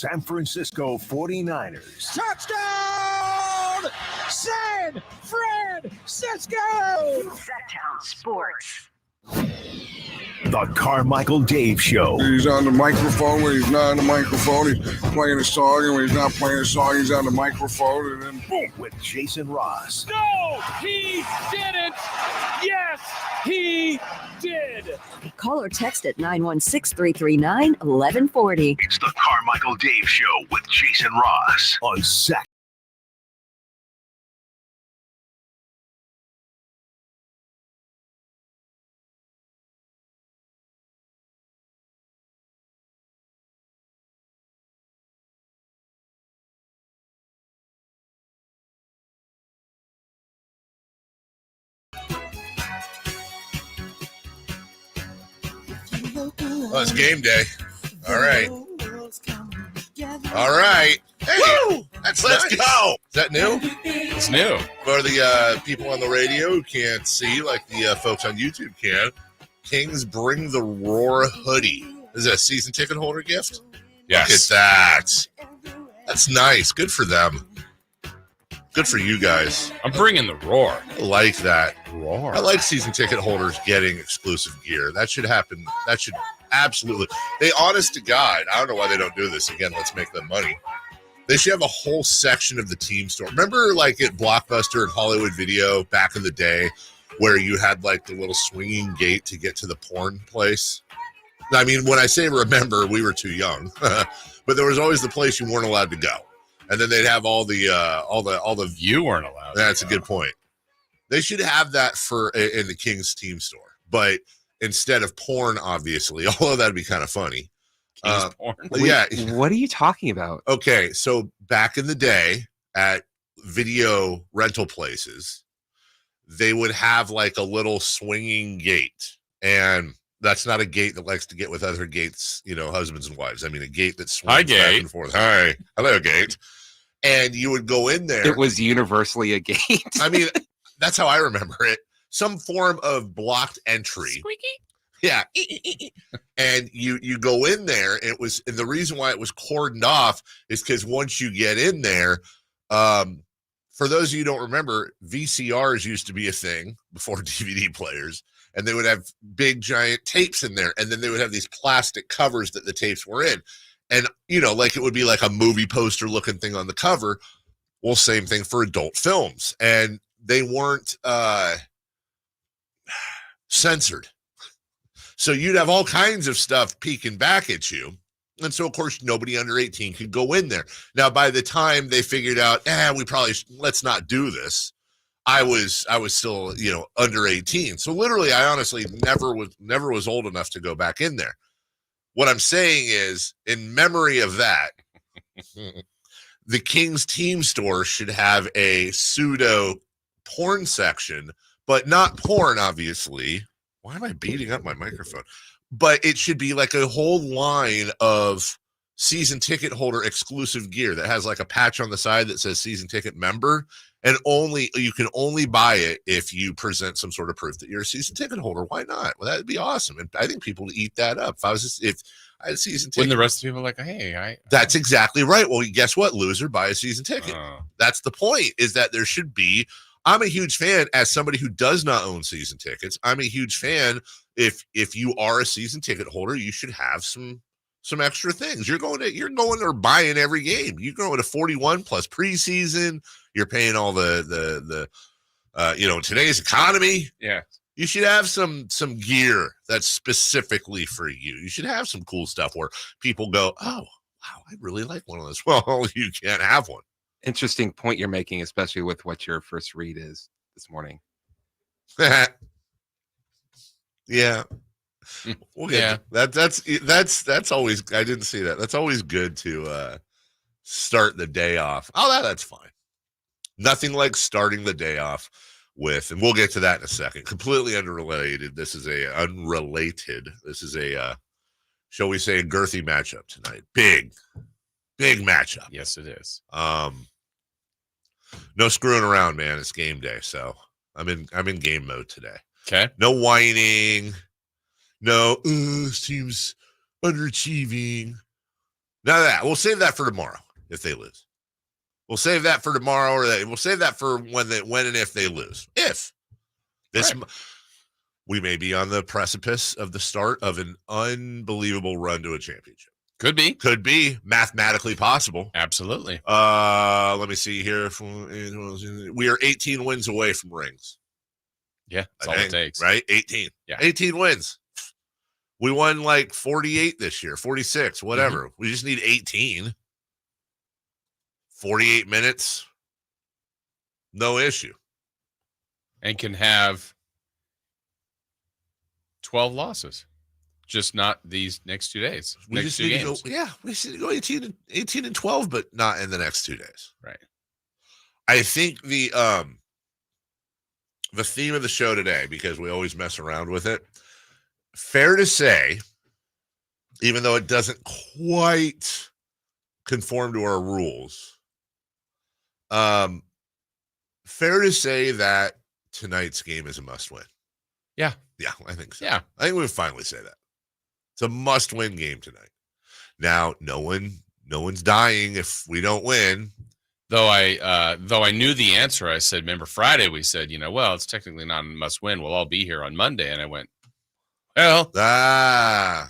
San Francisco 49ers. Touchdown! San Francisco! Sactown Sports. The Carmichael Dave Show. He's on the microphone when he's not on the microphone. He's playing a song, and when he's not playing a song, he's on the microphone, and then boom. With Jason Ross. No, he didn't. Yes, he did. Call or text at 916-339-1140. It's the Carmichael Dave Show with Jason Ross on Sac. Oh, it's game day. All right. All right. Hey, woo! Let's nice. Go. Is that new? It's new. For the people on the radio who can't see, like the folks on YouTube can, Kings bring the Roar hoodie. Is that a season ticket holder gift? Yes. Look at that. That's nice. Good for them. Good for you guys. I'm bringing the Roar. I like that. Roar. I like season ticket holders getting exclusive gear. That should happen. That should absolutely. They, honest to God, I don't know why they don't do this. Again, let's make them money. They should have a whole section of the team store. Remember, like at Blockbuster and Hollywood Video back in the day, where you had like the little swinging gate to get to the porn place? I mean, when I say remember, we were too young, but there was always the place you weren't allowed to go. And then they'd have all the You weren't allowed. That's a good point. They should have that in the Kings team store, but instead of porn, obviously, although that'd be kind of funny. Porn. Yeah. What are you talking about? Okay, so back in the day at video rental places, they would have like a little swinging gate, and that's not a gate that likes to get with other gates, husbands and wives. I mean, a gate that swings back and forth. Hi, hello, gate. And you would go in there. It was universally a gate. I mean, that's how I remember it. Some form of blocked entry. Squeaky. Yeah. And you go in there. And the reason why it was cordoned off is because once you get in there, for those of you who don't remember, VCRs used to be a thing before DVD players. And they would have big giant tapes in there. And then they would have these plastic covers that the tapes were in. And, like it would be like a movie poster looking thing on the cover. Well, same thing for adult films. And they weren't censored. So you'd have all kinds of stuff peeking back at you. And so, of course, nobody under 18 could go in there. Now, by the time they figured out, let's not do this. I was still, under 18. So literally, I honestly never was old enough to go back in there. What I'm saying is, in memory of that, the Kings team store should have a pseudo porn section, but not porn, obviously. Why am I beating up my microphone? But it should be like a whole line of season ticket holder exclusive gear that has like a patch on the side that says season ticket member, and you can only buy it if you present some sort of proof that you're a season ticket holder. Why not? Well, that'd be awesome. And I think people would eat that up. If I had a season ticket. When the rest of the people are like, hey, that's exactly right. Well, guess what, loser? Buy a season ticket. That's the point, is that there should be. I'm a huge fan, as somebody who does not own season tickets. I'm a huge fan. If you are a season ticket holder, you should have some extra things. You're going or buying every game. You're going to 41 plus preseason. You're paying all the today's economy. Yeah. You should have some gear that's specifically for you. You should have some cool stuff where people go, oh, wow, I really like one of those. Well, you can't have one. Interesting point you're making, especially with what your first read is this morning. Yeah. We'll get that's always, I didn't see that. That's always good to start the day off. Oh, that's fine. Nothing like starting the day off with, and we'll get to that in a second. Completely unrelated. This is a shall we say, a girthy matchup tonight. Big matchup. Yes, it is. No screwing around, man. It's game day, so I'm in game mode today. Okay. No whining. No, this team's underachieving. None of that. We'll save that for tomorrow if they lose. We'll save that for tomorrow, or we'll save that for when and if they lose. If this, right. We may be on the precipice of the start of an unbelievable run to a championship. Could be mathematically possible. Absolutely. Let me see here. We are 18 wins away from rings. Yeah, that's all it takes. Right? 18. Yeah. 18 wins. We won like 48 this year, 46, whatever. We just need 18. 48 minutes. No issue. And can have 12 losses. Just not these next 2 days. We next just 2 need games. to go, we just need to go 18 and 12, but not in the next 2 days. Right. I think the theme of the show today, because we always mess around with it, fair to say, even though it doesn't quite conform to our rules, fair to say that tonight's game is a must-win. Yeah, I think so. Yeah, I think we would finally say that. It's a must-win game tonight. Now, no one's dying if we don't win. Though I knew the answer, I said, remember Friday we said, well, it's technically not a must-win. We'll all be here on Monday, and I went, well, but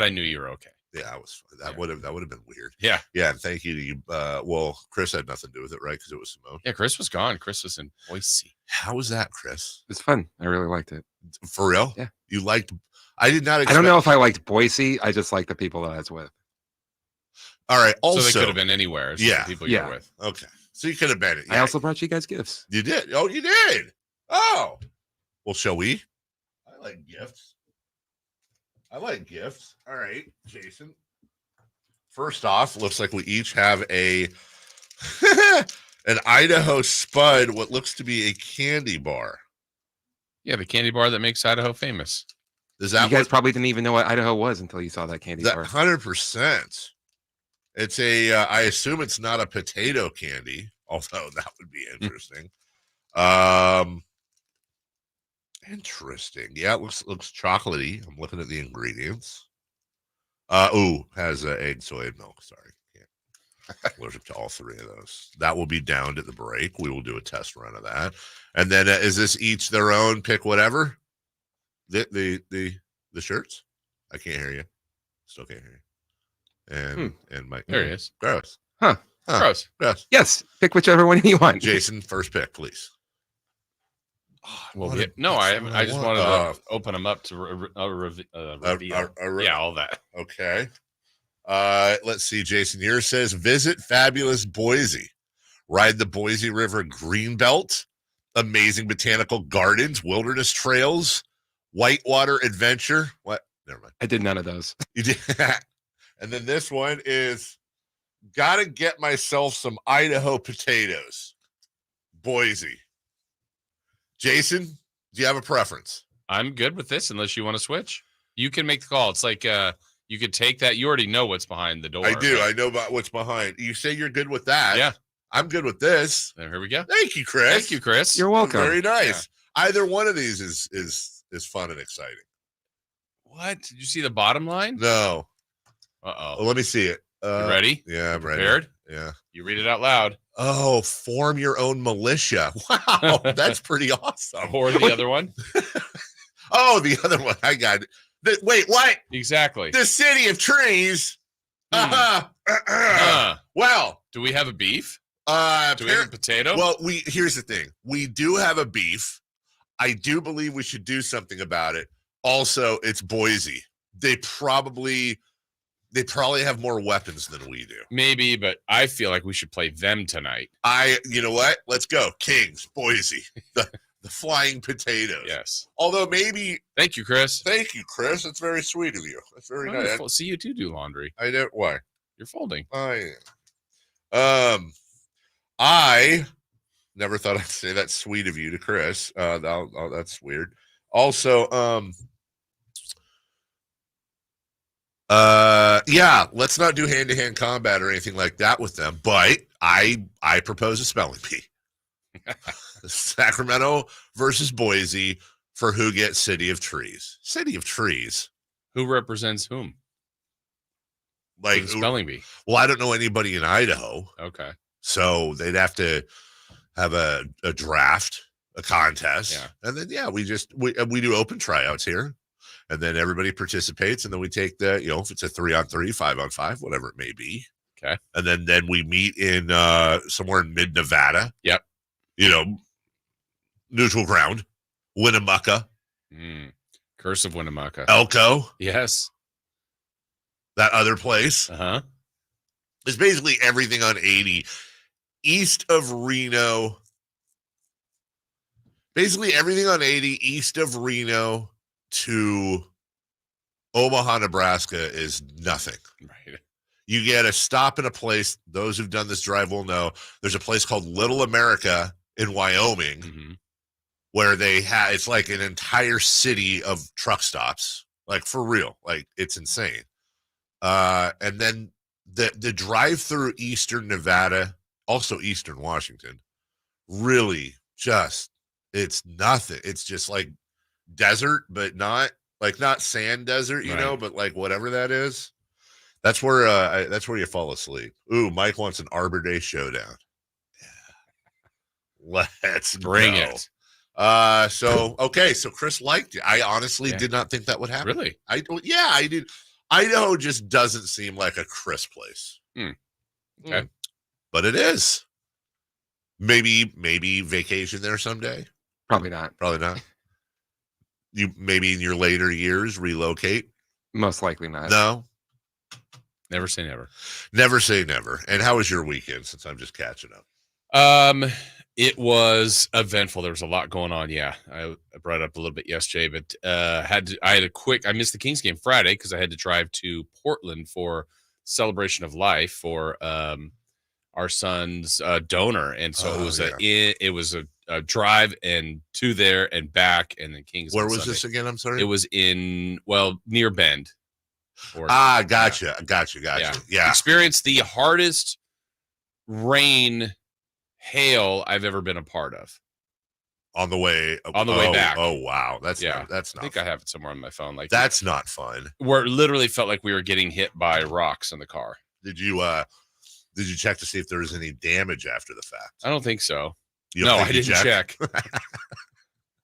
I knew you were okay. Yeah, that would have been weird. Yeah. And thank you to you. Well, Chris had nothing to do with it, right? Because it was Simone. Yeah, Chris was gone. Chris was in Boise. How was that, Chris? It's fun. I really liked it. For real? Yeah. You liked? I did not. I don't know if I liked Boise. I just liked the people that I was with. All right. Also, so they could have been anywhere. So yeah. The people you were with. Okay. So you could have been it. Yeah. I also brought you guys gifts. You did. Oh, you did. Oh. Well, shall we? I like gifts. All right, Jason. First off, looks like we each have an Idaho Spud, what looks to be a candy bar. Yeah, the candy bar that makes Idaho famous. Is that you guys probably didn't even know what Idaho was until you saw that candy bar. 100%. It's I assume it's not a potato candy, although that would be interesting. Interesting. Yeah, it looks chocolatey. I'm looking at the ingredients. Has egg, soy, and milk. Sorry. Allergic to all three of those. That will be downed at the break. We will do a test run of that. And then is this each their own, pick whatever? The shirts? I can't hear you. Still can't hear you. And Mike. There he is. Gross. Huh. Gross. Yes. Pick whichever one you want. Jason, first pick, please. Well, I just wanted to open them up to reveal. All that. Okay. Let's see, Jason. Yours says visit fabulous Boise, ride the Boise River Greenbelt, amazing botanical gardens, wilderness trails, whitewater adventure. What? Never mind. I did none of those. You did. And then this one is gotta get myself some Idaho potatoes. Boise. Jason, do you have a preference? I'm good with this unless you want to switch. You can make the call. It's like you could take that. You already know what's behind the door. I do. Right? I know about what's behind. You say you're good with that. Yeah. I'm good with this. There we go. Thank you, Chris. You're welcome. Very nice. Yeah. Either one of these is fun and exciting. What? Did you see the bottom line? No. Uh-oh. Well, let me see it. You ready? Yeah, I'm ready. Prepared? Yeah. You read it out loud. Oh, form your own militia. Wow, that's pretty awesome. Or the other one? Oh, the other one. I got it. Wait, what? Exactly. The city of trees. Well, do we have a beef? Do we have a potato? Well, here's the thing. We do have a beef. I do believe we should do something about it. Also, it's Boise. They probably have more weapons than we do. Maybe, but I feel like we should play them tonight. You know what? Let's go. Kings, Boise, the flying potatoes. Yes. Although maybe. Thank you, Chris. Thank you, Chris. That's very sweet of you. That's very nice. See, you do laundry. I don't. Why? You're folding. I am. I never thought I'd say that's sweet of you to Chris. That's weird. Also, let's not do hand-to-hand combat or anything like that with them, but I propose a spelling bee. Sacramento versus Boise for who gets City of Trees. City of Trees. Who represents whom? Like the spelling bee. Well, I don't know anybody in Idaho, Okay. so they'd have to have a draft, a contest, Yeah. and then we do open tryouts here, and then everybody participates, and then we take the if it's a 3-on-3, 5-on-5, whatever it may be. Okay. And then we meet in somewhere in mid Nevada. Yep. Neutral ground, Winnemucca, Curse of Winnemucca. Elko, Yes. that other place. Uh-huh. It's basically everything on 80 east of Reno. Basically everything on 80 east of Reno to Omaha, Nebraska is nothing. Right. You get a stop in a place. Those who've done this drive will know there's a place called Little America in Wyoming where it's like an entire city of truck stops, like for real. Like it's insane. And then the drive through eastern Nevada, also eastern Washington, really just, it's nothing. It's just like desert, but not sand desert, but like whatever that is. That's where you fall asleep. Ooh, Mike wants an Arbor Day showdown. Yeah. Let's bring go. it. So Chris liked it. I honestly did not think that would happen. Really? I did. Idaho just doesn't seem like a Chris place. Okay. But it is. Maybe vacation there someday. Probably not. Probably not. You maybe in your later years relocate. Most likely not. No. Never say never. Never say never. And how was your weekend, since I'm just catching up? It was eventful. There was a lot going on. Yeah, I brought it up a little bit yesterday, but I missed the Kings game Friday because I had to drive to Portland for celebration of life for our son's donor, and so it was a drive and to there and back, and then Kings. Where was this again? I'm sorry. It was near Bend. Gotcha. Yeah. Experienced the hardest rain, hail I've ever been a part of. On the way back. Oh wow, that's not. I think I have it somewhere on my phone. Like that's not fun. Where it literally felt like we were getting hit by rocks in the car. Did you check to see if there was any damage after the fact? I don't think so. I didn't check.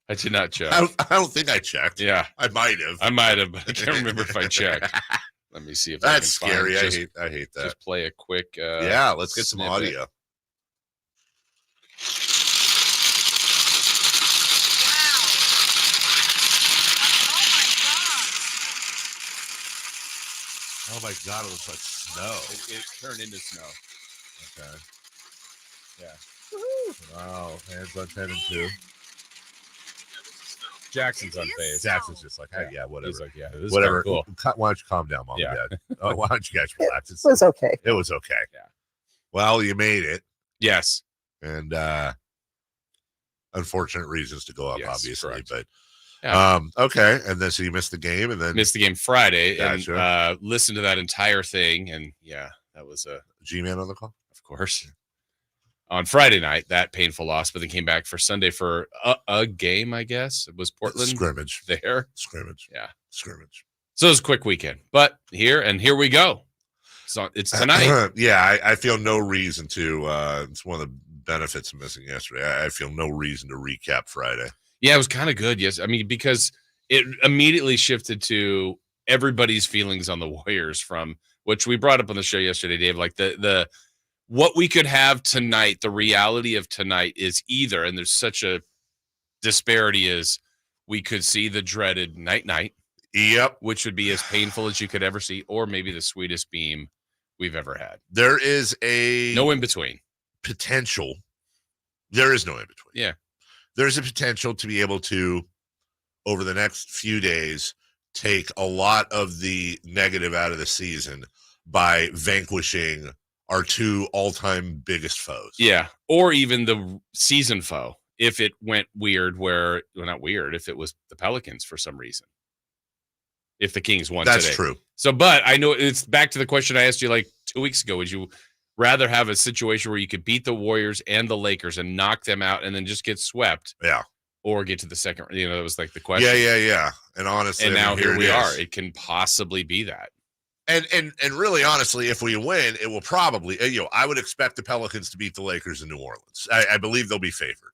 I did not check. I don't think I checked. Yeah, I might have, but I can't remember if I checked. Let me see if that's scary. I hate that. Just play a quick. Let's get some audio. Wow. Oh my god! It looks like snow. It turned into snow. Okay. Yeah. Woo-hoo. Wow. Hands on 10 and 2. Jackson's on phase. Jackson's just like, hey, whatever. He's like, this whatever. is cool. Why don't you calm down, Mom and Dad? Why don't you guys relax? It was okay. It was okay. Yeah. Well, you made it. Yes. And unfortunate reasons to go up, obviously. Correct. But yeah. Okay. And then so you missed the game, and then missed the game Friday, gotcha. And listened to that entire thing, and that was a G-Man on the call, of course. On Friday night, that painful loss, but then came back for Sunday for a game, I guess. It was Portland. Scrimmage. There. Scrimmage. Yeah. Scrimmage. So it was a quick weekend. But here we go. So it's tonight. I feel no reason to. It's one of the benefits of missing yesterday. I feel no reason to recap Friday. Yeah, it was kind of good. Yes. I mean, because it immediately shifted to everybody's feelings on the Warriors from which we brought up on the show yesterday, Dave, like the what we could have tonight, the reality of tonight is either, and there's such a disparity, is we could see the dreaded night. Yep. Which would be as painful as you could ever see, or maybe the sweetest beam we've ever had. There is no in between. Potential. There is no in between. Yeah. There's a potential to be able to, over the next few days, take a lot of the negative out of the season by vanquishing our two all-time biggest foes. Yeah. Or even the season foe. If it went weird not weird, if it was the Pelicans for some reason. If the Kings won today. That's true. So, but I know it's back to the question I asked you like 2 weeks ago. Would you rather have a situation where you could beat the Warriors and the Lakers and knock them out and then just get swept? Yeah. Or get to the second, that was like the question. Yeah. And honestly, and now here we are. It can possibly be that. And really, honestly, if we win, it will probably, I would expect the Pelicans to beat the Lakers in New Orleans. I believe they'll be favored.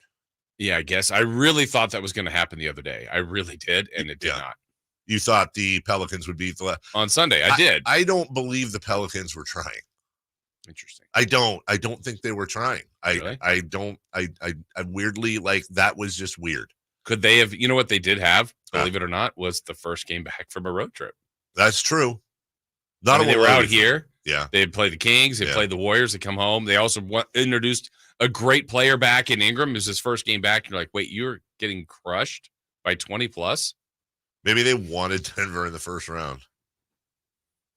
Yeah, I guess. I really thought that was going to happen the other day. I really did, and it did not. You thought the Pelicans would beat on Sunday. I did. I don't believe the Pelicans were trying. Interesting. I don't think they were trying. Really? I weirdly, like, that was just weird. Could they have, what they did have, believe it or not, was the first game back from a road trip. That's true. They were out here. Yeah. They played the Kings. They played the Warriors. They come home. They also introduced a great player back in Ingram. It was his first game back. You're like, wait, you're getting crushed by 20 plus? Maybe they wanted Denver in the first round.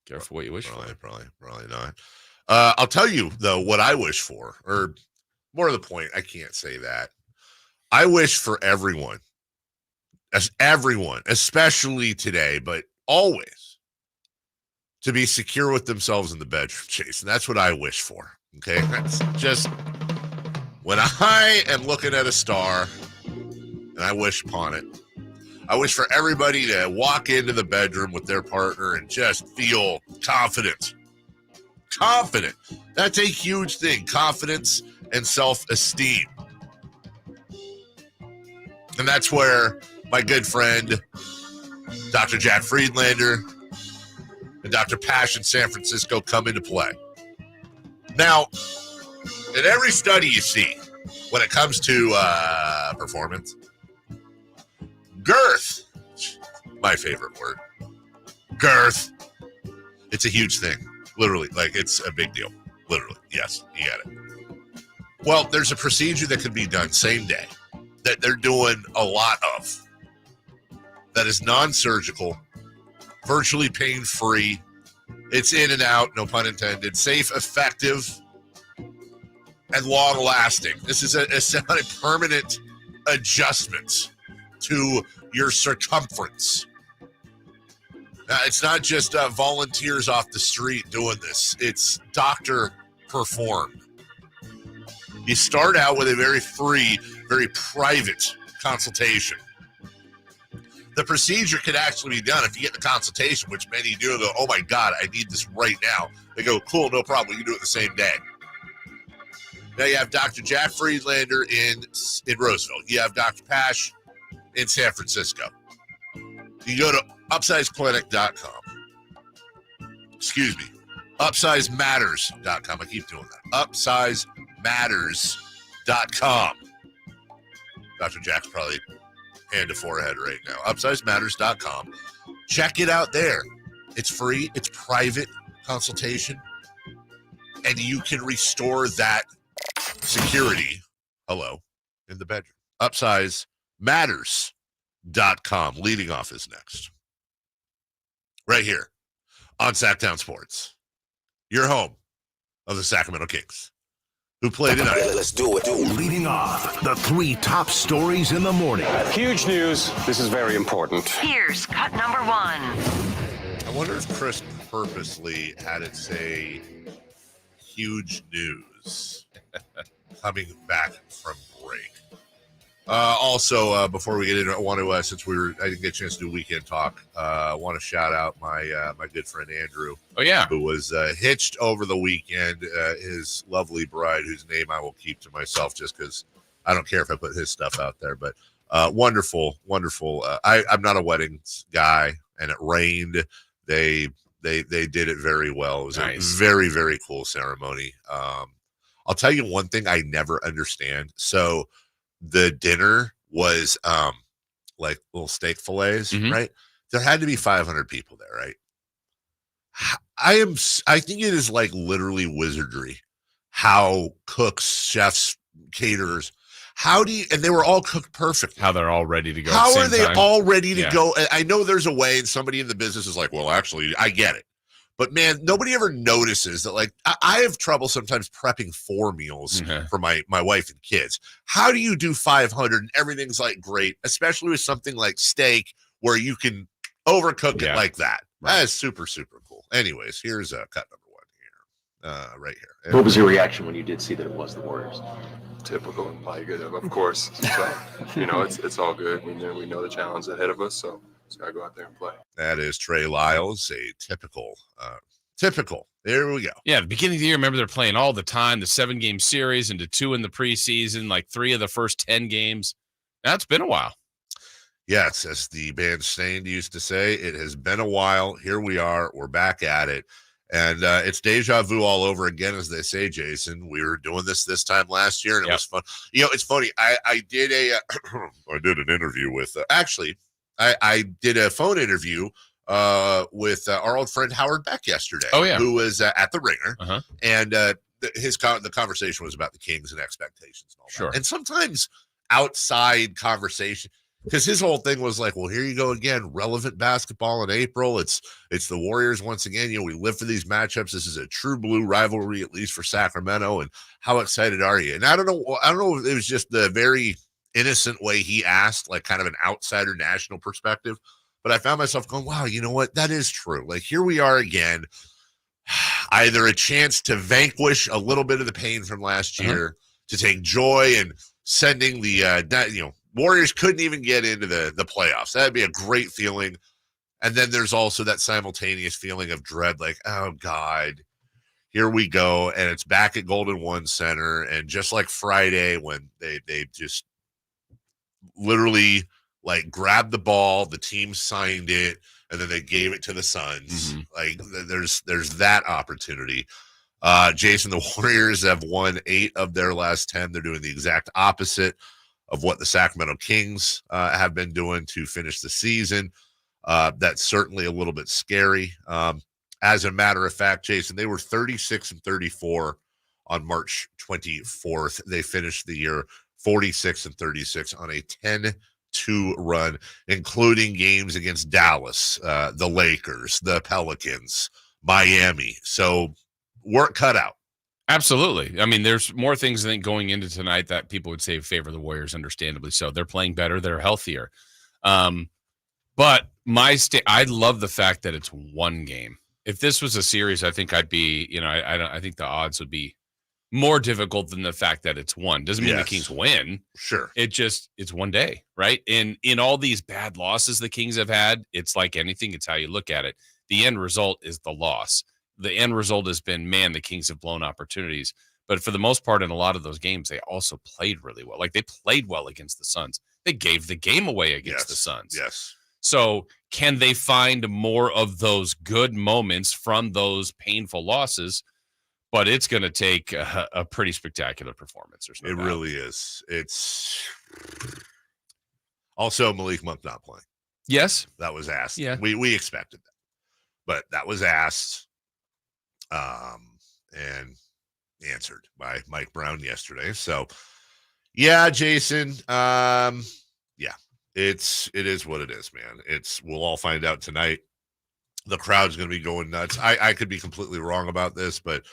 Careful what you wish for. Probably not. I'll tell you, though, what I wish for, or more to the point, I can't say that. I wish for everyone, especially today, but always, to be secure with themselves in the bedroom, Jason. That's what I wish for, okay? That's just when I am looking at a star and I wish upon it, I wish for everybody to walk into the bedroom with their partner and just feel confident. Confident. That's a huge thing. Confidence and self-esteem. And that's where my good friend, Dr. Jack Friedlander, and Dr. Pash in San Francisco come into play. Now, in every study you see, when it comes to performance, girth, my favorite word, girth, it's a huge thing. Literally, like, it's a big deal. Literally, yes, you get it. Well, there's a procedure that can be done same day that they're doing a lot of that is non-surgical, virtually pain-free. It's in and out, no pun intended, safe, effective, and long-lasting. This is a permanent adjustment to your circumference. Now, it's not just volunteers off the street doing this. It's doctor performed. You start out with a very free, very private consultation. The procedure could actually be done if you get the consultation, which many do, go, oh my God, I need this right now. They go, cool, no problem. We can do it the same day. Now you have Dr. Jack Friedlander in Roseville. You have Dr. Pash in San Francisco. You go to upsizeclinic.com. Excuse me. Upsizematters.com. I keep doing that. Upsizematters.com. Dr. Jack's probably hand to forehead right now. Upsizematters.com. Check it out there. It's free. It's private consultation. And you can restore that security, in the bedroom. Upsizematters.com. Leading off is next. Right here on Sactown Sports. Your home of the Sacramento Kings, who play tonight. Let's do it. Leading off, the 3 top stories in the morning. Huge news. This is very important. Here's cut number 1. I wonder if Chris purposely had it say huge news coming back from break. Also, before we get into it, I want to, since I didn't get a chance to do weekend talk, I want to shout out my good friend Andrew. Oh, yeah. Who was hitched over the weekend. His lovely bride, whose name I will keep to myself just because I don't care if I put his stuff out there. But wonderful. I'm not a weddings guy, and it rained. They did it very well. It was nice. A very, very cool ceremony. I'll tell you one thing I never understand. So the dinner was like little steak fillets, right? There had to be 500 people there, right? I think it is like literally wizardry how cooks, chefs, caterers, and they were all cooked perfectly. How they're all ready to go. How are they all ready to go? I know there's a way, and somebody in the business is like, well, actually, I get it. But man, nobody ever notices that. Like, I have trouble sometimes prepping 4 meals for my wife and kids. How do you do 500 and everything's like great, especially with something like steak where you can overcook it like that? Right. That is super, super cool. Anyways, here's cut number 1 here, right here. What was your reaction when you did see that it was the Warriors? Typical and probably good, of course. So, it's all good. We know the challenge ahead of us, so just got to go out there and play. That is Trey Lyles, a typical Typical. There we go. Yeah, the beginning of the year, remember they're playing all the time, the 7-game series into 2 in the preseason, like 3 of the first 10 games. That's been a while. Yes, as the band Stained used to say, it has been a while. Here we are. We're back at it. And it's deja vu all over again, as they say, Jason. We were doing this time last year, and it was fun. It's funny. I did I did an interview with I did a phone interview with our old friend Howard Beck yesterday. Oh, yeah. Who was at the Ringer. Uh-huh. And the conversation was about the Kings and expectations and all that. Sure. And sometimes outside conversation, because his whole thing was like, well, here you go again, relevant basketball in April. It's the Warriors once again. We live for these matchups. This is a true blue rivalry, at least for Sacramento. And how excited are you? And I don't know if it was just the very innocent way he asked, like kind of an outsider national perspective. But I found myself going, wow, you know what? That is true. Like, here we are again, either a chance to vanquish a little bit of the pain from last year, to take joy in sending the, Warriors couldn't even get into the playoffs. That'd be a great feeling. And then there's also that simultaneous feeling of dread, like, oh, God, here we go. And it's back at Golden One Center. And just like Friday when they just literally like grabbed the ball, the team signed it, and then they gave it to the Suns. Like there's that opportunity. Jason, the Warriors have won 8 of their last 10. They're doing the exact opposite of what the Sacramento Kings have been doing to finish the season. That's certainly a little bit scary. As a matter of fact, Jason, they were 36-34 on March 24th. They finished the year 46-36 on a 10-2 run, including games against Dallas, the Lakers, the Pelicans, Miami. So work cut out. Absolutely. I mean, there's more things I think going into tonight that people would say favor the Warriors, understandably so. They're playing better. They're healthier. But I love the fact that it's one game. If this was a series, I think I'd be, I think the odds would be more difficult than the fact that it's one. Doesn't mean the Kings win. Sure. It's one day, right? And in all these bad losses the Kings have had, it's like anything. It's how you look at it. The end result is the loss. The end result has been, the Kings have blown opportunities. But for the most part, in a lot of those games, they also played really well. Like, they played well against the Suns. They gave the game away against the Suns. Yes. So can they find more of those good moments from those painful losses? But it's going to take a pretty spectacular performance. There's no doubt. Really is. It's also Malik Monk not playing. Yes. That was asked. Yeah. We expected that. But that was asked and answered by Mike Brown yesterday. So, yeah, Jason, it is what it is, man. We'll all find out tonight. The crowd's going to be going nuts. I could be completely wrong about this, but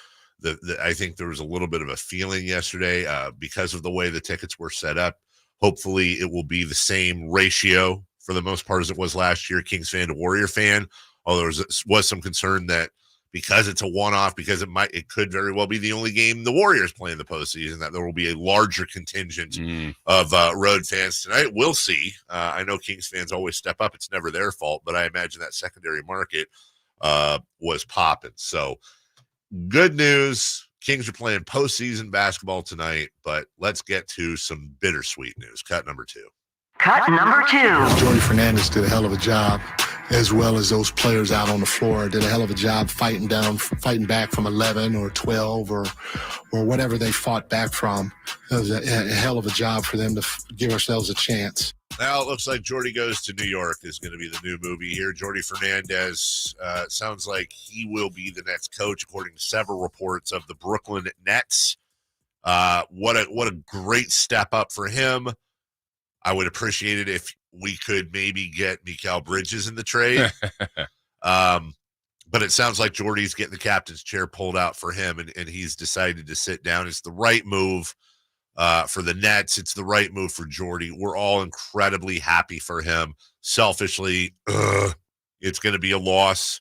I think there was a little bit of a feeling yesterday because of the way the tickets were set up. Hopefully it will be the same ratio for the most part as it was last year, Kings fan to Warrior fan. Although there was some concern that because it's a one-off, because it could very well be the only game the Warriors play in the postseason, that there will be a larger contingent of road fans tonight. We'll see. I know Kings fans always step up. It's never their fault, but I imagine that secondary market was popping. So good news. Kings are playing postseason basketball tonight, but let's get to some bittersweet news. Cut number 2. Cut number 2. Jordy Fernandez did a hell of a job, as well as those players out on the floor did a hell of a job fighting back from 11 or 12 or whatever they fought back from. It was a hell of a job for them to give ourselves a chance. Now it looks like Jordy Goes to New York is going to be the new movie here. Jordy Fernandez sounds like he will be the next coach, according to several reports of the Brooklyn Nets. What a great step up for him. I would appreciate it if we could maybe get Mikal Bridges in the trade. But it sounds like Jordy's getting the captain's chair pulled out for him, and he's decided to sit down. It's the right move for the Nets. It's the right move for Jordy. We're all incredibly happy for him. Selfishly, it's going to be a loss.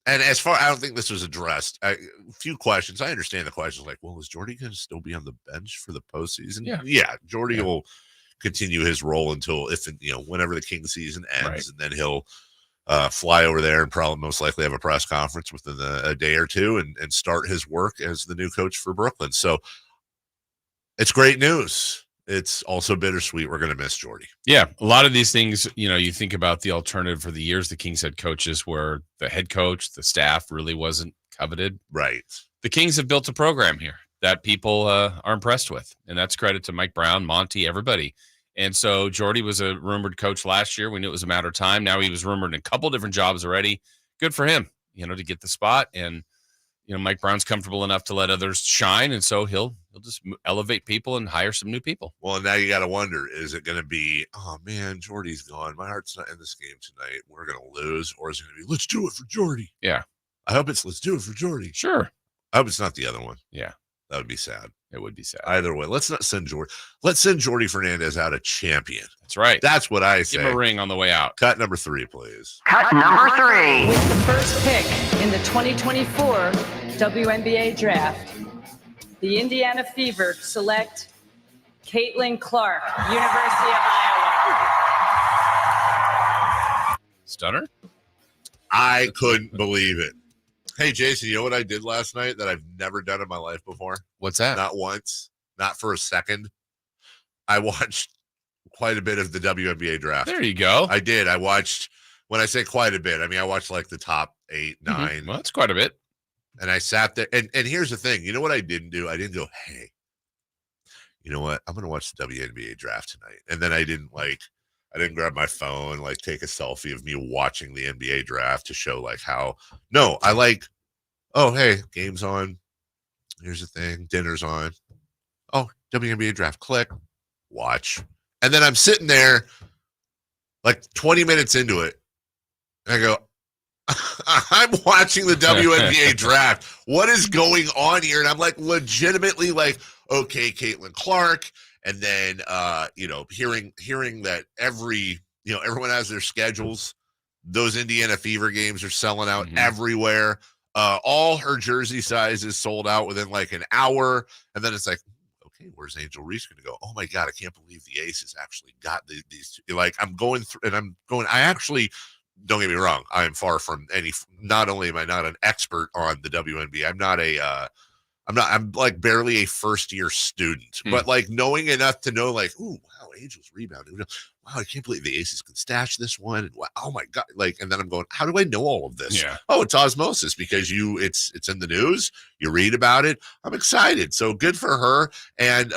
And as far, I don't think this was addressed. A few questions. I understand the questions like, well, is Jordy going to still be on the bench for the postseason? Yeah. Jordy will continue his role until whenever the King season ends, and then he'll fly over there and probably most likely have a press conference within a day or two and start his work as the new coach for Brooklyn. So it's great news. It's also bittersweet. We're going to miss Jordy. Yeah, a lot of these things, you think about the alternative for the years. The Kings had coaches where the head coach, the staff really wasn't coveted. Right. The Kings have built a program here that people are impressed with, and that's credit to Mike Brown, Monty, everybody. And so Jordy was a rumored coach last year. We knew it was a matter of time. Now he was rumored in a couple different jobs already. Good for him, to get the spot. And, Mike Brown's comfortable enough to let others shine. And so he'll just elevate people and hire some new people. Well, now you got to wonder, is it going to be, oh man, Jordy's gone. My heart's not in this game tonight. We're going to lose. Or is it going to be, let's do it for Jordy? Yeah. I hope it's let's do it for Jordy. Sure. I hope it's not the other one. Yeah. That would be sad. It would be sad. Either way, let's not send Jordy. Let's send Jordy Fernandez out a champion. That's right. That's what I say. Give him a ring on the way out. Cut number 3, please. Cut number 3. With the first pick in the 2024 WNBA draft, the Indiana Fever select Caitlin Clark, University of Iowa. Stunner? I couldn't believe it. Hey, Jason, you know what I did last night that I've never done in my life before? What's that? Not once, not for a second. I watched quite a bit of the WNBA draft. There you go. I did. I watched, when I say quite a bit, I mean, I watched like the top 8, 9. Mm-hmm. Well, that's quite a bit. And I sat there. And here's the thing. You know what I didn't do? I didn't go, hey, you know what? I'm going to watch the WNBA draft tonight. And then I didn't grab my phone, take a selfie of me watching the NBA draft to show how. No, I oh, hey, game's on. Here's the thing. Dinner's on. Oh, WNBA draft. Click. Watch. And then I'm sitting there 20 minutes into it. And I go, I'm watching the WNBA draft. What is going on here? And I'm legitimately okay, Caitlin Clark. And then, hearing that everyone has their schedules. Those Indiana Fever games are selling out everywhere. All her jersey sizes sold out within an hour. And then it's okay, where's Angel Reese going to go? Oh my God, I can't believe the Aces actually got these. I'm going through, and I actually, don't get me wrong, I am far from not only am I not an expert on the WNBA, I'm barely a first year student, but knowing enough to know ooh, wow, Angel's rebounding. Wow, I can't believe the Aces can stash this one. And wow, oh my God. And then I'm going, how do I know all of this? Yeah. Oh, it's osmosis because it's in the news. You read about it. I'm excited. So good for her. And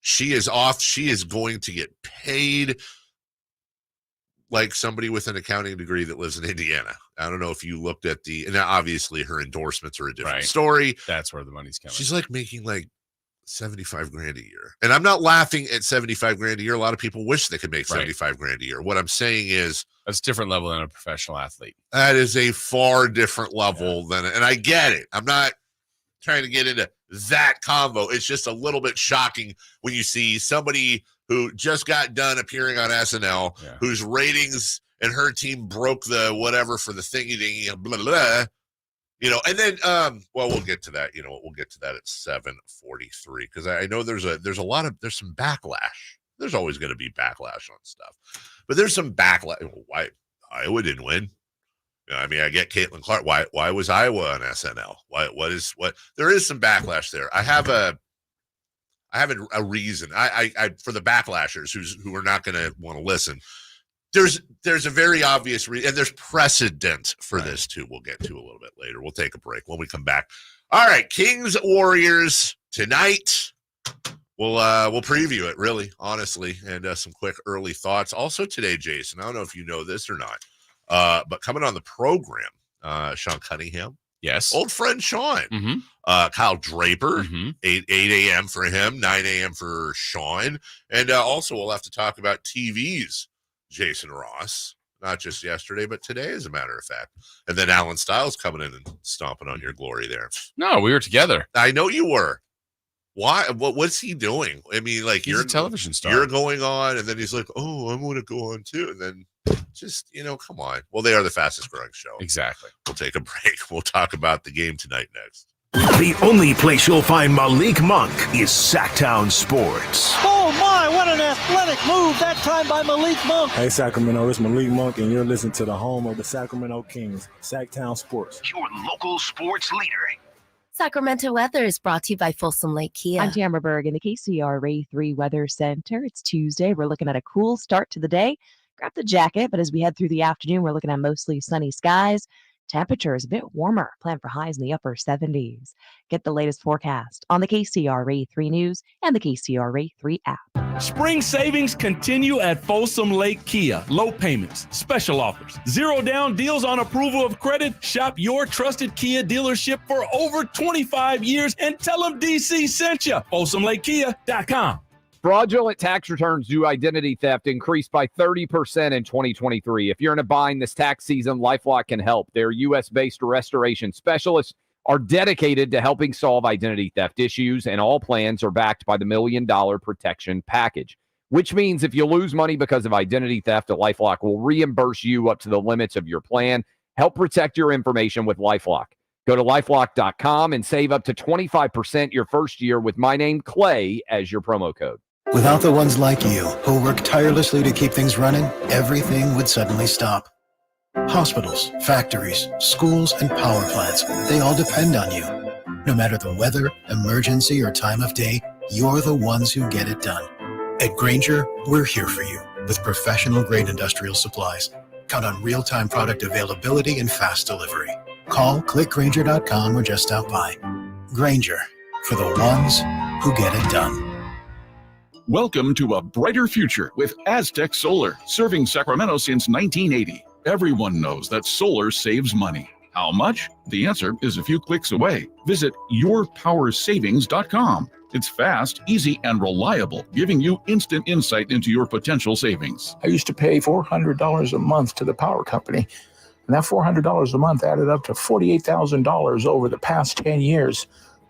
she is off. She is going to get paid like somebody with an accounting degree that lives in Indiana. I don't know if you looked at and obviously her endorsements are a different story. That's where the money's coming. She's making $75,000 a year. And I'm not laughing at $75,000 a year. A lot of people wish they could make $75,000 a year. What I'm saying is that's a different level than a professional athlete. That is a far different level and I get it. I'm not trying to get into that convo. It's just a little bit shocking when you see somebody who just got done appearing on SNL, whose ratings and her team broke the whatever for the thingy, blah, blah, blah, and then, we'll get to that. We'll get to that at 7:43 because I know there's some backlash. There's always going to be backlash on stuff, but there's some backlash. Why Iowa didn't win? I mean, I get Caitlin Clark. Why was Iowa on SNL? What? There is some backlash there. I have a reason. I for the backlashers who are not going to want to listen. There's a very obvious reason, and there's precedent for this too. We'll get to a little bit later. We'll take a break when we come back. All right, Kings Warriors tonight. We'll preview it really, honestly, and some quick early thoughts. Also today, Jason. I don't know if you know this or not, but coming on the program, Sean Cunningham. Yes. Old friend Sean. Kyle Draper, 8 a.m. for him, 9 a.m. for Sean. And also we'll have to talk about TV's Jason Ross, not just yesterday, but today, as a matter of fact. And then Alan Stiles coming in and stomping on your glory there. No, we were together. I know you were. Why? What's he doing? I mean, he's a television star. You're going on, and then he's like, oh, I'm going to go on too. And then just, come on. Well, they are the fastest growing show. Exactly. We'll take a break. We'll talk about the game tonight next. The only place you'll find Malik Monk is Sactown Sports. Oh my, what a an athletic move, that time by Malik Monk. Hey, Sacramento, it's Malik Monk, and you're listening to the home of the Sacramento Kings, Sactown Sports. Your local sports leader. Sacramento weather is brought to you by Folsom Lake Kia. I'm Tamara Berg in the KCRA 3 Weather Center. It's Tuesday. We're looking at a cool start to the day. Grab the jacket, but as we head through the afternoon, we're looking at mostly sunny skies. Temperature is a bit warmer. Plan for highs in the upper 70s. Get the latest forecast on the KCRA 3 News and the KCRA 3 app. Spring savings continue at Folsom Lake Kia. Low payments, special offers, zero down deals on approval of credit. Shop your trusted Kia dealership for over 25 years and tell them DC sent you. FolsomLakeKia.com. Fraudulent tax returns due to identity theft increased by 30% in 2023. If you're in a bind this tax season, LifeLock can help. Their U.S.-based restoration specialists are dedicated to helping solve identity theft issues, and all plans are backed by the $1 Million Protection Package, which means if you lose money because of identity theft, LifeLock will reimburse you up to the limits of your plan. Help protect your information with LifeLock. Go to LifeLock.com and save up to 25% your first year with my name, Clay, as your promo code. Without the ones like you, who work tirelessly to keep things running, everything would suddenly stop. Hospitals, factories, schools, and power plants, they all depend on you. No matter the weather, emergency, or time of day, you're the ones who get it done. At Grainger, we're here for you with professional-grade industrial supplies. Count on real-time product availability and fast delivery. Call, clickgrainger.com, or just stop by. Grainger, for the ones who get it done. Welcome to a brighter future with Aztec Solar, serving Sacramento since 1980. Everyone knows that solar saves money. How much? The answer is a few clicks away. Visit yourpowersavings.com. It's fast, easy, and reliable, giving you instant insight into your potential savings. I used to pay $400 a month to the power company, and that $400 a month added up to $48,000 over the past 10 years.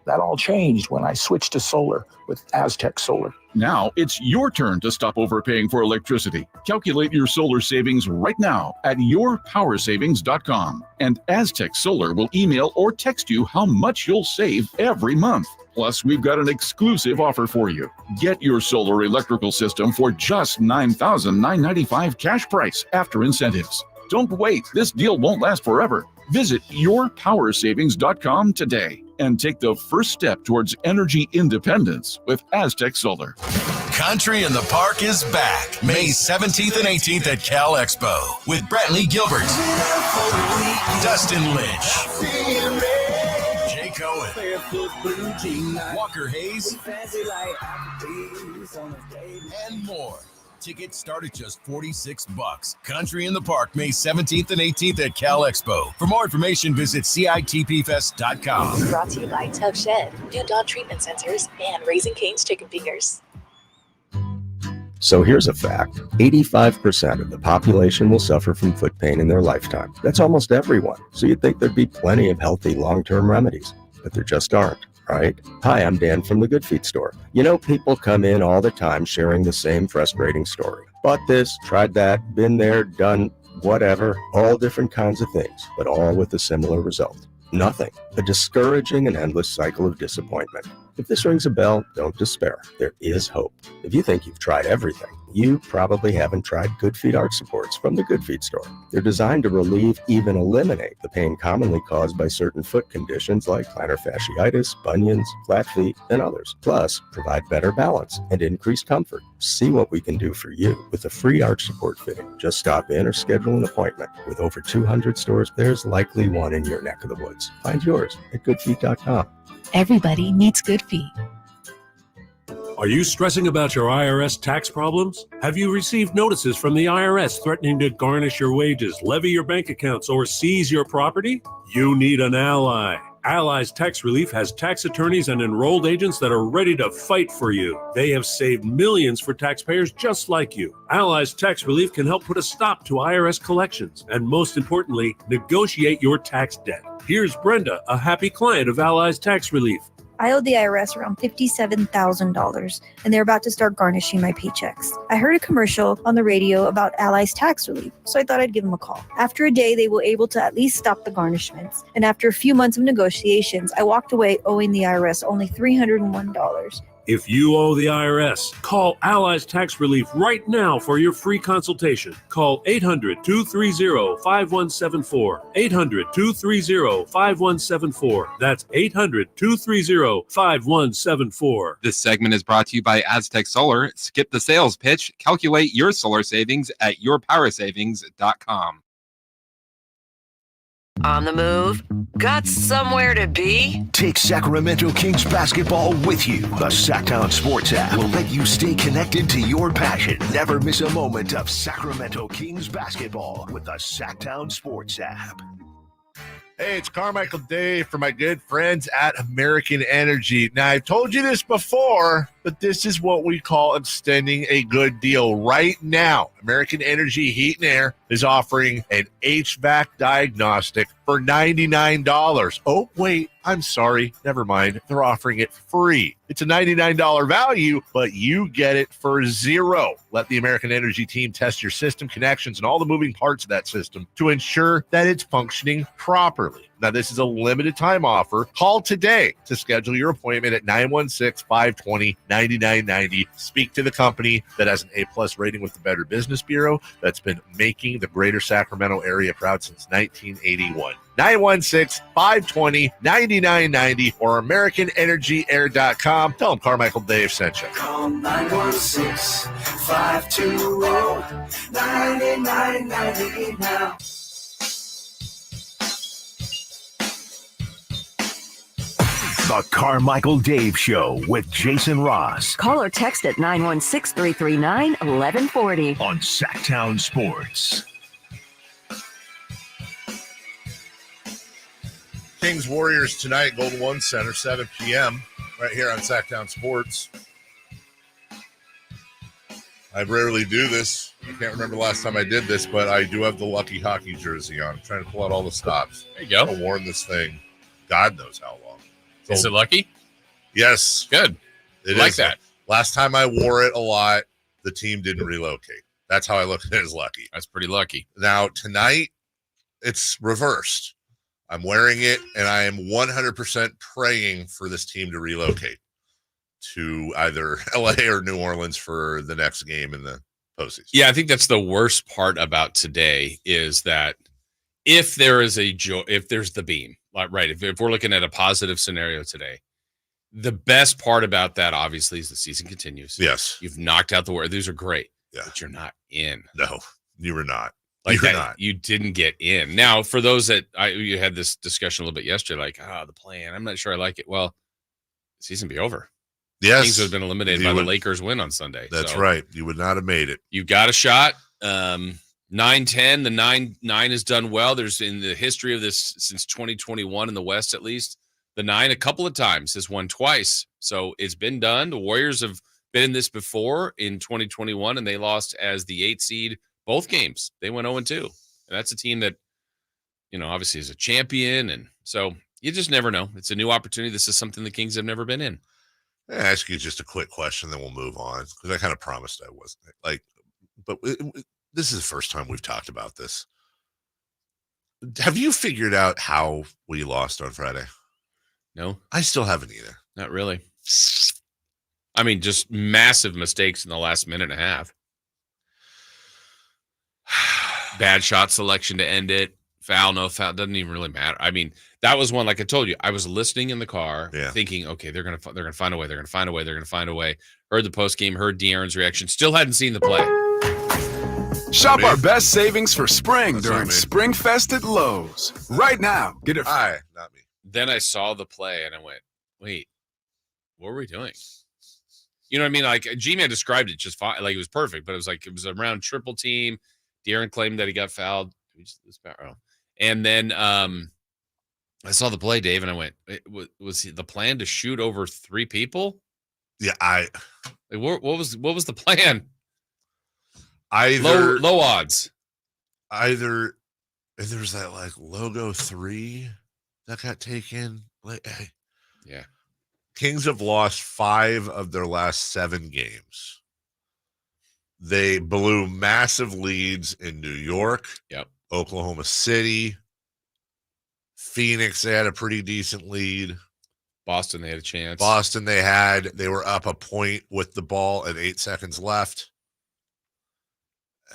That all changed when I switched to solar with Aztec Solar. Now it's your turn to stop overpaying for electricity. Calculate your solar savings right now at yourpowersavings.com. And Aztec Solar will email or text you how much you'll save every month. Plus, we've got an exclusive offer for you. Get your solar electrical system for just $9,995 cash price after incentives. Don't wait. This deal won't last forever. Visit yourpowersavings.com today and take the first step towards energy independence with Aztec Solar. Country in the Park is back May 17th and 18th at Cal Expo with Brantley Gilbert, Dustin Lynch, Jay Cohen, Walker Hayes, and more. Tickets start at just $46. Country in the Park, May 17th and 18th at Cal Expo. For more information, visit CITPFest.com. Brought to you by Tug Shed, new Dawn treatment sensors, and Raising Cane's chicken fingers. So here's a fact. 85% of the population will suffer from foot pain in their lifetime. That's almost everyone. So you'd think there'd be plenty of healthy long-term remedies, but there just aren't. Right? Hi, I'm Dan from the Good Feet store. You know, people come in all the time sharing the same frustrating story. Bought this, tried that, been there, done whatever, all different kinds of things, but all with a similar result. Nothing. A discouraging and endless cycle of disappointment. If this rings a bell, don't despair. There is hope. If you think you've tried everything, you probably haven't tried Good Feet arch supports from the Good Feet store. They're designed to relieve, even eliminate, the pain commonly caused by certain foot conditions like plantar fasciitis, bunions, flat feet, and others. Plus, provide better balance and increased comfort. See what we can do for you with a free arch support fitting. Just stop in or schedule an appointment. With over 200 stores, there's likely one in your neck of the woods. Find yours at goodfeet.com. Everybody needs Good Feet. Are you stressing about your IRS tax problems? Have you received notices from the IRS threatening to garnish your wages, levy your bank accounts, or seize your property? You need an ally. Allies Tax Relief has tax attorneys and enrolled agents that are ready to fight for you. They have saved millions for taxpayers just like you. Allies Tax Relief can help put a stop to IRS collections and, most importantly, negotiate your tax debt. Here's Brenda, a happy client of Allies Tax Relief. I owed the IRS around $57,000, and they're about to start garnishing my paychecks. I heard a commercial on the radio about Allies Tax Relief, so I thought I'd give them a call. After a day, they were able to at least stop the garnishments, and after a few months of negotiations, I walked away owing the IRS only $301. If you owe the IRS, call Allies Tax Relief right now for your free consultation. Call 800-230-5174. 800-230-5174. That's 800-230-5174. This segment is brought to you by Aztec Solar. Skip the sales pitch. Calculate your solar savings at yourpowersavings.com. On the move? Got somewhere to be? Take Sacramento Kings basketball with you. The Sactown Sports app will let you stay connected to your passion. Never miss a moment of Sacramento Kings basketball with the Sactown Sports app. Hey, it's Carmichael Dave for my good friends at American Energy. Now, I've told you this before, but this is what we call extending a good deal. Right now, American Energy Heat and Air is offering an HVAC diagnostic for $99. Oh, wait, I'm sorry. Never mind. They're offering it free. It's a $99 value, but you get it for $0. Let the American Energy team test your system connections and all the moving parts of that system to ensure that it's functioning properly. Now, this is a limited time offer. Call today to schedule your appointment at 916-520-9990. Speak to the company that has an A+ rating with the Better Business Bureau that's been making the greater Sacramento area proud since 1981. 916-520-9990 or AmericanEnergyAir.com. Tell them Carmichael Dave sent you. Call 916-520-9990 now. The Carmichael Dave Show with Jason Ross. Call or text at 916-339-1140. On Sactown Sports. Kings Warriors tonight, Golden One Center, 7 p.m. right here on Sactown Sports. I rarely do this. I can't remember the last time I did this, but I do have the Lucky Hockey jersey on. I'm trying to pull out all the stops. There you go. I've worn this thing God knows how long. Is it lucky? Yes. Good. It like is. that. Last time I wore it a lot, the team didn't relocate. That's how I look at it as lucky. That's pretty lucky. Now, tonight, it's reversed. I'm wearing it, and I am 100% praying for this team to relocate to either LA or New Orleans for the next game in the postseason. Yeah, I think that's the worst part about today is that if there is if there's the beam, like, right, if we're looking at a positive scenario today, the best part about that, obviously, is the season continues. Yes. You've knocked out the Warriors. These are great, but you're not in. No, you were not. Like You're that, not. you didn't get in. Now, for those that you had this discussion a little bit yesterday, like, the plan, I'm not sure I like it. Well, the season be over. Yes. Kings would have been eliminated by the Lakers win on Sunday. That's right. You would not have made it. You got a shot. 9-10. The 9 has done well. There's in the history of this since 2021 in the West, at least, the 9 a couple of times has won twice. So it's been done. The Warriors have been in this before in 2021, and they lost as the 8 seed both games. They went 0-2. And that's a team that, obviously is a champion. And so you just never know. It's a new opportunity. This is something the Kings have never been in. I'll ask you just a quick question, then we'll move on, because I kind of promised I wasn't. But this is the first time we've talked about this. Have you figured out how we lost on Friday? No. I still haven't either. Not really. I mean, just massive mistakes in the last minute and a half. Bad shot selection to end it. Foul, no foul. Doesn't even really matter. I mean, that was one, like I told you, I was listening in the car thinking, okay, they're going to find a way. They're going to find a way. They're going to find a way. Heard the post game, heard De'Aaron's reaction. Still hadn't seen the play. Shop our best savings for spring during Spring Fest at Lowe's. Right now, get it. Not me. Then I saw the play and I went, wait, what were we doing? You know what I mean? Like G-Man described it just fine. Like it was perfect, but it was around triple team. De'Aaron claimed that he got fouled. And then I saw the play, Dave, and I went, was the plan to shoot over 3 people? Yeah, what was the plan? Either low odds. Either if there's that like logo 3 that got taken. Yeah. Kings have lost 5 of their last 7 games. They blew massive leads in New York, Oklahoma City, Phoenix. They had a pretty decent lead. Boston, they had a chance. Boston, they were up a point with the ball at 8 seconds left.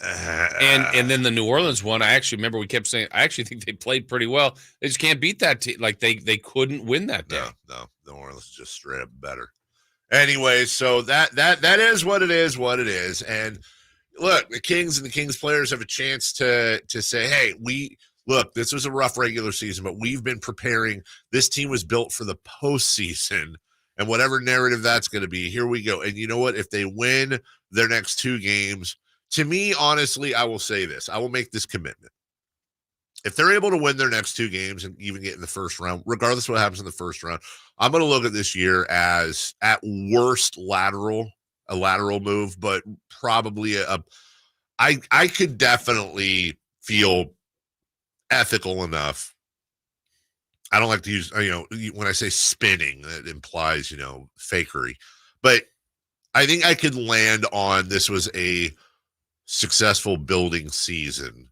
And then the New Orleans one, I actually remember we kept saying, I actually think they played pretty well. They just can't beat that team. Like they couldn't win that day. No. New Orleans is just straight up better. Anyway, so that is what it is. And look, the Kings and the Kings players have a chance to say, hey, this was a rough regular season, but we've been preparing. This team was built for the postseason, and whatever narrative that's going to be, here we go. And you know what? If they win their next 2 games, to me, honestly, I will say this. I will make this commitment. If they're able to win their next 2 games and even get in the first round, regardless of what happens in the first round, I'm going to look at this year as, at worst, a lateral move, but probably I could definitely feel ethical enough. I don't like to use, when I say spinning, it implies, fakery. But I think I could land on this was a successful building season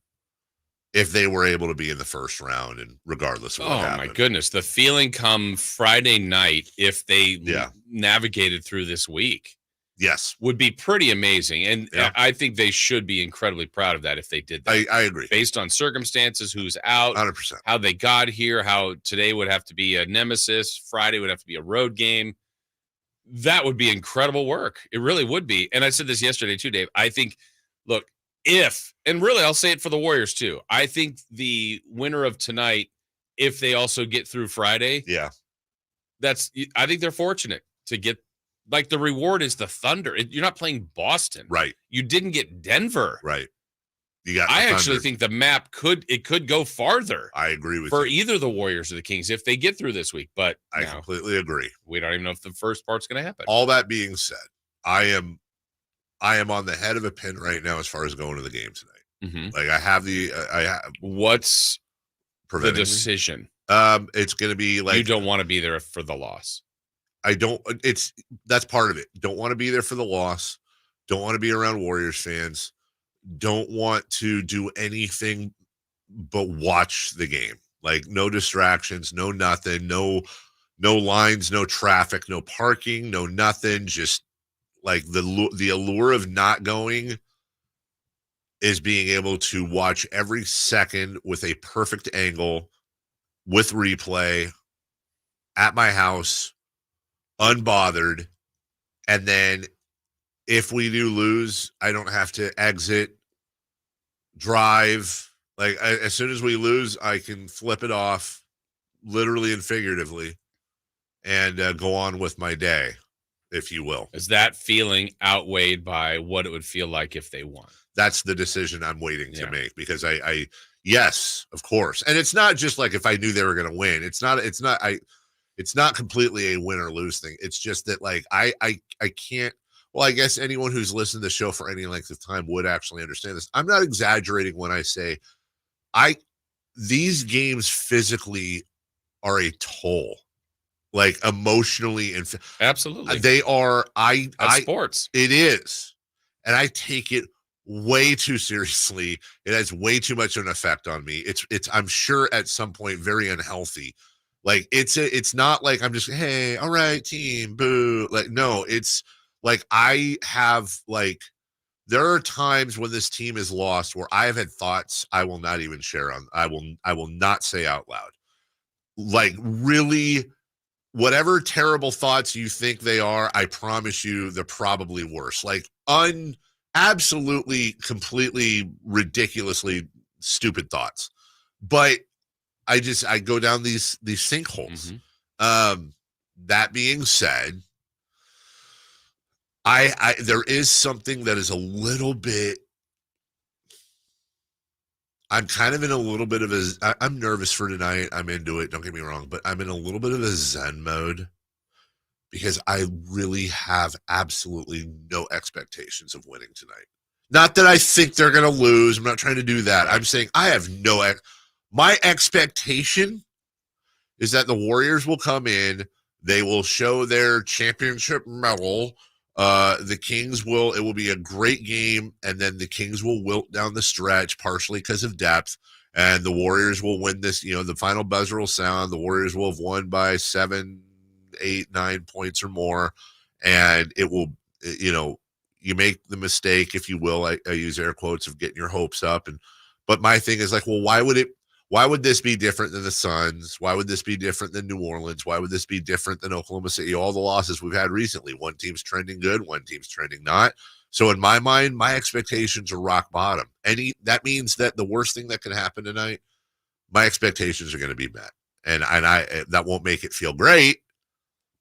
if they were able to be in the first round, and regardless of what happened. Oh my goodness, the feeling come Friday night if they navigated through this week, would be pretty amazing. And I think they should be incredibly proud of that if they did that. I agree. Based on circumstances, who's out, 100%, how they got here, how today would have to be a nemesis, Friday would have to be a road game. That would be incredible work. It really would be. And I said this yesterday too, Dave. I think, look, and really I'll say it for the Warriors too, I think the winner of tonight, if they also get through Friday, I think they're fortunate to get, like, the reward is the Thunder. You're not playing Boston. Right. You didn't get Denver. Right. You got I actually think the map could go farther. I agree with for you. either the Warriors or the Kings if they get through this week. But I completely agree. We don't even know if the first part's going to happen. All that being said, I am on the head of a pin right now as far as going to the game tonight. Mm-hmm. Like I have what's the decision? It's going to be like, you don't want to be there for the loss. That's part of it. Don't want to be there for the loss. Don't want to be around Warriors fans. Don't want to do anything but watch the game. Like, no distractions, no nothing, no lines, no traffic, no parking, no nothing. Just like the allure of not going is being able to watch every second with a perfect angle, with replay, at my house, unbothered. And then if we do lose, I don't have to exit, drive. Like, as soon as we lose, I can flip it off, literally and figuratively, and go on with my day, if you will. Is that feeling outweighed by what it would feel like if they won? That's the decision I'm waiting to make, because yes, of course. And it's not just like if I knew they were going to win. It's not completely a win or lose thing. It's just that, like, I can't. Well, I guess anyone who's listened to the show for any length of time would actually understand this. I'm not exaggerating when I say these games physically are a toll, like emotionally and absolutely they are. Sports. It is, and I take it way too seriously. It has way too much of an effect on me. It's I'm sure at some point very unhealthy. Like, it's not like I'm just, hey, all right, team, boo. Like, no, it's like I have, like, there are times when this team is lost where I have had thoughts I will not even share on. I will not say out loud. Like, really, whatever terrible thoughts you think they are, I promise you they're probably worse. Like, absolutely, completely, ridiculously stupid thoughts. But I go down these sinkholes. Mm-hmm. That being said, there is something that is a little bit, I'm kind of in a little bit of I'm nervous for tonight. I'm into it. Don't get me wrong, but I'm in a little bit of a Zen mode because I really have absolutely no expectations of winning tonight. Not that I think they're going to lose. I'm not trying to do that. I'm saying I have my expectation is that the Warriors will come in. They will show their championship medal. The Kings it will be a great game, and then the Kings will wilt down the stretch, partially because of depth, and the Warriors will win this. The final buzzer will sound. The Warriors will have won by 7, 8, 9 points or more, and it will, you make the mistake, if you will, I use air quotes, of getting your hopes up. But my thing is like, well, why would this be different than the Suns? Why would this be different than New Orleans? Why would this be different than Oklahoma City? All the losses we've had recently. One team's trending good, one team's trending not. So in my mind, my expectations are rock bottom. That means that the worst thing that can happen tonight, my expectations are going to be met. And that won't make it feel great,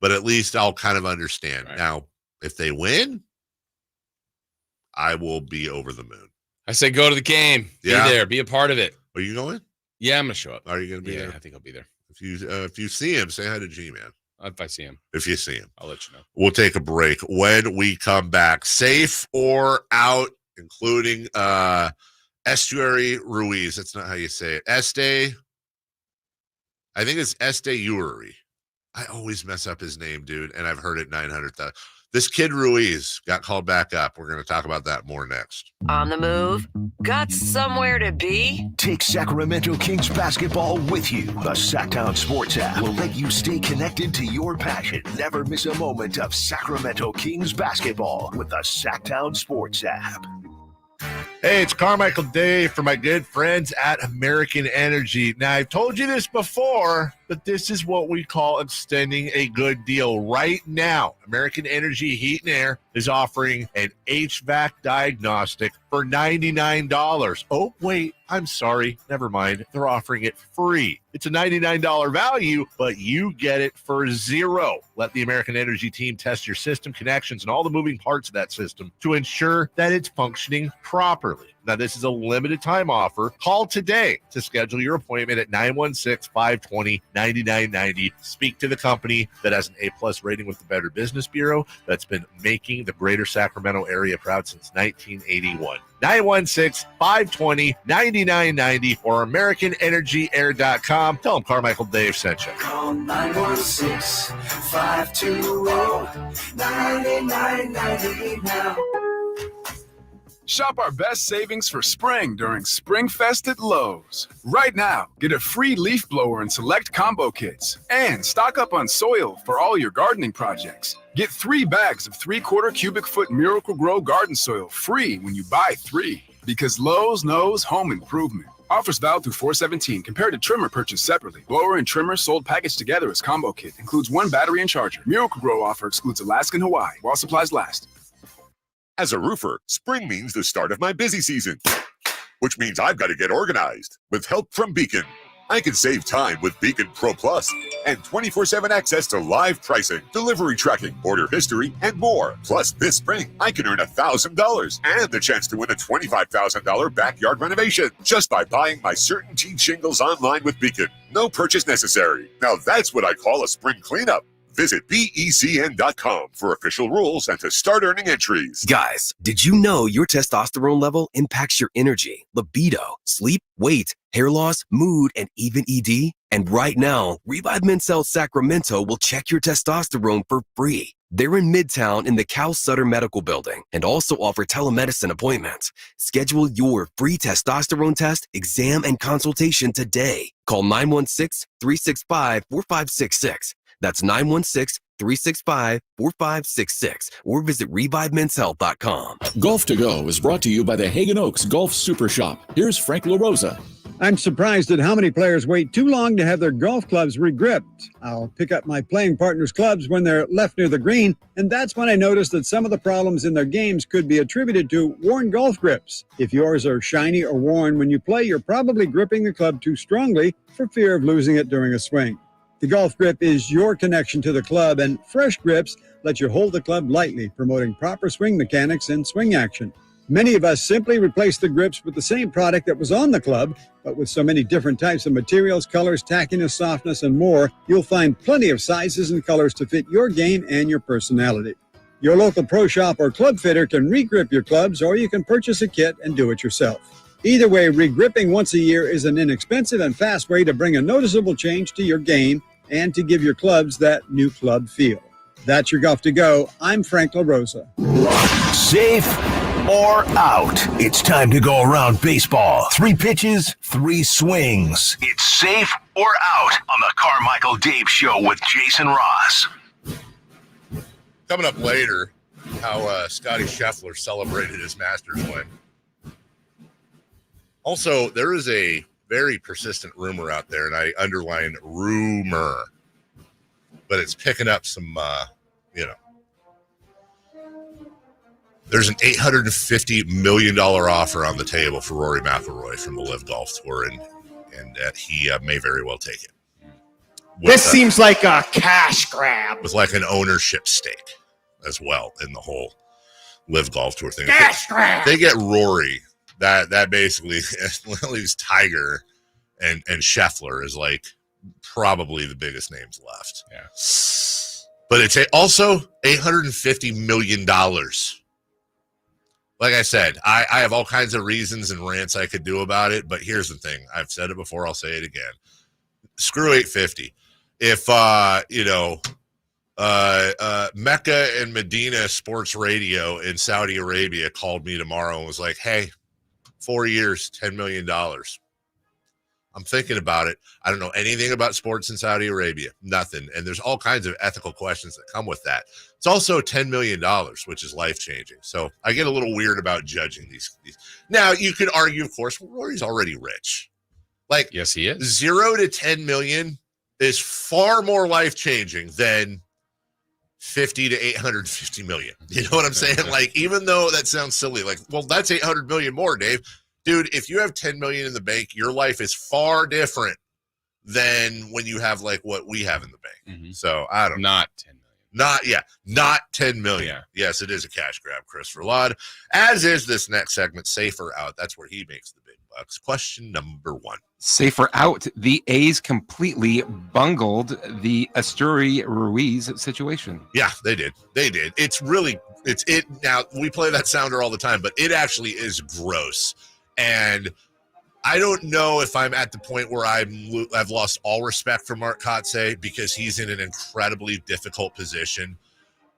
but at least I'll kind of understand. Right. Now, if they win, I will be over the moon. I say go to the game. Yeah. Be there. Be a part of it. Are you going? Yeah, I'm going to show up. Are you going to be there? I think I'll be there. If you see him, say hi to G-Man. If I see him. If you see him. I'll let you know. We'll take a break. When we come back, safe or out, including Estuary Ruiz. That's not how you say it. I think it's Estuary. I always mess up his name, dude, and I've heard it 900,000. This kid Ruiz got called back up. We're going to talk about that more next. On the move? Got somewhere to be? Take Sacramento Kings basketball with you. The Sactown Sports app will let you stay connected to your passion. Never miss a moment of Sacramento Kings basketball with the Sactown Sports app. Hey, it's Carmichael Dave for my good friends at American Energy. Now, I've told you this before, but this is what we call extending a good deal. Right now, American Energy Heat and Air is offering an HVAC diagnostic for $99. Oh, wait, I'm sorry. Never mind. They're offering it free. It's a $99 value, but you get it for $0. Let the American Energy team test your system connections and all the moving parts of that system to ensure that it's functioning properly. Now, this is a limited time offer. Call today to schedule your appointment at 916-520-9990. Speak to the company that has an A+ rating with the Better Business Bureau that's been making the greater Sacramento area proud since 1981. 916-520-9990 or AmericanEnergyAir.com. Tell them Carmichael Dave sent you. Call 916-520-9990 now. Shop our best savings for spring during Spring Fest at Lowe's. Right now, get a free leaf blower and select combo kits. And stock up on soil for all your gardening projects. Get 3 bags of 3/4 cubic foot Miracle-Gro garden soil free when you buy 3. Because Lowe's knows home improvement. Offers valid through 4/17. Compared to trimmer purchased separately. Blower and trimmer sold packaged together as combo kit. Includes 1 battery and charger. Miracle-Gro offer excludes Alaska and Hawaii while supplies last. As a roofer, spring means the start of my busy season, which means I've got to get organized. With help from Beacon, I can save time with Beacon Pro Plus and 24/7 access to live pricing, delivery tracking, order history, and more. Plus, this spring, I can earn $1,000 and the chance to win a $25,000 backyard renovation just by buying my CertainTeed shingles online with Beacon. No purchase necessary. Now that's what I call a spring cleanup. Visit BECN.com for official rules and to start earning entries. Guys, did you know your testosterone level impacts your energy, libido, sleep, weight, hair loss, mood, and even ED? And right now, Revive Men's Health Sacramento will check your testosterone for free. They're in Midtown in the Cal Sutter Medical Building and also offer telemedicine appointments. Schedule your free testosterone test, exam, and consultation today. Call 916-365-4566. That's 916-365-4566 or visit ReviveMen'sHealth.com. Golf to Go is brought to you by the Hagen Oaks Golf Super Shop. Here's Frank LaRosa. I'm surprised at how many players wait too long to have their golf clubs regripped. I'll pick up my playing partner's clubs when they're left near the green, and that's when I notice that some of the problems in their games could be attributed to worn golf grips. If yours are shiny or worn when you play, you're probably gripping the club too strongly for fear of losing it during a swing. The golf grip is your connection to the club, and fresh grips let you hold the club lightly, promoting proper swing mechanics and swing action. Many of us simply replace the grips with the same product that was on the club, but with so many different types of materials, colors, tackiness, softness, and more, you'll find plenty of sizes and colors to fit your game and your personality. Your local pro shop or club fitter can re-grip your clubs, or you can purchase a kit and do it yourself. Either way, re-gripping once a year is an inexpensive and fast way to bring a noticeable change to your game and to give your clubs that new club feel. That's your Golf to Go. I'm Frank LaRosa. Safe or out? It's time to go around baseball. 3 pitches, 3 swings. It's safe or out on the Carmichael Dave Show with Jason Ross. Coming up later, how Scotty Scheffler celebrated his Masters win. Also, there is a very persistent rumor out there, and I underline rumor, but it's picking up some, there's an $850 million offer on the table for Rory McIlroy from the LIV Golf Tour, and he may very well take it. This seems like a cash grab. With like an ownership stake as well in the whole LIV Golf Tour thing. Cash grab. They get Rory. That basically leaves Tiger and Scheffler is like probably the biggest names left. Yeah. But it's also $850 million. Like I said, I have all kinds of reasons and rants I could do about it, but here's the thing. I've said it before, I'll say it again. Screw 850. If Mecca and Medina Sports Radio in Saudi Arabia called me tomorrow and was like, hey, 4 years, $10 million. I'm thinking about it. I don't know anything about sports in Saudi Arabia, nothing. And there's all kinds of ethical questions that come with that. It's also $10 million, which is life-changing. So I get a little weird about judging these. Now, you could argue, of course, Rory's already rich. Like, yes, he is. 0 to 10 million is far more life-changing than 50 to 850 million. You know what I'm saying? Like, even though that sounds silly, like, well, that's 800 million more, Dave. Dude, if you have 10 million in the bank, your life is far different than when you have like what we have in the bank. Mm-hmm. So I don't know. Not 10 million. Not 10 million. Yeah. Yes, it is a cash grab, Christopher Laud. As is this next segment, Safer Out. That's where he makes the big bucks. Question number 1. Safer out. The A's completely bungled the Asturi Ruiz situation. Yeah, they did. It's now we play that sounder all the time, but it actually is gross. And I don't know if I'm at the point where I've lost all respect for Mark Kotsay because he's in an incredibly difficult position.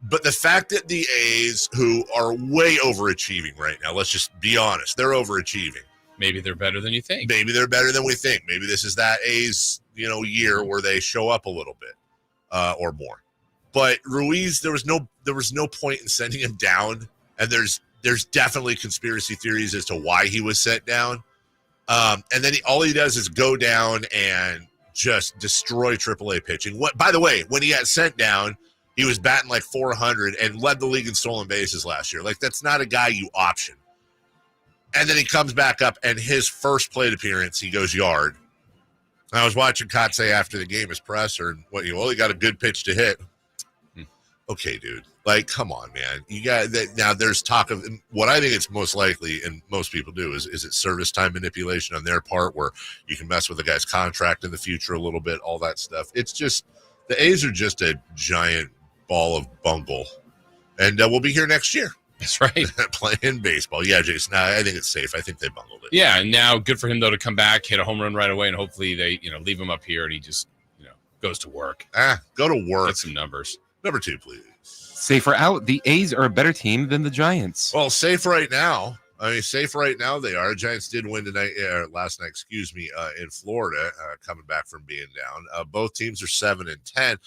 But the fact that the A's, who are way overachieving right now, let's just be honest, they're overachieving. Maybe they're better than you think. Maybe they're better than we think. Maybe this is that A's, year where they show up a little bit or more. But Ruiz, there was no point in sending him down, and there's definitely conspiracy theories as to why he was sent down. And then all he does is go down and just destroy AAA pitching. By the way, when he got sent down, he was batting like 400 and led the league in stolen bases last year. Like, that's not a guy you option. And then he comes back up, and his first plate appearance, he goes yard. I was watching Kotsay after the game, his presser, and he got a good pitch to hit. Okay, dude. Like, come on, man. You got that. Now there's talk of what I think it's most likely, and most people do, is it service time manipulation on their part where you can mess with a guy's contract in the future a little bit, all that stuff. It's just, the A's are just a giant ball of bungle. And we'll be here next year. That's right. Playing baseball. Yeah, Jason, I think it's safe. I think they bungled it. Yeah, and now good for him, though, to come back, hit a home run right away, and hopefully they, leave him up here and he just, goes to work. Go to work. Get some numbers. Number 2, please. Safer out. The A's are a better team than the Giants. Well, safe right now. Safe right now they are. Giants did win last night, in Florida, coming back from being down. Both teams are 7-10.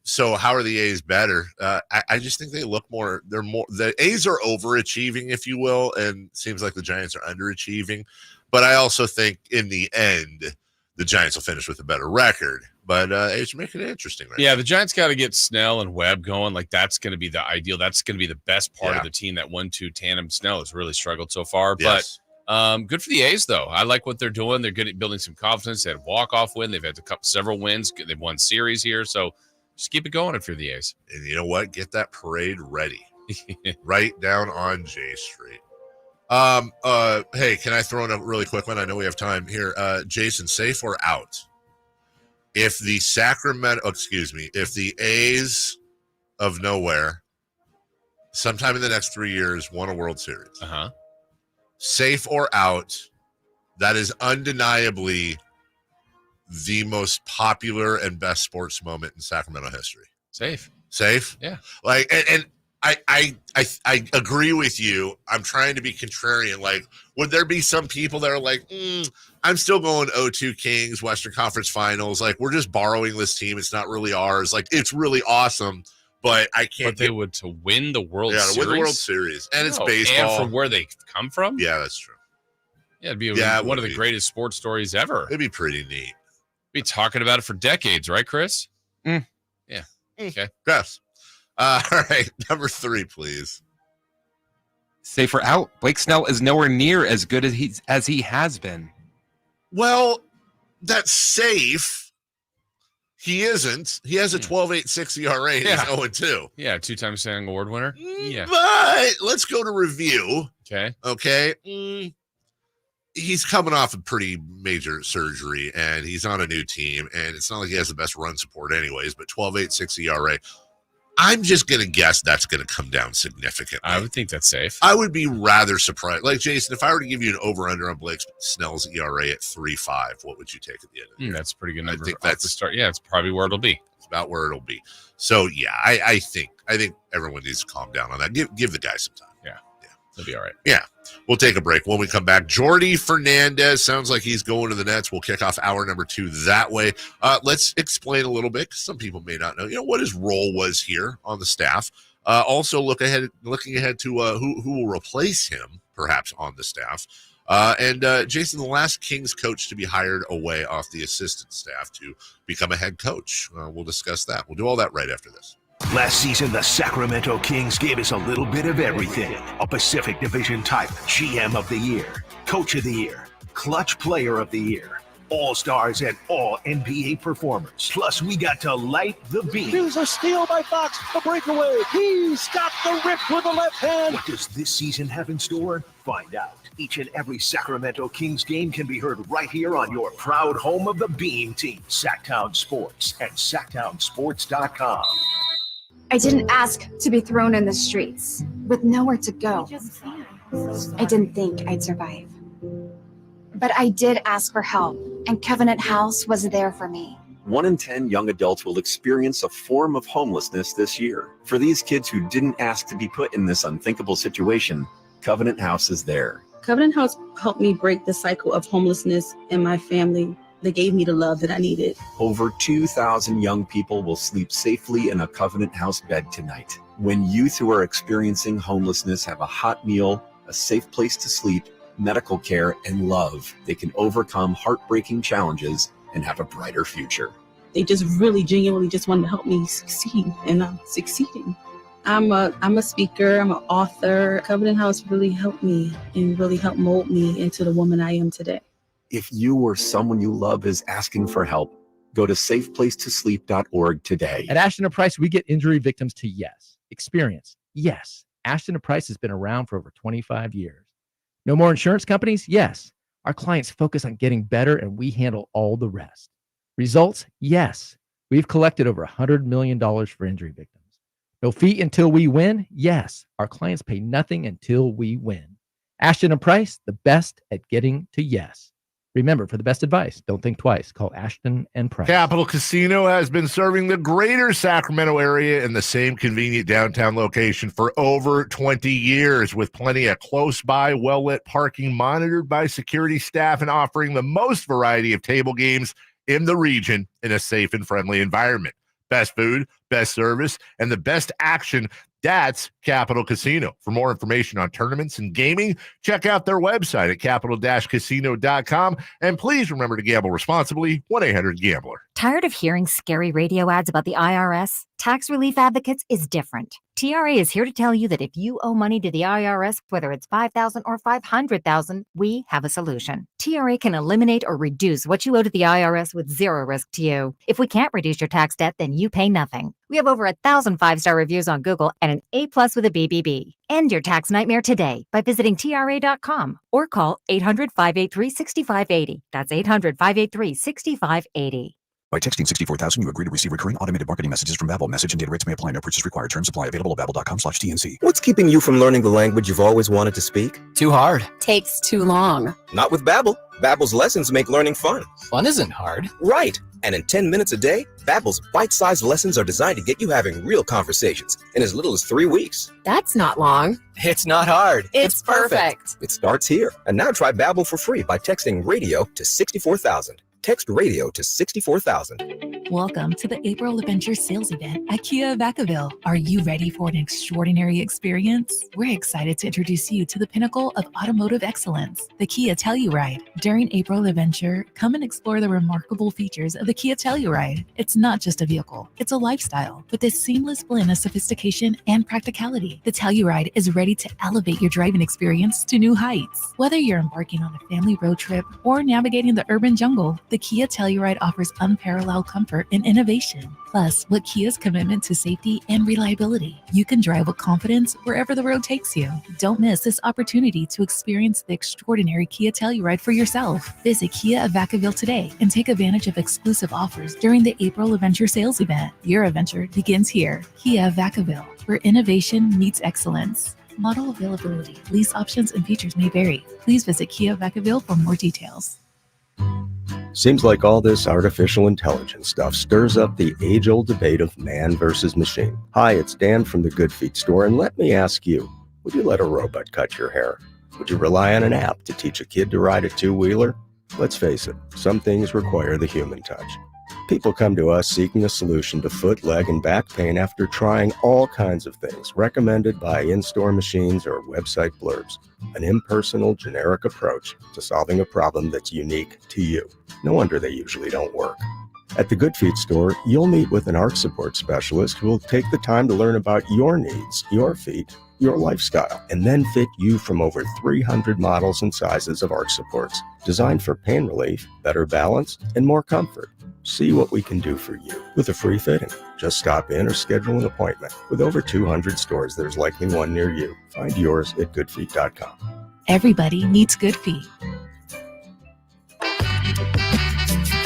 So how are the A's better? I just think they look more. The A's are overachieving, if you will, and it seems like the Giants are underachieving. But I also think in the end, the Giants will finish with a better record. But A's are making it interesting right now. The Giants got to get Snell and Webb going. Like, that's going to be the ideal. That's going to be the best part of the team. That 1-2 tandem. Snell has really struggled so far. Yes. But good for the A's, though. I like what they're doing. They're good at building some confidence. They had a walk-off win. They've had several wins. They've won series here. So just keep it going if you're the A's. And you know what? Get that parade ready. Right down on J Street. Hey, can I throw in a really quick one? I know we have time here. Jason, safe or out? If the A's of nowhere, sometime in the next 3 years, won a World Series, safe or out, that is undeniably the most popular and best sports moment in Sacramento history. Safe? Yeah. Like, and I agree with you. I'm trying to be contrarian. Like, would there be some people that are like, I'm still going 0-2 Kings, Western Conference Finals. Like, we're just borrowing this team. It's not really ours. Like, it's really awesome. but I can't. But they would to win the World Series. Yeah, to win the World Series, and it's baseball. And from where they come from. Yeah, that's true. Yeah, it'd be one of the greatest sports stories ever. It'd be pretty neat. Be talking about it for decades, right, Chris? Mm. Yeah. Okay. Yes. All right, number 3, please. Safer out. Blake Snell is nowhere near as good as he has been. Well, that's safe. He isn't. He has a 12.86 ERA. And Yeah. He's 0-2. Yeah, 2-time Cy Young Award winner. Yeah. But let's go to review. Okay. He's coming off a pretty major surgery, and he's on a new team, and it's not like he has the best run support anyways, but 12.86 ERA. I'm just going to guess that's going to come down significantly. I would think that's safe. I would be rather surprised. Like, Jason, if I were to give you an over-under on Blake Snell's ERA at 3.5, what would you take at the end of the year? That's a pretty good number. I think that's the start. Yeah, it's probably where it'll be. It's about where it'll be. So, yeah, I think everyone needs to calm down on that. Give the guy some time. Yeah. It'll be all right. Yeah. We'll take a break. When we come back, Jordy Fernandez sounds like he's going to the Nets. We'll kick off hour number 2 that way. Let's explain a little bit, because some people may not know, what his role was here on the staff. Also looking ahead to who will replace him, perhaps, on the staff. And Jason, the last Kings coach to be hired away off the assistant staff to become a head coach. We'll discuss that. We'll do all that right after this. Last season, the Sacramento Kings gave us a little bit of everything. A Pacific Division type GM of the Year, Coach of the Year, Clutch Player of the Year, All-Stars and All-NBA performers. Plus, we got to light the beam. Here's a steal by Fox, the breakaway. He's got the rip with the left hand. What does this season have in store? Find out. Each and every Sacramento Kings game can be heard right here on your proud home of the Beam team, Sactown Sports and SactownSports.com. I didn't ask to be thrown in the streets with nowhere to go. I didn't think I'd survive. But I did ask for help, and Covenant House was there for me. 1 in 10 young adults will experience a form of homelessness this year. For these kids who didn't ask to be put in this unthinkable situation, Covenant House is there. Covenant House helped me break the cycle of homelessness in my family. They gave me the love that I needed. Over 2,000 young people will sleep safely in a Covenant House bed tonight. When youth who are experiencing homelessness have a hot meal, a safe place to sleep, medical care, and love, they can overcome heartbreaking challenges and have a brighter future. They just really genuinely just wanted to help me succeed, and I'm succeeding. I'm a speaker, I'm an author. Covenant House really helped me and really helped mold me into the woman I am today. If you or someone you love is asking for help, go to safeplacetosleep.org today. At Ashton & Price, we get injury victims to yes. Experience, yes. Ashton & Price has been around for over 25 years. No more insurance companies? Yes. Our clients focus on getting better, and we handle all the rest. Results? Yes. We've collected over $100 million for injury victims. No fee until we win? Yes. Our clients pay nothing until we win. Ashton & Price, the best at getting to yes. Remember, for the best advice, don't think twice. Call Ashton & Price. Capital Casino has been serving the greater Sacramento area in the same convenient downtown location for over 20 years, with plenty of close-by, well-lit parking monitored by security staff and offering the most variety of table games in the region in a safe and friendly environment. Best food, best service, and the best action. That's Capital Casino. For more information on tournaments and gaming, check out their website at capital-casino.com. And please remember to gamble responsibly. 1-800-GAMBLER. Tired of hearing scary radio ads about the IRS? Tax Relief Advocates is different. TRA is here to tell you that if you owe money to the IRS, whether it's $5,000 or $500,000, we have a solution. TRA can eliminate or reduce what you owe to the IRS with zero risk to you. If we can't reduce your tax debt, then you pay nothing. We have over 1,000 5-star reviews on Google and an A+ with a BBB. End your tax nightmare today by visiting TRA.com or call 800-583-6580. That's 800-583-6580. By texting 64,000, you agree to receive recurring automated marketing messages from Babbel. Message and data rates may apply. No purchase required. Terms apply. Available at babbel.com/TNC. What's keeping you from learning the language you've always wanted to speak? Too hard. Takes too long. Not with Babbel. Babbel's lessons make learning fun. Fun isn't hard. Right. And in 10 minutes a day, Babbel's bite-sized lessons are designed to get you having real conversations in as little as 3 weeks. That's not long. It's not hard. It's perfect. It starts here. And now try Babbel for free by texting radio to 64,000. Text radio to 64,000. Welcome to the April Adventure Sales Event at Kia Vacaville. Are you ready for an extraordinary experience? We're excited to introduce you to the pinnacle of automotive excellence, the Kia Telluride. During April Adventure, come and explore the remarkable features of the Kia Telluride. It's not just a vehicle, it's a lifestyle with this seamless blend of sophistication and practicality. The Telluride is ready to elevate your driving experience to new heights. Whether you're embarking on a family road trip or navigating the urban jungle, the Kia Telluride offers unparalleled comfort and innovation. Plus, with Kia's commitment to safety and reliability, you can drive with confidence wherever the road takes you. Don't miss this opportunity to experience the extraordinary Kia Telluride for yourself. Visit Kia of Vacaville today and take advantage of exclusive offers during the April Adventure Sales Event. Your adventure begins here. Kia of Vacaville, where innovation meets excellence. Model availability, lease options, and features may vary. Please visit Kia of Vacaville for more details. Seems like all this artificial intelligence stuff stirs up the age-old debate of man versus machine. Hi, it's Dan from the Good Feet store, and let me ask you, would you let a robot cut your hair? Would you rely on an app to teach a kid to ride a two-wheeler? Let's face it, some things require the human touch. People come to us seeking a solution to foot, leg, and back pain after trying all kinds of things recommended by in-store machines or website blurbs. An impersonal, generic approach to solving a problem that's unique to you. No wonder they usually don't work. At the Good Feet store, you'll meet with an arch support specialist who will take the time to learn about your needs, your feet, your lifestyle, and then fit you from over 300 models and sizes of arch supports, designed for pain relief, better balance, and more comfort. See what we can do for you with a free fitting. Just stop in or schedule an appointment. With over 200 stores, there's likely one near you. Find yours at goodfeet.com. Everybody needs good feet.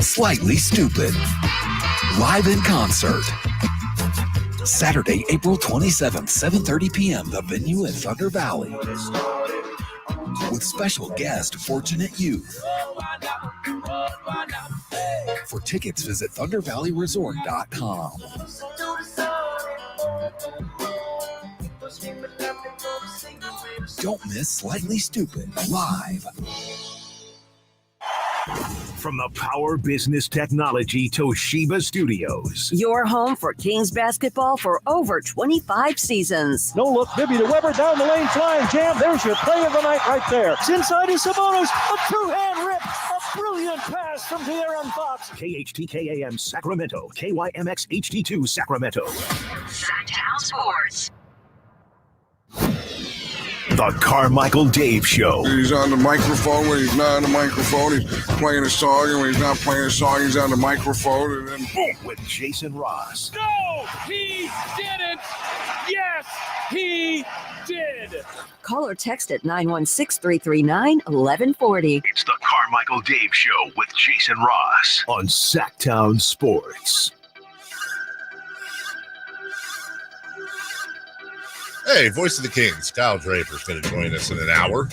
Slightly Stupid. Live in concert. Saturday, April 27th, 7:30 p.m. The venue at Thunder Valley. With special guest Fortunate Youth. For tickets, visit ThunderValleyResort.com. Don't miss Slightly Stupid live. From the Power Business Technology Toshiba Studios. Your home for Kings basketball for over 25 seasons. No look, Bibby to Weber, down the lane, flying jam. There's your play of the night right there. It's inside is Sabonis, a two-hand rip, a brilliant pass from De'Aaron Fox. KHTKAM Sacramento, KYMX HD2 Sacramento. Sactown Sports. The Carmichael Dave Show. He's on the microphone when he's not on the microphone. He's playing a song, and when he's not playing a song, he's on the microphone, and then boom. With Jason Ross. No, he didn't. Yes, he did. Call or text at 916-339-1140. It's the Carmichael Dave Show with Jason Ross on Sactown Sports. Hey, Voice of the Kings, Kyle Draper is going to join us in an hour.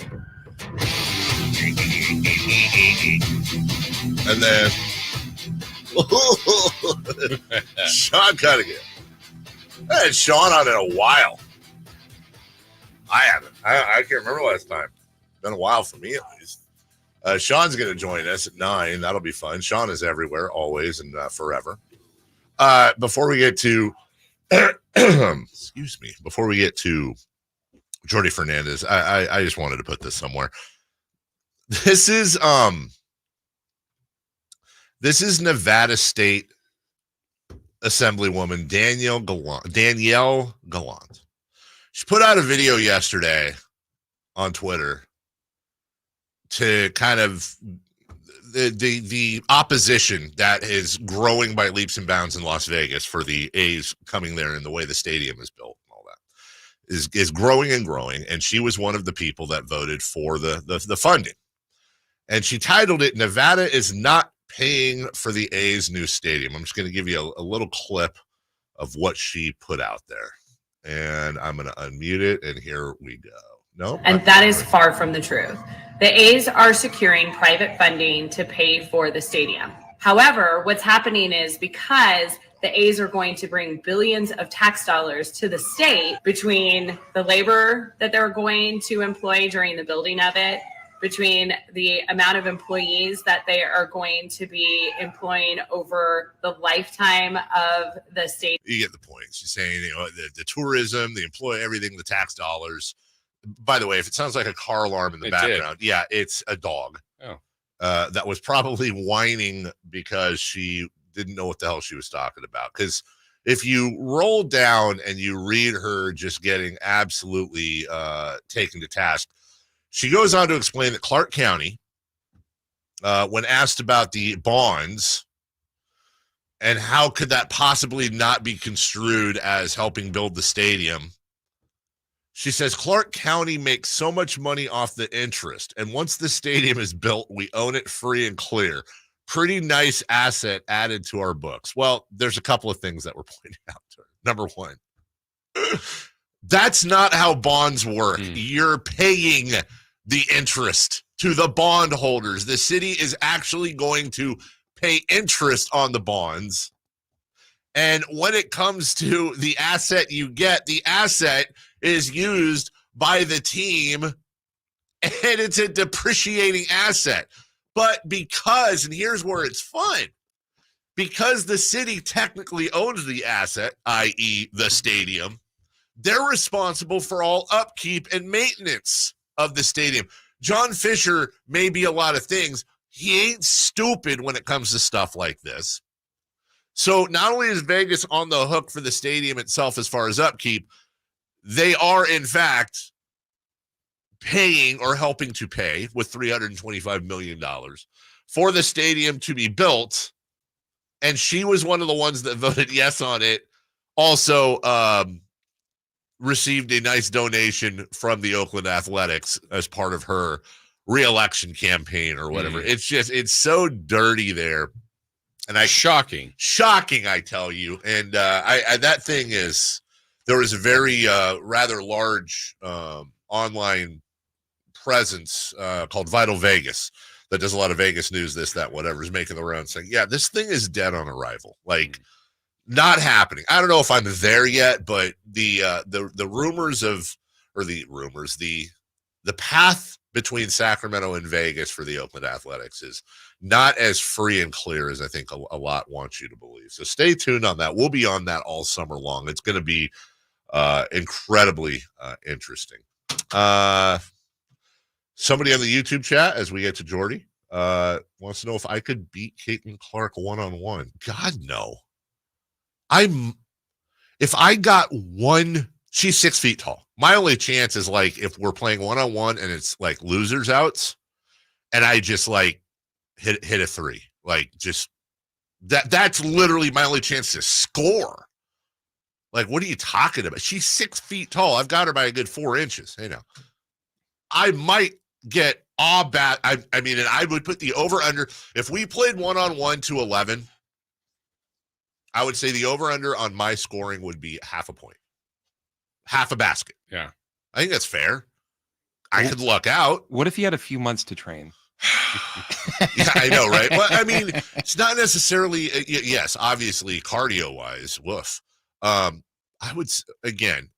And then Sean Cunningham. I had Sean on in a while. I haven't. I can't remember last time. Been a while for me, at least. Sean's going to join us at 9. That'll be fun. Sean is everywhere, always, and forever. Before we get to excuse me, before we get to Jordy Fernandez, I just wanted to put this somewhere. This is Nevada State Assemblywoman Danielle Gallant. She put out a video yesterday on Twitter to kind of the opposition that is growing by leaps and bounds in Las Vegas for the A's coming there and the way the stadium is built and all that is growing and growing. And she was one of the people that voted for the funding. And she titled it, "Nevada is not paying for the A's new stadium." I'm just going to give you a little clip of what she put out there. And I'm going to unmute it, and here we go. No, and that is far from the truth. The A's are securing private funding to pay for the stadium. However, what's happening is because the A's are going to bring billions of tax dollars to the state between the labor that they're going to employ during the building of it, between the amount of employees that they are going to be employing over the lifetime of the state. You get the point. She's saying, the tourism, the employee, everything, the tax dollars. By the way, if it sounds like a car alarm in the background, yeah, it's a dog. Oh. That was probably whining because she didn't know what the hell she was talking about. Because if you roll down and you read her just getting absolutely taken to task, she goes on to explain that Clark County, when asked about the bonds and how could that possibly not be construed as helping build the stadium, she says Clark County makes so much money off the interest, and once the stadium is built, we own it free and clear. Pretty nice asset added to our books. Well, there's a couple of things that we're pointing out to her. Number one, that's not how bonds work. You're paying the interest to the bondholders. The city is actually going to pay interest on the bonds. And when it comes to the asset you get, the asset is used by the team, and it's a depreciating asset. But because, and here's where it's fun, because the city technically owns the asset, i.e. the stadium, they're responsible for all upkeep and maintenance of the stadium. John Fisher may be a lot of things. He ain't stupid when it comes to stuff like this. So not only is Vegas on the hook for the stadium itself as far as upkeep, they are, in fact, paying or helping to pay with $325 million for the stadium to be built. And she was one of the ones that voted yes on it. Also received a nice donation from the Oakland Athletics as part of her re-election campaign or whatever. It's so dirty there. And shocking, I tell you. And I that thing is, there was a very rather large online presence called Vital Vegas that does a lot of Vegas news, this, that, whatever, is making the round saying, yeah, this thing is dead on arrival. Like, not happening. I don't know if I'm there yet, but the rumors of, or the rumors, the path between Sacramento and Vegas for the Oakland Athletics is not as free and clear as I think a lot wants you to believe. So stay tuned on that. We'll be on that all summer long. It's going to be incredibly interesting. Somebody on the YouTube chat, as we get to Jordy, wants to know if I could beat Caitlin Clark one-on-one. God, no. If I got one, she's 6 feet tall. My only chance is like if we're playing one-on-one and it's like losers outs and I just like hit a three. Like just that's literally my only chance to score. Like, what are you talking about? She's 6 feet tall. I've got her by a good 4 inches. Hey, now I might get all bad. I mean, and I would put the over-under. If we played one-on-one to 11, I would say the over-under on my scoring would be half a point. Half a basket. Yeah. I think that's fair. I could luck out. What if you had a few months to train? Yeah, I know, right? Well, I mean, it's not necessarily, yes, obviously, cardio-wise, woof. I would, again,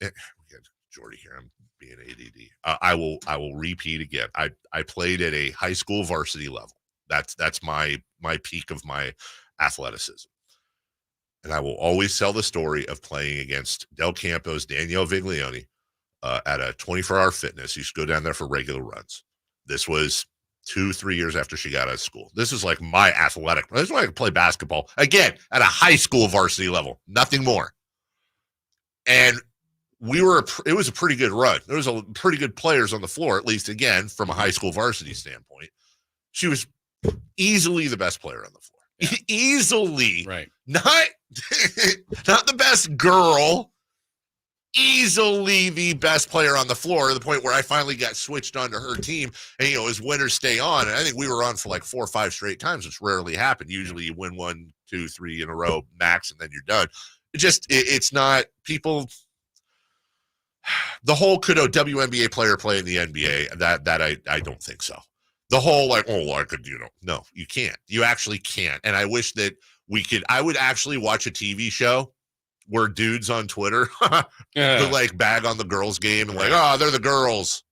Jordy here, I'm being ADD. I will repeat again. I played at a high school varsity level. That's my peak of my athleticism. And I will always tell the story of playing against Del Campo's Danielle Viglione at a 24-hour fitness. You should go down there for regular runs. This was 2-3 years after she got out of school. This is like my athletic. This is why I could play basketball, again, at a high school varsity level. Nothing more. And it was a pretty good run. There was a pretty good players on the floor, at least, again, from a high school varsity standpoint. She was easily the best player on the floor. Yeah. Easily. Right. Not the best girl, easily the best player on the floor, to the point where I finally got switched onto her team. And, it was win or stay on. And I think we were on for like 4 or 5 straight times, which rarely happened. Usually you win 1, 2, 3 in a row max, and then you're done. It's not people. The whole could a WNBA player play in the NBA? That I don't think so. The whole like, oh, well, I could, no, you can't. You actually can't. And I wish that I would actually watch a TV show where dudes on Twitter who like bag on the girls game and like, oh, they're the girls.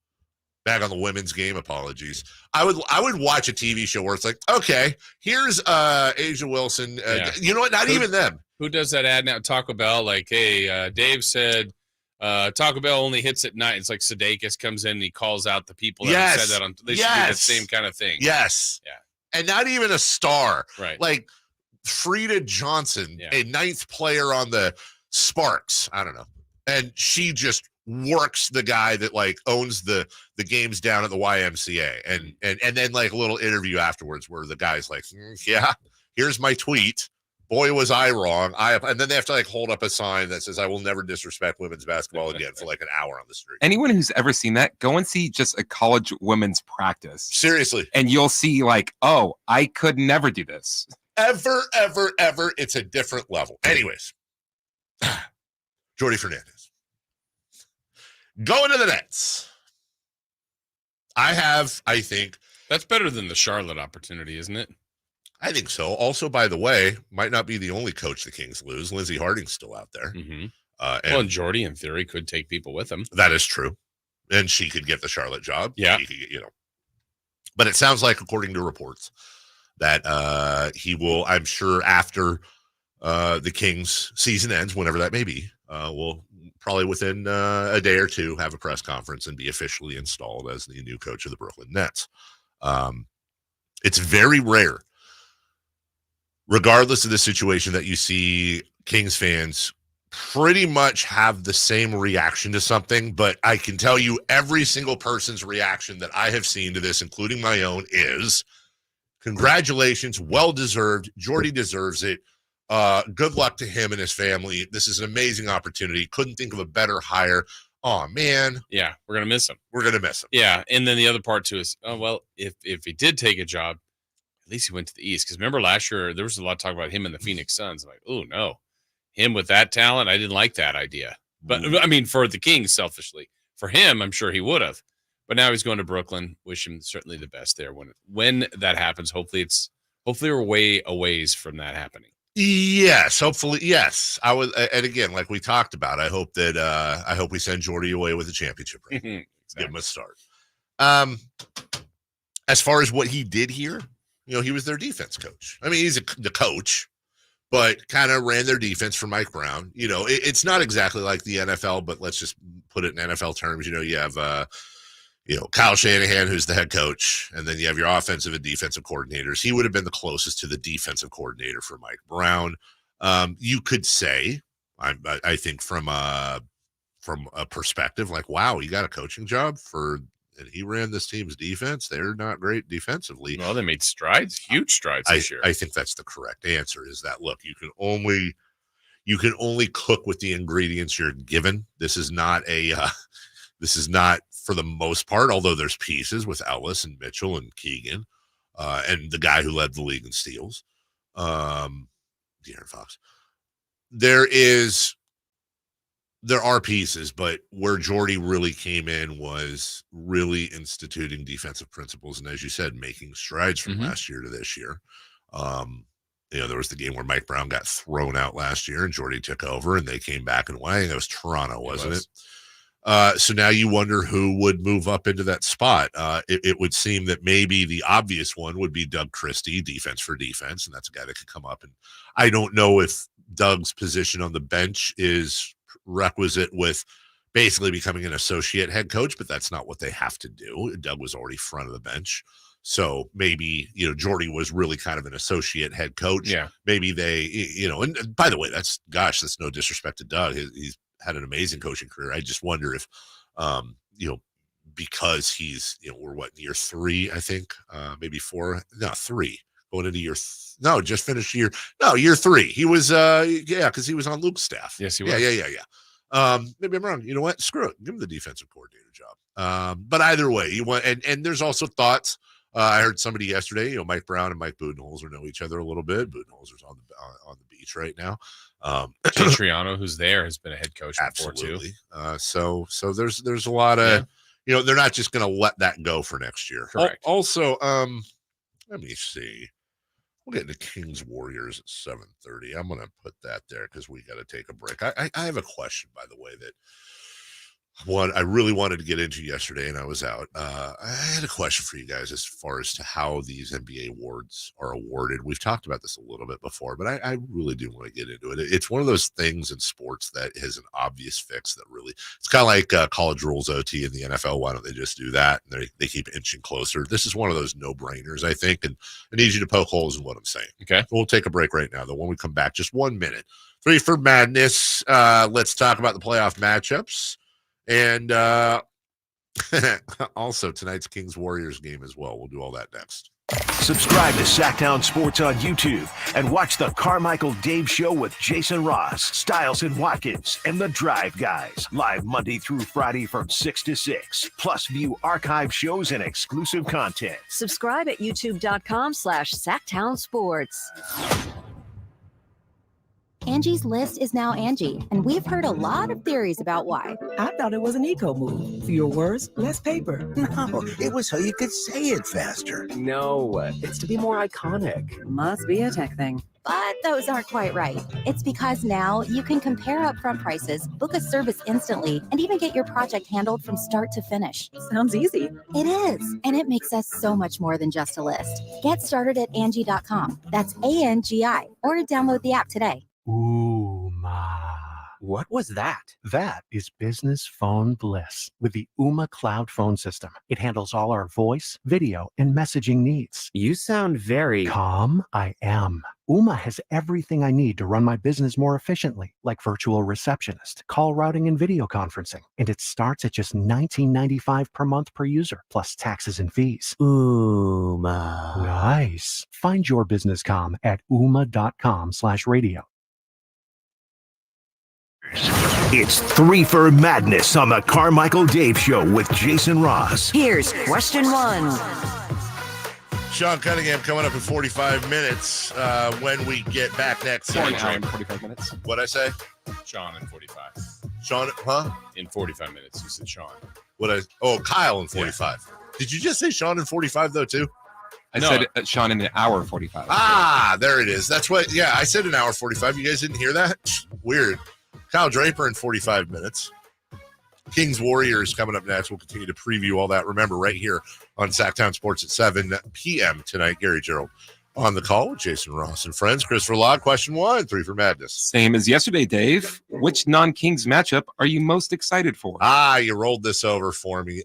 Back on the women's game, apologies. I would watch a TV show where it's like, okay, here's Asia Wilson. You know what? Not even them. Who does that ad now? Taco Bell. Like, hey, Dave said Taco Bell only hits at night. It's like Sudeikis comes in and he calls out the people that have said that on. They should do the same kind of thing. Yes. Yeah. And not even a star. Right. Like Frida Johnson, a ninth player on the Sparks. I don't know. And she just works the guy that like owns the games down at the YMCA, and then like a little interview afterwards where the guy's like, yeah, here's my tweet. Boy, was I wrong. And then they have to like hold up a sign that says, I will never disrespect women's basketball again for like an hour on the street. Anyone who's ever seen that, go and see just a college women's practice. Seriously. And you'll see like, oh, I could never do this. Ever. It's a different level. Anyways, Jordy Fernandez. Going to the Nets. I think. That's better than the Charlotte opportunity, isn't it? I think so. Also, by the way, might not be the only coach the Kings lose. Lindsey Harding's still out there. Mm-hmm. And Jordy, in theory, could take people with him. That is true. And she could get the Charlotte job. Yeah. He could get, But it sounds like, according to reports, that he will, I'm sure, after the Kings season ends, whenever that may be, will probably within a day or two have a press conference and be officially installed as the new coach of the Brooklyn Nets. It's very rare, regardless of the situation, that you see Kings fans pretty much have the same reaction to something. But I can tell you every single person's reaction that I have seen to this, including my own, is congratulations, well-deserved. Jordy deserves it. Good luck to him and his family. This is an amazing opportunity. Couldn't think of a better hire. Oh, man. Yeah, we're going to miss him. Yeah, and then the other part, too, is, oh, well, if he did take a job, at least he went to the East. Because remember last year, there was a lot of talk about him and the Phoenix Suns. I'm like, oh, no. Him with that talent, I didn't like that idea. But, I mean, for the Kings, selfishly. For him, I'm sure he would have. But now he's going to Brooklyn. Wish him certainly the best there. When that happens, hopefully we're way a ways from that happening. Yes, hopefully, yes. I would, and again, like we talked about, I hope we send Jordy away with a championship ring. Exactly. Give him a start. As far as what he did here, he was their defense coach. I mean, he's the coach, but kind of ran their defense for Mike Brown. It's not exactly like the NFL, but let's just put it in NFL terms. You have Kyle Shanahan, who's the head coach, and then you have your offensive and defensive coordinators. He would have been the closest to the defensive coordinator for Mike Brown. You could say, I think from a perspective, like, wow, you got a coaching job and he ran this team's defense. They're not great defensively. Well, they made strides, huge strides this year. I think that's the correct answer, is that, look, you can only cook with the ingredients you're given. This is not for the most part, although there's pieces with Ellis and Mitchell and Keegan, and the guy who led the league in steals, De'Aaron Fox. There are pieces, but where Jordy really came in was really instituting defensive principles, and as you said, making strides from last year to this year. There was the game where Mike Brown got thrown out last year, and Jordy took over, and they came back and won. I think that was Toronto, wasn't it? So now you wonder who would move up into that spot. It would seem that maybe the obvious one would be Doug Christie, defense for defense, and that's a guy that could come up. And I don't know if Doug's position on the bench is requisite with basically becoming an associate head coach, but that's not what they have to do. Doug was already front of the bench. So maybe, Jordy was really kind of an associate head coach. Yeah. Maybe they, and by the way, that's no disrespect to Doug. He's had an amazing coaching career. I just wonder if, because he's, we're year 3, I think, maybe 4, no, 3, going into year, just finished year 3. He was, because he was on Luke's staff. Yes, he was. Yeah. Maybe I'm wrong. You know what? Screw it. Give him the defensive coordinator job. But either way, you want, and there's also thoughts. I heard somebody yesterday, Mike Brown and Mike Budenholzer know each other a little bit. Budenholzer's on the beach right now. Jay Triano, who's there, has been a head coach before too. So there's a lot of, they're not just going to let that go for next year. Correct. Also, let me see. We'll get into Kings Warriors at 7:30. I'm going to put that there because we got to take a break. I have a question, by the way, that one I really wanted to get into yesterday, and I was out. I had a question for you guys as far as to how these NBA awards are awarded. We've talked about this a little bit before, but I really do want to get into it. It's one of those things in sports that has an obvious fix that really, it's kind of like college rules OT in the NFL. Why don't they just do that? And they keep inching closer. This is one of those no-brainers, I think, and I need you to poke holes in what I'm saying. Okay. We'll take a break right now, though. When we come back, just 1 minute. Three for Madness. Let's talk about the playoff matchups. And also tonight's Kings-Warriors game as well. We'll do all that next. Subscribe to Sactown Sports on YouTube and watch the Carmichael Dave Show with Jason Ross, Stiles and Watkins, and the Drive Guys. Live Monday through Friday from 6 to 6. Plus view archive shows and exclusive content. Subscribe at youtube.com/Sactown Sports. Angie's List is now Angie, and we've heard a lot of theories about why. I thought it was an eco move. Fewer words, less paper. No, it was so you could say it faster. No, it's to be more iconic. Must be a tech thing. But those aren't quite right. It's because now you can compare upfront prices, book a service instantly, and even get your project handled from start to finish. Sounds easy. It is, and it makes us so much more than just a list. Get started at Angie.com. That's ANGI, or download the app today. What was that? That is business phone bliss with the Ooma Cloud phone system. It handles all our voice, video, and messaging needs. You sound very calm. I am. Ooma has everything I need to run my business more efficiently, like virtual receptionist, call routing, and video conferencing. And it starts at just $19.95 per month per user, plus taxes and fees. Ooma. Nice. Find your business comm at ooma.com/radio. It's Three for Madness on the Carmichael Dave Show with Jason Ross. Here's question one. Sean Cunningham coming up in 45 minutes when we get back next. 45 minutes. What'd I say? Sean in 45. Sean, huh? In 45 minutes, you said Sean. Kyle in 45. Yeah. Did you just say Sean in 45 though too? I said Sean in an hour 45. Ah, there it is. That's what, yeah, I said an hour 45. You guys didn't hear that? Weird. Kyle Draper in 45 minutes. Kings Warriors coming up next. We'll continue to preview all that. Remember, right here on Sactown Sports at 7 p.m. tonight. Gary Gerald on the call with Jason Ross and friends. Christopher Law, question one, Three for Madness. Same as yesterday, Dave. Which non-Kings matchup are you most excited for? You rolled this over for me.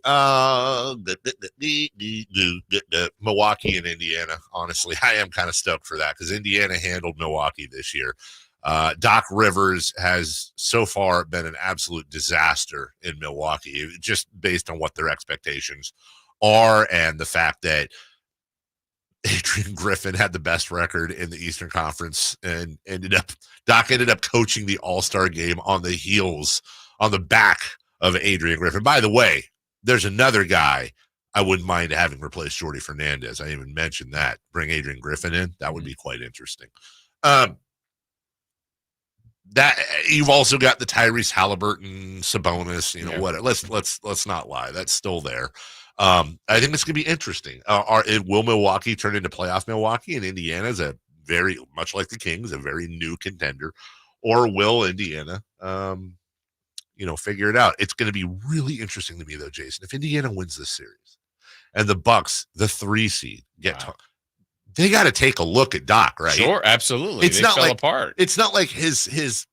Milwaukee and Indiana. Honestly, I am kind of stoked for that because Indiana handled Milwaukee this year. Doc Rivers has so far been an absolute disaster in Milwaukee, just based on what their expectations are and the fact that Adrian Griffin had the best record in the Eastern Conference and Doc ended up coaching the All-Star game on the back of Adrian Griffin. By the way, there's another guy I wouldn't mind having replace Jordy Fernandez. I even mentioned that. Bring Adrian Griffin in. That would be quite interesting. That you've also got the Tyrese Halliburton, Sabonis, what? Let's not lie. That's still there. I think it's going to be interesting. Will Milwaukee turn into playoff Milwaukee, and Indiana is very much like the Kings, a very new contender, or will Indiana, figure it out? It's going to be really interesting to me, though, Jason. If Indiana wins this series, and the Bucks, the 3 seed, they got to take a look at Doc, right? Sure, absolutely. They fell apart. It's not like it's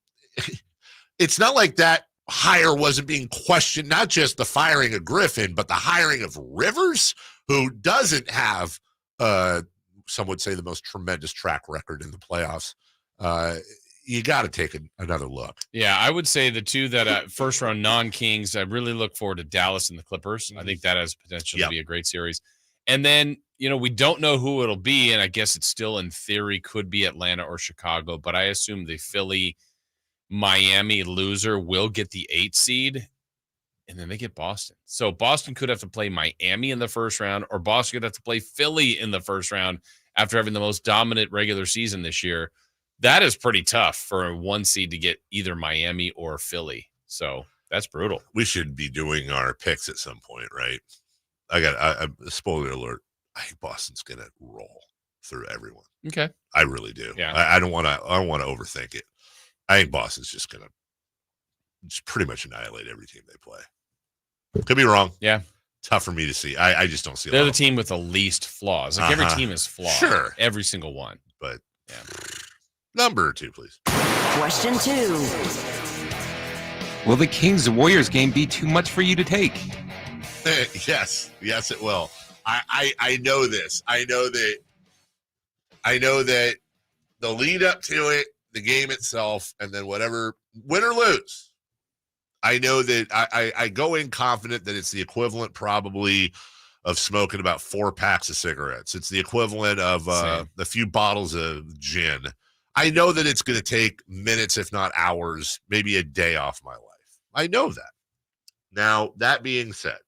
not like that hire wasn't being questioned, not just the firing of Griffin, but the hiring of Rivers, who doesn't have, some would say, the most tremendous track record in the playoffs. You got to take another look. Yeah, I would say the two that first round non-Kings, I really look forward to Dallas and the Clippers. I think that has potential to be a great series. And then, we don't know who it'll be, and I guess it's still in theory could be Atlanta or Chicago, but I assume the Philly-Miami loser will get the 8 seed, and then they get Boston. So Boston could have to play Miami in the first round, or Boston could have to play Philly in the first round after having the most dominant regular season this year. That is pretty tough for a 1 seed to get either Miami or Philly. So that's brutal. We should be doing our picks at some point, right? I spoiler alert. I think Boston's going to roll through everyone. Okay. I really do. Yeah. I don't want to overthink it. I think Boston's just going to pretty much annihilate every team they play. Could be wrong. Yeah. Tough for me to see. I just don't see. They're the team with the least flaws. Like every team is flawed. Sure. Every single one. But yeah. Number 2, please. Question 2. Will the Kings-Warriors game be too much for you to take? Yes, it will. I know this. I know that the lead up to it, the game itself, and then whatever, win or lose. I know that I go in confident that it's the equivalent probably of smoking about 4 packs of cigarettes. It's the equivalent of a few bottles of gin. I know that it's going to take minutes, if not hours, maybe a day off my life. I know that. Now, that being said,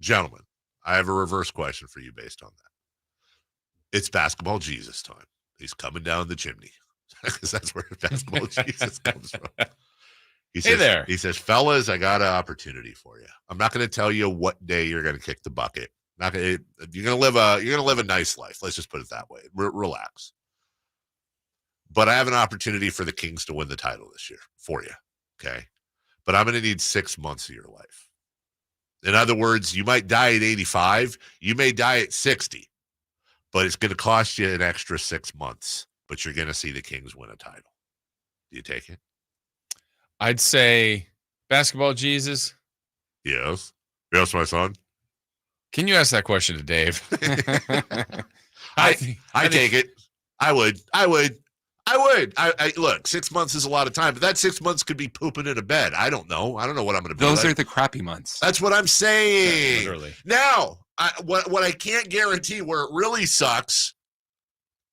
gentlemen, I have a reverse question for you based on that. It's basketball Jesus time. He's coming down the chimney because that's where basketball Jesus comes from. He says, there. He says, fellas, I got an opportunity for you. I'm not going to tell you what day you're going to kick the bucket. You're going to live a nice life. Let's just put it that way. Relax. But I have an opportunity for the Kings to win the title this year for you. Okay. But I'm going to need 6 months of your life. In other words, you might die at 85. You may die at 60. But it's going to cost you an extra 6 months. But you're going to see the Kings win a title. Do you take it? I'd say basketball Jesus. Yes. Yes, my son. Can you ask that question to Dave? I take it. I would. I look, 6 months is a lot of time, but that 6 months could be pooping in a bed. I don't know. I don't know what I'm going to be. Those are the crappy months. That's what I'm saying. Yeah, literally. Now, what I can't guarantee where it really sucks,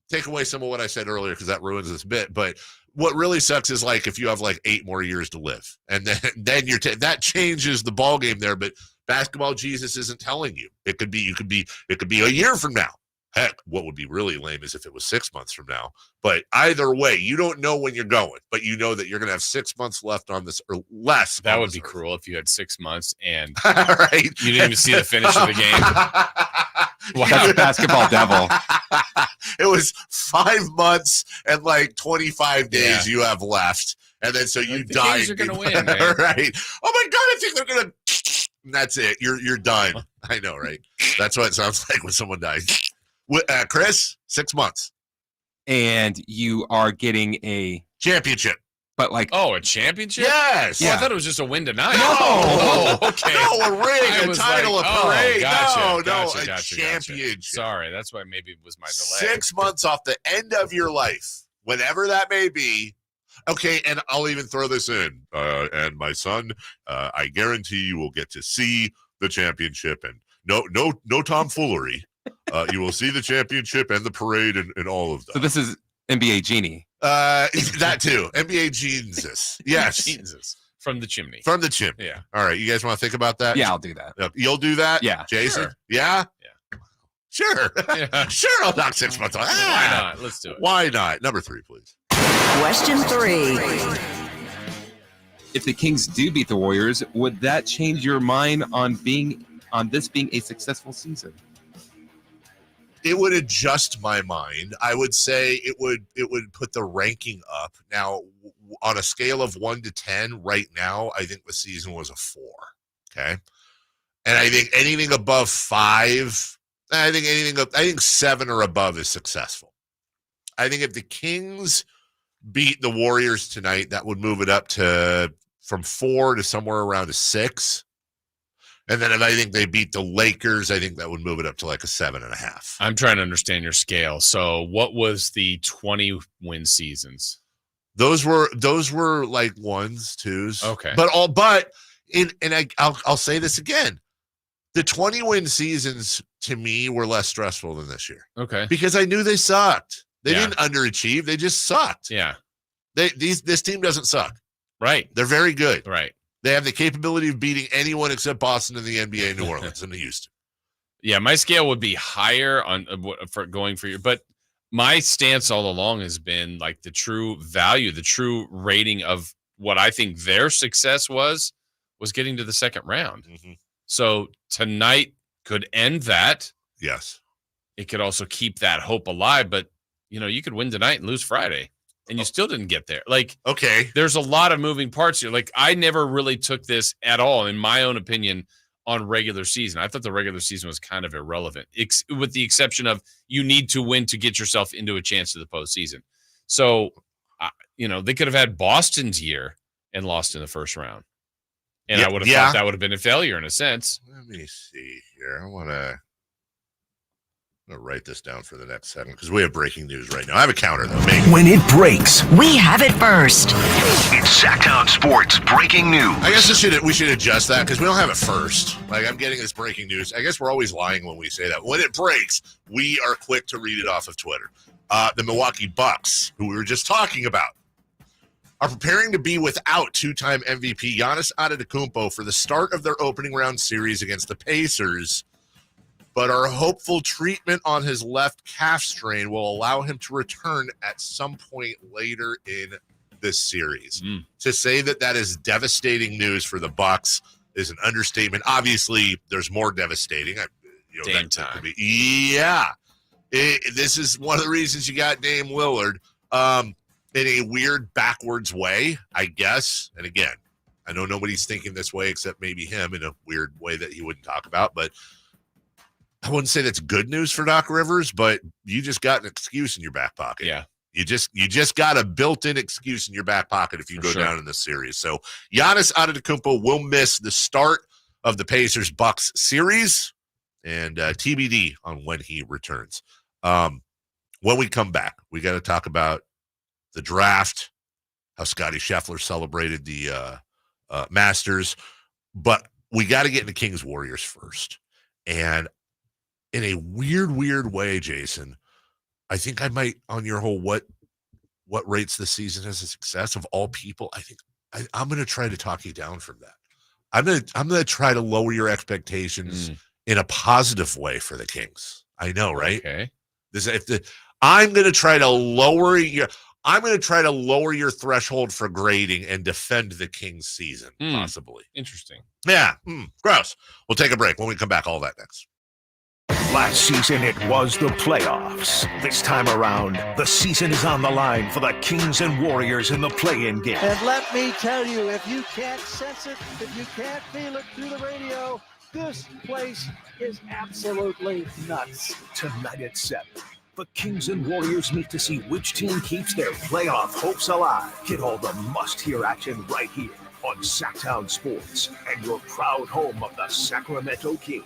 take away some of what I said earlier because that ruins this bit, but what really sucks is like if you have like 8 more years to live, and then that changes the ball game there. But basketball Jesus isn't telling you. It could be a year from now. Heck, what would be really lame is if it was 6 months from now. But either way, you don't know when you're going, but you know that you're going to have 6 months left on this or less. That would be cruel if you had 6 months and right. You didn't even see the finish of the game. Wow. That's a basketball devil. It was 5 months and like 25 days you have left. And then so you died. Kings are going to win, man. Right. Oh my God, I think they're going to. That's it. You're done. I know, right? That's what it sounds like when someone dies. Chris, 6 months. And you are getting a championship. But like, a championship? Yes. Oh, I thought it was just a win tonight. No. Oh, okay. No, a ring, a title, a parade. Gotcha, a championship. Sorry, that's why maybe it was my delay. 6 months off the end of your life, whenever that may be. Okay, and I'll even throw this in. And my son, I guarantee you will get to see the championship, and no tomfoolery. You will see the championship and the parade and all of that. So this is NBA Genie. That too. NBA Jesus. Yes. Jesus. From the chimney. From the chimney. Yeah. All right. You guys want to think about that? Yeah, I'll do that. You'll do that? Yeah. Jason? Sure. Yeah? Yeah. Sure. Yeah. Sure, I'll knock 6 months off. Why not? Let's do it. Why not? Number 3, please. Question 3. If the Kings do beat the Warriors, would that change your mind on this being a successful season? It would adjust my mind. I would say it would put the ranking up. Now, on a scale of 1 to 10, right now, I think the season was a 4. Okay, and I think anything above 5, I think 7 or above is successful. I think if the Kings beat the Warriors tonight, that would move it up to from 4 to somewhere around a 6. And then if I think they beat the Lakers, I think that would move it up to like a 7.5. I'm trying to understand your scale. So what was the 20 win seasons? Those were like 1s, 2s. Okay. I'll say this again. The 20 win seasons to me were less stressful than this year. Okay. Because I knew they sucked. They didn't underachieve. They just sucked. Yeah. This team doesn't suck. Right. They're very good. Right. They have the capability of beating anyone except Boston and the NBA, New Orleans, and Houston. Yeah, my scale would be higher for going for your, but my stance all along has been like the true value, the true rating of what I think their success was getting to the second round. Mm-hmm. So tonight could end that. Yes. It could also keep that hope alive, but you could win tonight and lose Friday. And you still didn't get there. Like, okay, there's a lot of moving parts here. Like, I never really took this at all, in my own opinion, on regular season. I thought the regular season was kind of irrelevant, with the exception of you need to win to get yourself into a chance to the postseason. So, they could have had Boston's year and lost in the first round. And I would have thought that would have been a failure in a sense. Let me see here. I'm going to write this down for the next segment because we have breaking news right now. I have a counter, though. Maybe. When it breaks, we have it first. It's Sactown Sports breaking news. I guess we should adjust that because we don't have it first. Like, I'm getting this breaking news. I guess we're always lying when we say that. When it breaks, we are quick to read it off of Twitter. The Milwaukee Bucks, who we were just talking about, are preparing to be without two-time MVP Giannis Antetokounmpo for the start of their opening round series against the Pacers, but our hopeful treatment on his left calf strain will allow him to return at some point later in this series. To say that is devastating news for the Bucks is an understatement. Obviously, there's more devastating. Dame time. This is one of the reasons you got Dame Lillard. In a weird backwards way, I guess. And again, I know nobody's thinking this way except maybe him in a weird way that he wouldn't talk about. But I wouldn't say that's good news for Doc Rivers, but you just got an excuse in your back pocket. Yeah. You just got a built-in excuse in your back pocket if you go down in this series. So Giannis Antetokounmpo will miss the start of the Pacers-Bucks series, and TBD on when he returns. When we come back, we got to talk about the draft, how Scottie Scheffler celebrated the Masters, but we got to get into Kings Warriors first. And in a weird way, Jason, I think I might, on your whole what rates the season as a success of all people, I think I'm going to try to talk you down from that. I'm going to try to lower your expectations in a positive way for the Kings. I know, right? Okay. I'm going to try to lower your threshold for grading and defend the Kings season, possibly. Interesting. Yeah. Gross. We'll take a break. When we come back, all that next. Last season, it was the playoffs. This time around, the season is on the line for the Kings and Warriors in the play-in game. And let me tell you, if you can't sense it, if you can't feel it through the radio, this place is absolutely nuts. Tonight at 7, the Kings and Warriors meet to see which team keeps their playoff hopes alive. Get all the must-hear action right here on Sactown Sports and your proud home of the Sacramento Kings.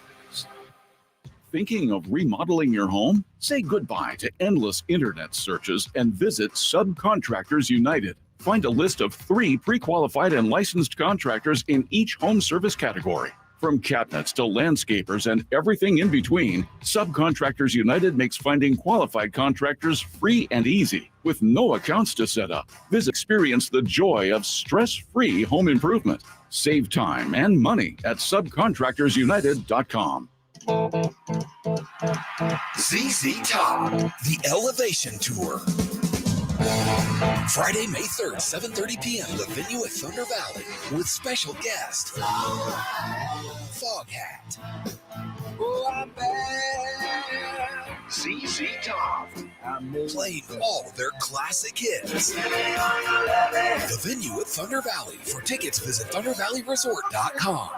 Thinking of remodeling your home? Say goodbye to endless internet searches and visit Subcontractors United. Find a list of 3 pre-qualified and licensed contractors in each home service category. From cabinets to landscapers and everything in between, Subcontractors United makes finding qualified contractors free and easy, with no accounts to set up. Experience the joy of stress-free home improvement. Save time and money at subcontractorsunited.com. ZZ Top, the Elevation Tour. Friday, May 3rd, 7:30 p.m. The venue at Thunder Valley with special guest Foghat. Oh, I'm back. ZZ Top, playing all their classic hits. The venue at Thunder Valley. For tickets, visit ThunderValleyResort.com.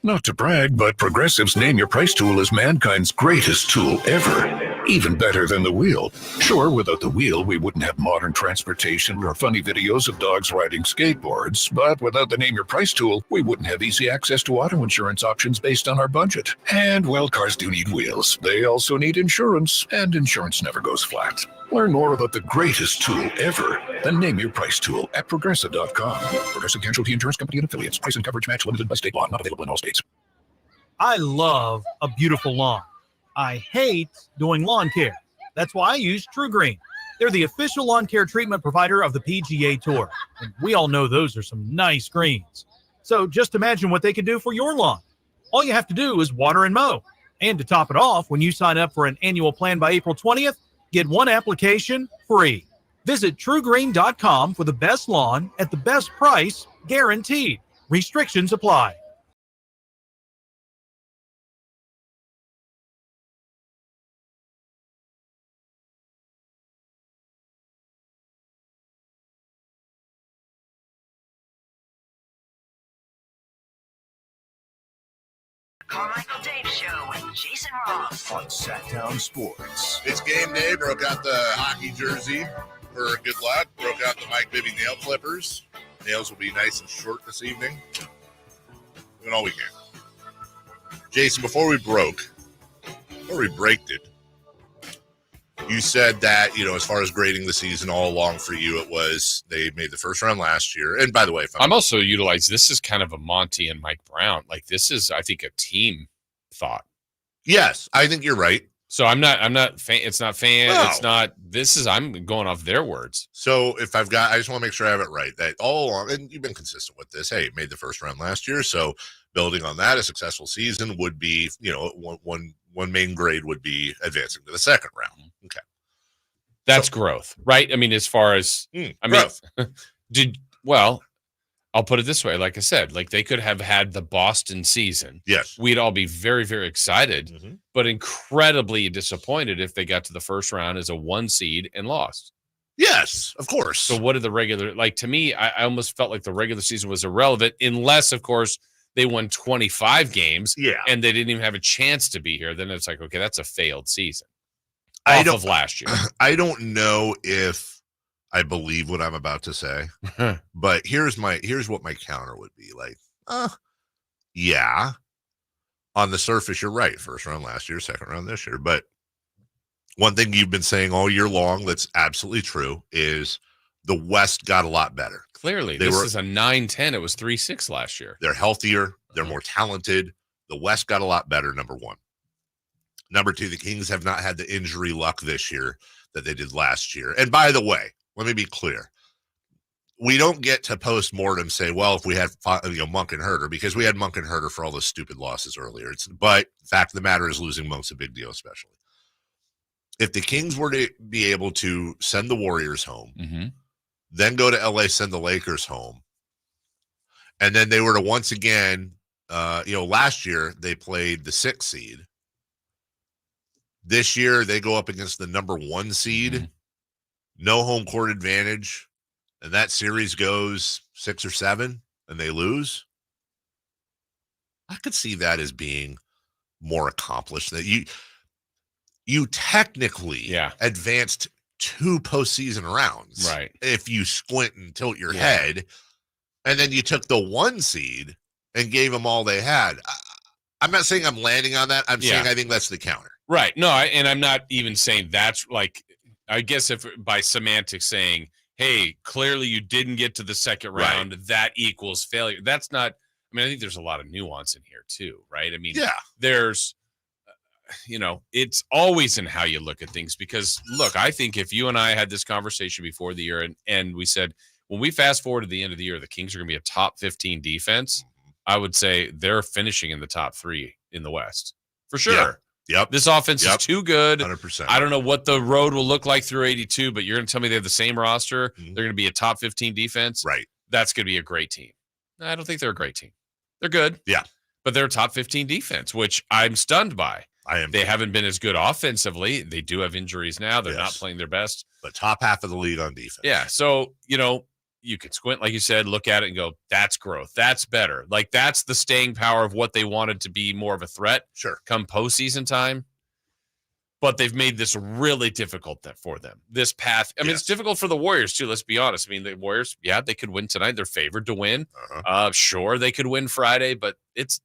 Not to brag, but Progressive's Name Your Price tool is mankind's greatest tool ever. Even better than the wheel. Sure, without the wheel, we wouldn't have modern transportation or funny videos of dogs riding skateboards. But without the Name Your Price tool, we wouldn't have easy access to auto insurance options based on our budget. And, well, cars do need wheels. They also need insurance, and insurance never goes flat. Learn more about the greatest tool ever, the Name Your Price tool at Progressive.com. Progressive Casualty Insurance Company and Affiliates. Price and coverage match limited by state law. Not available in all states. I love a beautiful lawn. I hate doing lawn care. That's why I use True Green. They're the official lawn care treatment provider of the PGA Tour. And we all know those are some nice greens. So just imagine what they can do for your lawn. All you have to do is water and mow. And to top it off, when you sign up for an annual plan by April 20th, get 1 application free. Visit TrueGreen.com for the best lawn at the best price, guaranteed. Restrictions apply. Carmichael Dave Show with Jason Ross on Sactown Sports. It's game day. Broke out the hockey jersey for good luck. Broke out the Mike Bibby nail clippers. Nails will be nice and short this evening. Doing all we can. Jason, before we braked it, you said that, as far as grading the season all along for you, it was they made the first round last year. And by the way, I'm also utilized. This is kind of a Monty and Mike Brown. Like, this is, I think, a team thought. Yes, I think you're right. So I'm not it's not fan. No. It's not, I'm going off their words. So I just want to make sure I have it right. That all along, and you've been consistent with this. Hey, made the first round last year. So building on that, a successful season would be, one main grade would be advancing to the second round. Okay. That's growth, right? I mean, as far as, growth. I'll put it this way. Like I said, like they could have had the Boston season. Yes. We'd all be very, very excited, but incredibly disappointed if they got to the first round as a 1 seed and lost. Yes, of course. So what did to me, I almost felt like the regular season was irrelevant unless, of course, they won 25 games and they didn't even have a chance to be here. Then it's like, okay, that's a failed season of last year. I don't know if I believe what I'm about to say, but here's what my counter would be like. Yeah, on the surface, you're right. First round last year, second round this year. But one thing you've been saying all year long that's absolutely true is the West got a lot better. Clearly, this is a 9-10. It was 3-6 last year. They're healthier. They're more talented. The West got a lot better, number one. Number two, the Kings have not had the injury luck this year that they did last year. And by the way, let me be clear. We don't get to post-mortem say, well, if we had Monk and Herter, because we had Monk and Herter for all those stupid losses earlier. But the fact of the matter is losing Monk's a big deal, especially. If the Kings were to be able to send the Warriors home, then go to LA, send the Lakers home, and then they were to once again, last year they played the 6th seed. This year they go up against the number 1 seed, no home court advantage, and that series goes 6 or 7, and they lose. I could see that as being more accomplished. That you technically advanced 2 postseason rounds, right? If you squint and tilt your head, and then you took the 1 seed and gave them all they had. I'm not saying I'm landing on that. I'm saying I think that's the counter. Right. No, and I'm not even saying that's like, I guess if by semantics saying, hey, clearly you didn't get to the second round, that equals failure. That's not, I think there's a lot of nuance in here too, right? There's, it's always in how you look at things because, look, I think if you and I had this conversation before the year and we said, when we fast forward to the end of the year, the Kings are going to be a top 15 defense, I would say they're finishing in the top 3 in the West for sure. Yeah. Yep. This offense is too good. 100%. I don't know what the road will look like through 82, but you're going to tell me they have the same roster. They're going to be a top 15 defense. Right. That's going to be a great team. I don't think they're a great team. They're good. Yeah. But they're a top 15 defense, which I'm stunned by. They haven't been as good offensively. They do have injuries now. They're not playing their best. But top half of the league on defense. Yeah. So, you can squint, like you said, look at it and go, that's growth. That's better. Like, that's the staying power of what they wanted to be more of a threat. Sure. Come postseason time. But they've made this really difficult for them. This path. It's difficult for the Warriors, too. Let's be honest. The Warriors, they could win tonight. They're favored to win. Sure, they could win Friday, but it's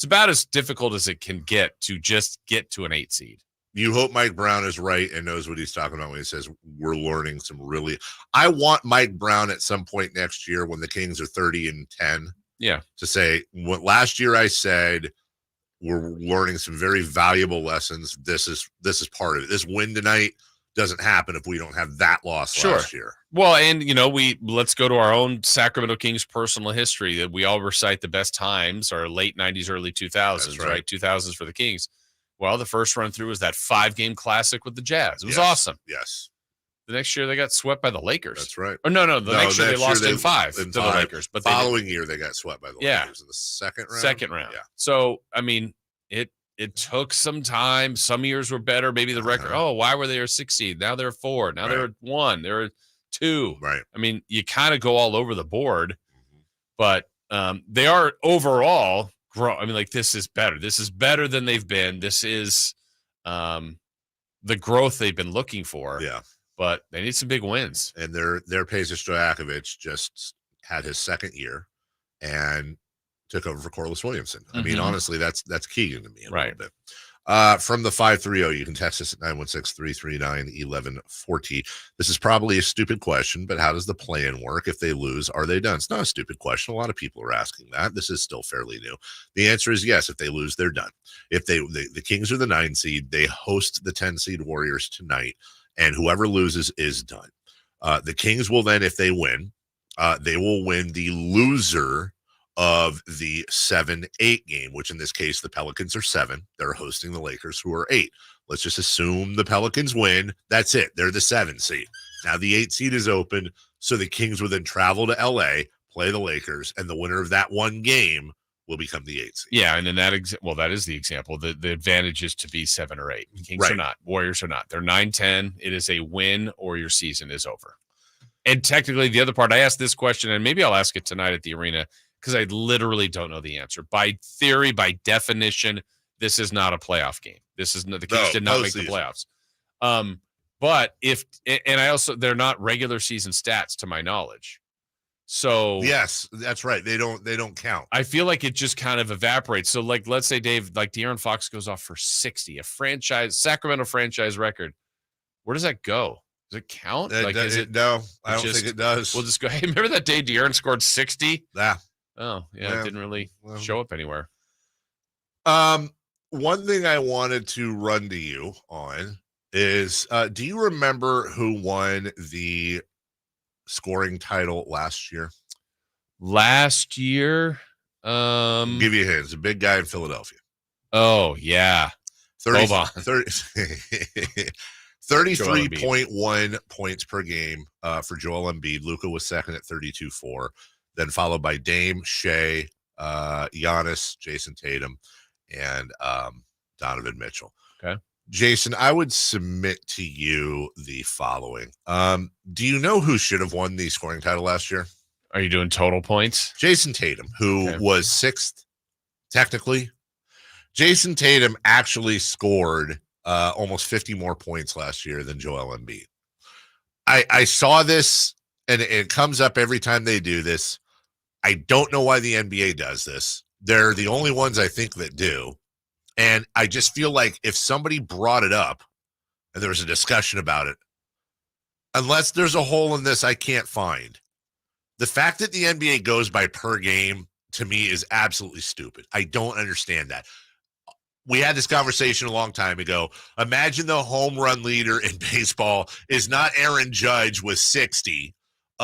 about as difficult as it can get to just get to an 8 seed. You hope Mike Brown is right and knows what he's talking about when he says we're learning some really. I want Mike Brown at some point next year when the Kings are 30-10. Yeah. To say what last year I said we're learning some very valuable lessons. This is part of it. This win tonight doesn't happen if we don't have that loss last year. Well, and let's go to our own Sacramento Kings personal history that we all recite the best times are late 90s, early 2000s, right? 2000s for the Kings. Well, the first run through was that 5-game classic with the Jazz. It was awesome. Yes. The next year they got swept by the Lakers. That's right. Or no. The next year they lost in 5 to the Lakers. But the following year they got swept by the Lakers in the second round. Second round. Yeah. So, it took some time. Some years were better. Maybe the record. Oh, why were they a 6 seed? Now they're 4. Now they're 1. They're 2. Right. You kind of go all over the board, but they are overall grow. I mean, like, this is better. This is better than they've been. This is the growth they've been looking for. Yeah. But they need some big wins. And their Peja Stojakovic just had his second year and took over for Corliss Williamson. I mean, honestly, that's Keegan to me a little bit. From the 530, you can text us at 916-339-1140. This is probably a stupid question, but how does the play-in work? If they lose, are they done? It's not a stupid question. A lot of people are asking that. This is still fairly new. The answer is yes. If they lose, they're done. If the Kings are the 9 seed, they host the 10 seed Warriors tonight, and whoever loses is done. The Kings will then, if they win, they will win the loser of the 7-8 game, which in this case, the Pelicans are 7. They're hosting the Lakers, who are 8. Let's just assume the Pelicans win. That's it. They're the 7 seed. Now the 8 seed is open, so the Kings will then travel to LA, play the Lakers, and the winner of that one game will become the 8 seed. Yeah, and in that that is the example. The advantage is to be 7 or 8. Kings are not. Warriors are not. They're 9-10. It is a win or your season is over. And technically, the other part, I asked this question, and maybe I'll ask it tonight at the arena, because I literally don't know the answer. By theory, by definition, this is not a playoff game. This is not, the Kings did not make the playoffs. But they're not regular season stats to my knowledge. So yes, that's right. They don't count. I feel like it just kind of evaporates. So like, let's say Dave, like De'Aaron Fox goes off for 60, a Sacramento franchise record. Where does that go? Does it count? No, I don't think it does. We'll just go, hey, remember that day De'Aaron scored 60? Yeah. Oh, yeah, it didn't really show up anywhere. One thing I wanted to run to you on is, do you remember who won the scoring title last year? Last year? I'll give you a hint. It's a big guy in Philadelphia. Oh, yeah. 33.1 points per game for Joel Embiid. Luka was second at 32.4. Then followed by Dame, Shea, Giannis, Jason Tatum, and Donovan Mitchell. Okay. Jason, I would submit to you the following. Do you know who should have won the scoring title last year? Are you doing total points? Jason Tatum, who was 6th, technically. Jason Tatum actually scored almost 50 more points last year than Joel Embiid. I saw this, and it comes up every time they do this. I don't know why the NBA does this. They're the only ones I think that do. And I just feel like if somebody brought it up and there was a discussion about it, unless there's a hole in this I can't find, the fact that the NBA goes by per game to me is absolutely stupid. I don't understand that. We had this conversation a long time ago. Imagine the home run leader in baseball is not Aaron Judge with 60.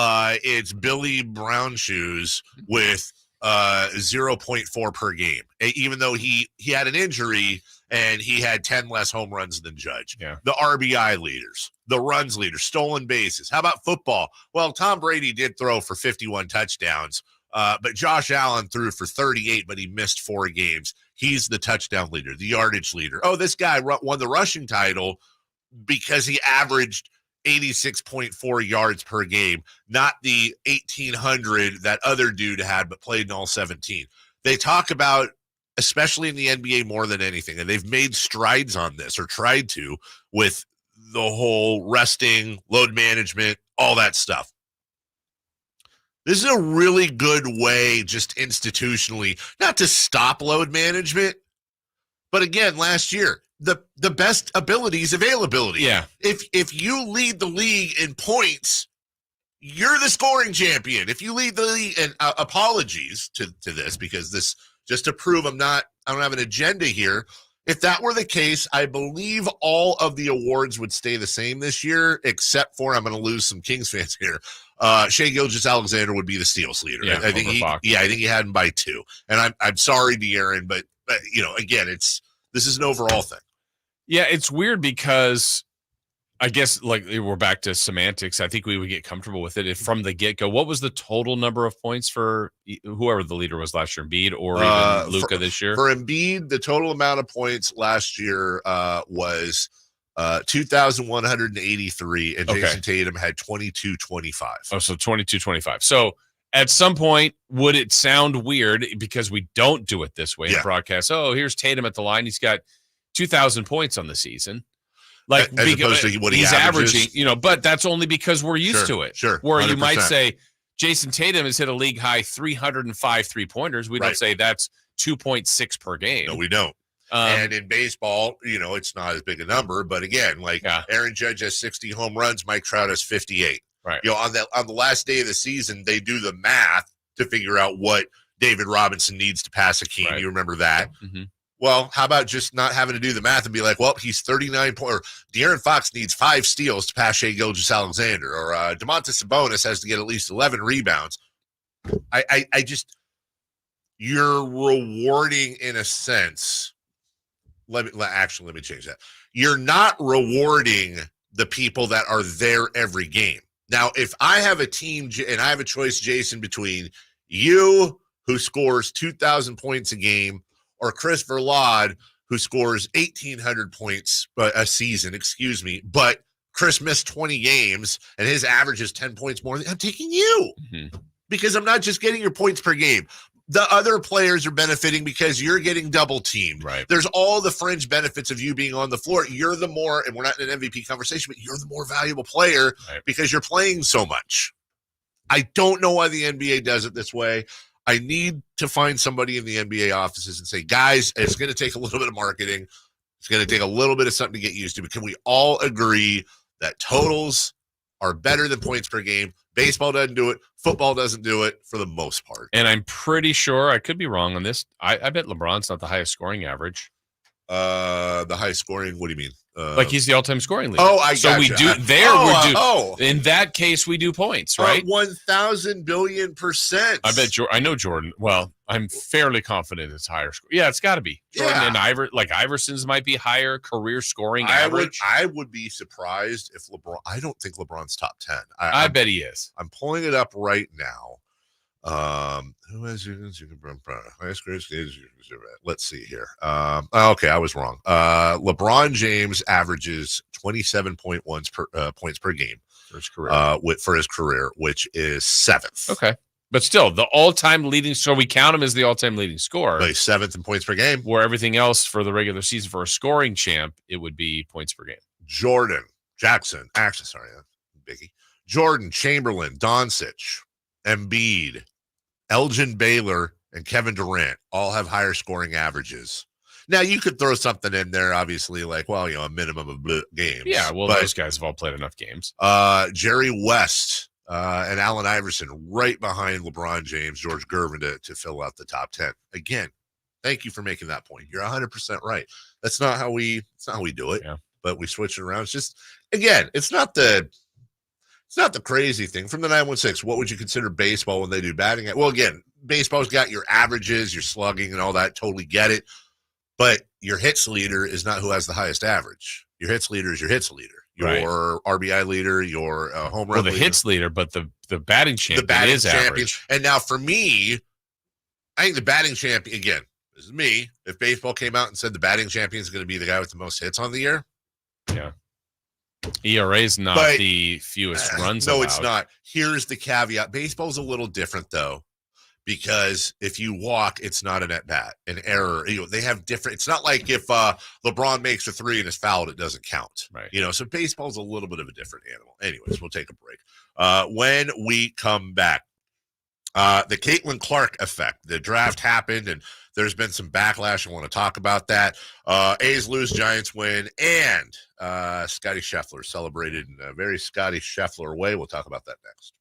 It's Billy Brownshoes with 0.4 per game, even though he had an injury and he had 10 less home runs than Judge. Yeah. The RBI leaders, the runs leaders, stolen bases. How about football? Well, Tom Brady did throw for 51 touchdowns, but Josh Allen threw for 38, but he missed 4 games. He's the touchdown leader, the yardage leader. Oh, this guy won the rushing title because he averaged 86.4 yards per game, not the 1,800 that other dude had, but played in all 17. They talk about, especially in the NBA more than anything, and they've made strides on this or tried to with the whole resting, load management, all that stuff. This is a really good way, just institutionally, not to stop load management, but again, last year, the best abilities availability. Yeah. If you lead the league in points, you're the scoring champion. If you lead the league, and apologies to this, because this, just to prove I don't have an agenda here. If that were the case, I believe all of the awards would stay the same this year, except for, I'm going to lose some Kings fans here, Shai Gilgeous-Alexander would be the steals leader. Yeah, I think he had him by 2. And I'm sorry, De'Aaron, but again, this is an overall thing. Yeah, it's weird because I guess, like, we're back to semantics. I think we would get comfortable with it if from the get-go. What was the total number of points for whoever the leader was last year, Embiid or even Luka this year? For Embiid, the total amount of points last year was 2,183, and Jason Tatum had 2,225. Oh, so 2,225. So At some point, would it sound weird because we don't do it this way in broadcast? Oh, here's Tatum at the line. He's got 2,000 points on the season. Like as opposed to what he's averages. averaging, but that's only because we're used to it. Sure. Where 100%. you might say Jason Tatum has hit a league high 305 3-pointers. We don't say that's 2.6 per game. No, we don't. And in baseball, it's not as big a number, but again, Aaron Judge has 60 home runs, Mike Trout has 58. Right. On the last day of the season, they do the math to figure out what David Robinson needs to pass Hakeem. Right. You remember that? Mm-hmm. Well, how about just not having to do the math and be like, well, he's 39 or De'Aaron Fox needs 5 steals to pass Shai Gilgeous-Alexander, or Domantas Sabonis has to get at least 11 rebounds. I just, you're rewarding in a sense. Let me change that. You're not rewarding the people that are there every game. Now, if I have a team and I have a choice, Jason, between you, who scores 2,000 points a game, or Chris Verlaud, who scores 1,800 points a season, but Chris missed 20 games and his average is 10 points more, I'm taking you because I'm not just getting your points per game. The other players are benefiting because you're getting double teamed. Right. There's all the fringe benefits of you being on the floor. You're the more, and we're not in an MVP conversation, but you're the more valuable player because you're playing so much. I don't know why the NBA does it this way. I need to find somebody in the NBA offices and say, guys, it's going to take a little bit of marketing. It's going to take a little bit of something to get used to. But can we all agree that totals are better than points per game? Baseball doesn't do it. Football doesn't do it for the most part. And I'm pretty sure, I could be wrong on this, I bet LeBron's not the highest scoring average. The highest scoring, what do you mean? Like he's the all-time scoring leader. Oh, I so gotcha. we do there. In that case, we do points, right? 1,000 billion %. I bet. I know Jordan. Well, I'm fairly confident it's higher. Yeah, it's got to be. Jordan and Iverson's might be higher career scoring average. I would be surprised if LeBron. I don't think LeBron's top 10. I bet he is. I'm pulling it up right now. Who has let's see here. Okay, I was wrong. LeBron James averages 27.1 points per game for his career. For his career, which is 7th. Okay, but still the all-time leading. So we count him as the all-time leading scorer. He's 7th in points per game. Where everything else for the regular season for a scoring champ, it would be points per game. Biggie, Jordan, Chamberlain, Doncic, Embiid, Elgin Baylor, and Kevin Durant all have higher scoring averages. Now, you could throw something in there, obviously, like, a minimum of games. Yeah, well, those guys have all played enough games. Jerry West and Allen Iverson right behind LeBron James, George Gervin to fill out the top 10. Again, thank you for making that point. You're 100% right. That's not how we do it, but we switch it around. It's just, again, it's not the crazy thing. From the 916, what would you consider baseball when they do batting? Well, again, baseball's got your averages, your slugging, and all that. Totally get it. But your hits leader is not who has the highest average. Your hits leader is your hits leader. Your RBI leader, your home run leader. Hits leader, but the batting champion is average. And now for me, I think the batting champion, again, this is me. If baseball came out and said the batting champion is going to be the guy with the most hits on the year. Yeah. ERA is not the fewest runs. No, allowed. It's not. Here's the caveat. Baseball's a little different, though, because if you walk, it's not an at-bat, an error. They have different. It's not like if LeBron makes a 3 and is fouled, it doesn't count. Right. So baseball's a little bit of a different animal. Anyways, we'll take a break. When we come back, the Caitlin Clark effect. The draft happened, and there's been some backlash. I want to talk about that. A's lose, Giants win, and Scotty Scheffler celebrated in a very Scotty Scheffler way. We'll talk about that next.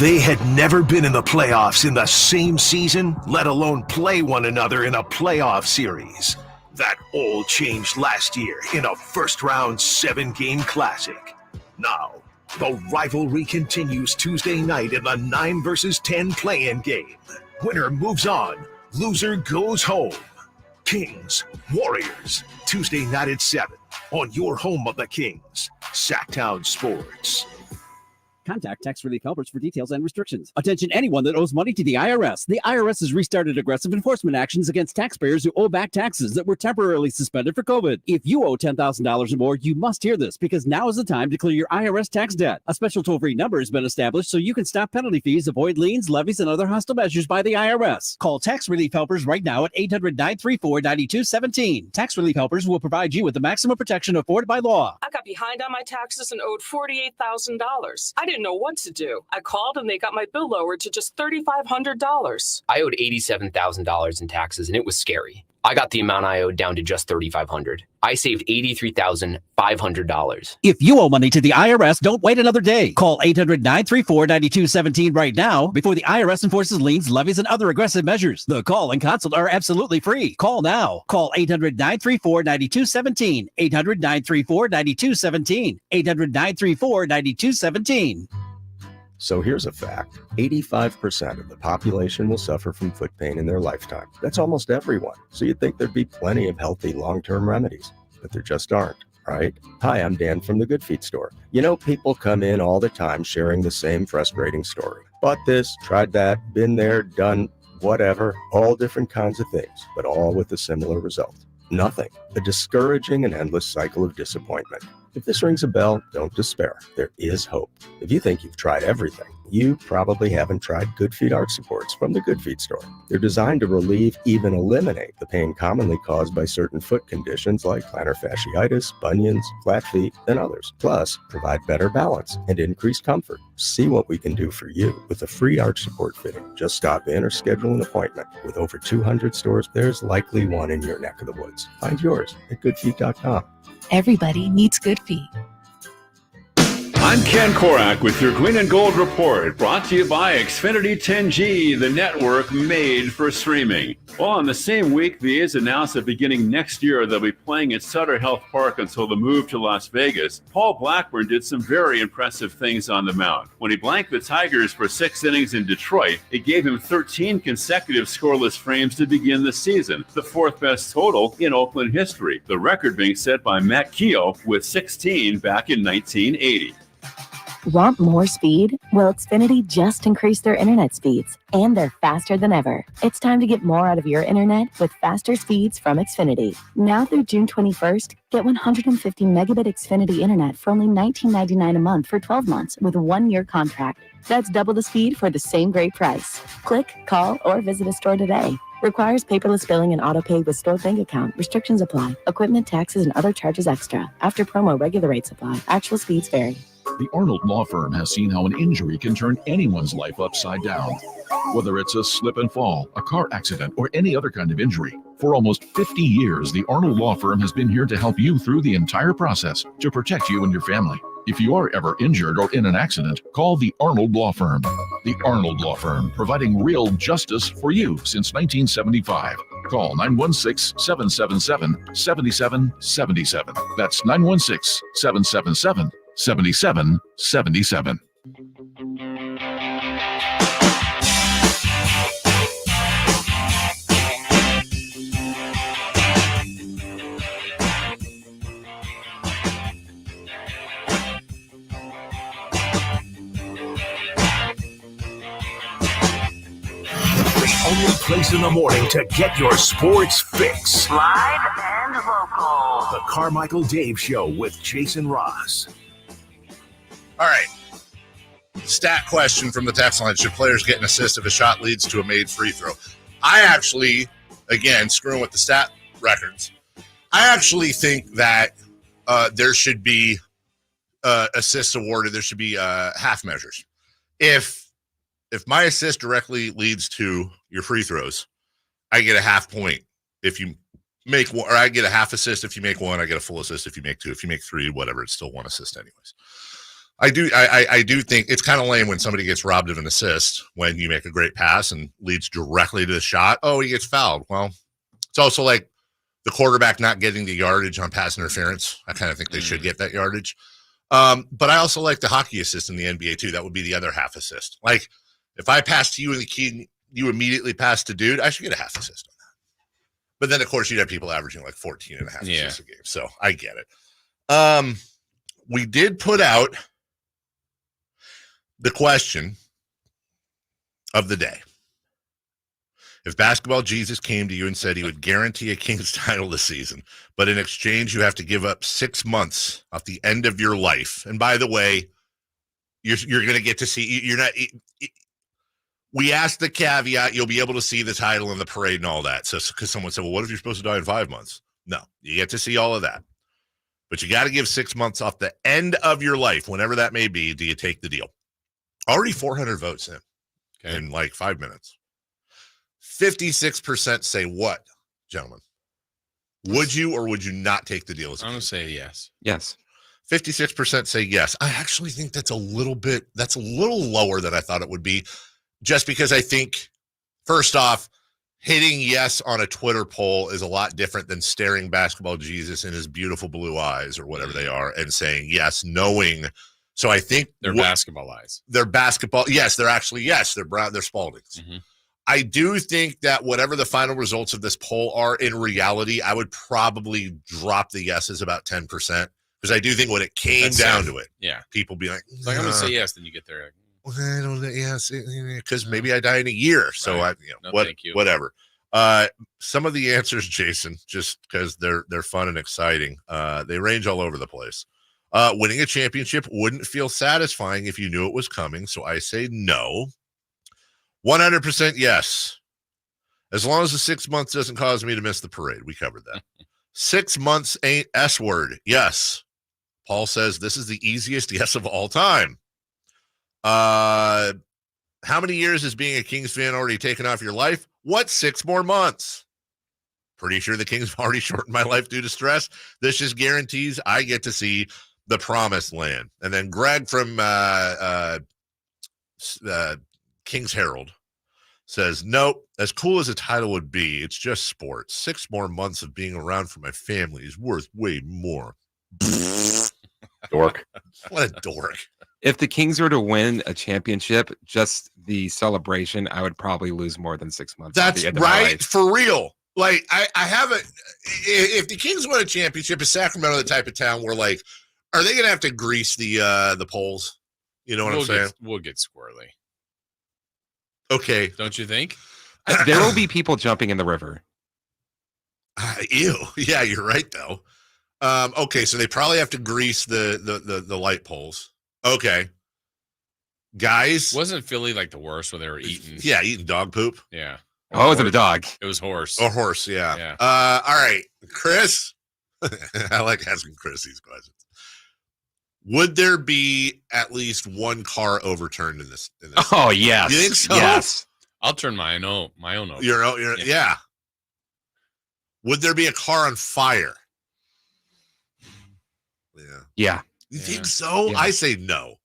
They had never been in the playoffs in the same season, let alone play one another in a playoff series. That all changed last year in a first-round 7-game classic. Now, the rivalry continues Tuesday night in the 9 versus 10 play-in game. Winner moves on. Loser goes home. Kings, Warriors, Tuesday night at 7 on your home of the Kings, Sactown Sports. Contact Tax Relief Helpers for details and restrictions. Attention anyone that owes money to the IRS. The IRS has restarted aggressive enforcement actions against taxpayers who owe back taxes that were temporarily suspended for COVID. If you owe $10,000 or more, you must hear this because now is the time to clear your IRS tax debt. A special toll-free number has been established so you can stop penalty fees, avoid liens, levies, and other hostile measures by the IRS. Call Tax Relief Helpers right now at 800-934-9217. Tax Relief Helpers will provide you with the maximum protection afforded by law. I got behind on my taxes and owed $48,000. I didn't know what to do. I called and they got my bill lowered to just $3,500. I owed $87,000 in taxes and it was scary. I got the amount I owed down to just $3,500. I saved $83,500. If you owe money to the IRS, don't wait another day. Call 800-934-9217 right now before the IRS enforces liens, levies, and other aggressive measures. The call and consult are absolutely free. Call now. Call 800-934-9217. 800-934-9217. 800-934-9217. So here's a fact. 85% of the population will suffer from foot pain in their lifetime. That's almost everyone. So you'd think there'd be plenty of healthy long-term remedies, but there just aren't, right? Hi, I'm Dan from the Good Feet store. You know, people come in all the time sharing the same frustrating story. Bought this, tried that, been there, done whatever, all different kinds of things, but all with a similar result. Nothing. A discouraging and endless cycle of disappointment. If this rings a bell, don't despair. There is hope. If you think you've tried everything, you probably haven't tried Good Feet arch supports from the Good Feet store. They're designed to relieve, even eliminate, the pain commonly caused by certain foot conditions like plantar fasciitis, bunions, flat feet, and others. Plus, provide better balance and increased comfort. See what we can do for you with a free arch support fitting. Just stop in or schedule an appointment. With over 200 stores, there's likely one in your neck of the woods. Find yours at goodfeet.com. Everybody needs Good Feet. I'm Ken Korak with your Green and Gold Report, brought to you by Xfinity 10G, the network made for streaming. Well, in the same week, the A's announced that beginning next year, they'll be playing at Sutter Health Park until the move to Las Vegas. Paul Blackburn did some very impressive things on the mound. When he blanked the Tigers for 6 innings in Detroit, it gave him 13 consecutive scoreless frames to begin the season, the 4th best total in Oakland history, the record being set by Matt Keogh with 16 back in 1980. Want more speed? Well, Xfinity just increased their internet speeds, and they're faster than ever. It's time to get more out of your internet with faster speeds from Xfinity. Now through June 21st, get 150 megabit Xfinity internet for only $19.99 a month for 12 months with a 1-year contract. That's double the speed for the same great price. Click, call, or visit a store today. Requires paperless billing and auto pay with stored bank account. Restrictions apply. Equipment, taxes, and other charges extra. After promo, regular rates apply. Actual speeds vary. The Arnold Law Firm has seen how an injury can turn anyone's life upside down. Whether it's a slip and fall, a car accident, or any other kind of injury. For almost 50 years, the Arnold Law Firm has been here to help you through the entire process to protect you and your family. If you are ever injured or in an accident, call the Arnold Law Firm. The Arnold Law Firm, providing real justice for you since 1975. Call 916-777-7777. That's 916-777-7777. Only place in the morning to get your sports fix. Live and local. The Carmichael Dave Show with Jason Ross. All right. Stat question from the text line. Should players get an assist if a shot leads to a made free throw? I actually, again, screwing with the stat records, I actually think that there should be assists awarded. There should be half measures. If my assist directly leads to your free throws, I get a half point if you make one, or I get a half assist if you make one. I get a full assist if you make two. If you make three, whatever, it's still one assist anyways. I do think it's kind of lame when somebody gets robbed of an assist when you make a great pass and leads directly to the shot. Oh, he gets fouled. Well, it's also like the quarterback not getting the yardage on pass interference. I kind of think they should get that yardage. But I also like the hockey assist in the NBA too. That would be the other half assist. Like, if I pass to you in the key, you immediately pass to dude, I should get a half assist on that. But then, of course, you'd have people averaging like 14 and a half assists a game. So I get it. We did put out The question of the day. If Basketball Jesus came to you and said he would guarantee a Kings title this season, but in exchange you have to give up 6 months off the end of your life. And by the way, you're going to get to see, you're not, we asked the caveat, you'll be able to see the title and the parade and all that. So, because someone said, well, what if you're supposed to die in 5 months? No, you get to see all of that. But you got to give 6 months off the end of your life, whenever that may be. Do you take the deal? Already 400 votes in like 5 minutes. 56% say what, gentlemen? Would you or would you not take the deal? I'm going to say yes. Yes. 56% say yes. I actually think that's a little lower than I thought it would be, just because I think, first off, hitting yes on a Twitter poll is a lot different than staring Basketball Jesus in his beautiful blue eyes or whatever they are and saying yes, knowing. So I think they're basketball eyes. They're basketball. Yes, they're actually, yes, they're brown. They're Spaldings. Mm-hmm. I do think that whatever the final results of this poll are, in reality, I would probably drop the yeses about 10%, because I do think when it came down to it, people be like, it's like, I'm going to say yes, then you get there. Well, I don't know, yes, because maybe I die in a year. So right. Thank you. Whatever. Some of the answers, Jason, just because they're fun and exciting, they range all over the place. Winning a championship wouldn't feel satisfying if you knew it was coming, so I say no. 100% yes. As long as the 6 months doesn't cause me to miss the parade. We covered that. 6 months ain't S word. Yes. Paul says this is the easiest yes of all time. How many years is being a Kings fan already taken off your life? What, 6 more months? Pretty sure the Kings have already shortened my life due to stress. This just guarantees I get to see the promised land. And then Greg from Kings Herald says, nope, as cool as a title would be, it's just sports. 6 more months of being around for my family is worth way more. Dork. What a dork. If the Kings were to win a championship, just the celebration, I would probably lose more than 6 months. That's right, for real. Like, I haven't, if the Kings win a championship, is Sacramento the type of town where, like, are they going to have to grease the polls? You know what I'm saying? We'll get squirrely. Okay. Don't you think? There will be people jumping in the river. Ew. Yeah, you're right, though. Okay, so they probably have to grease the light poles. Okay. Guys. Wasn't Philly like the worst when they were eating? Yeah, eating dog poop. Yeah. Oh, was it a dog? It was horse. Or horse, yeah. All right, Chris. I like asking Chris these questions. Would there be at least one car overturned in this? Oh, yes. You think so? Yes. I'll turn my own over. Yeah. Would there be a car on fire? Yeah. You think so? Yeah. I say no.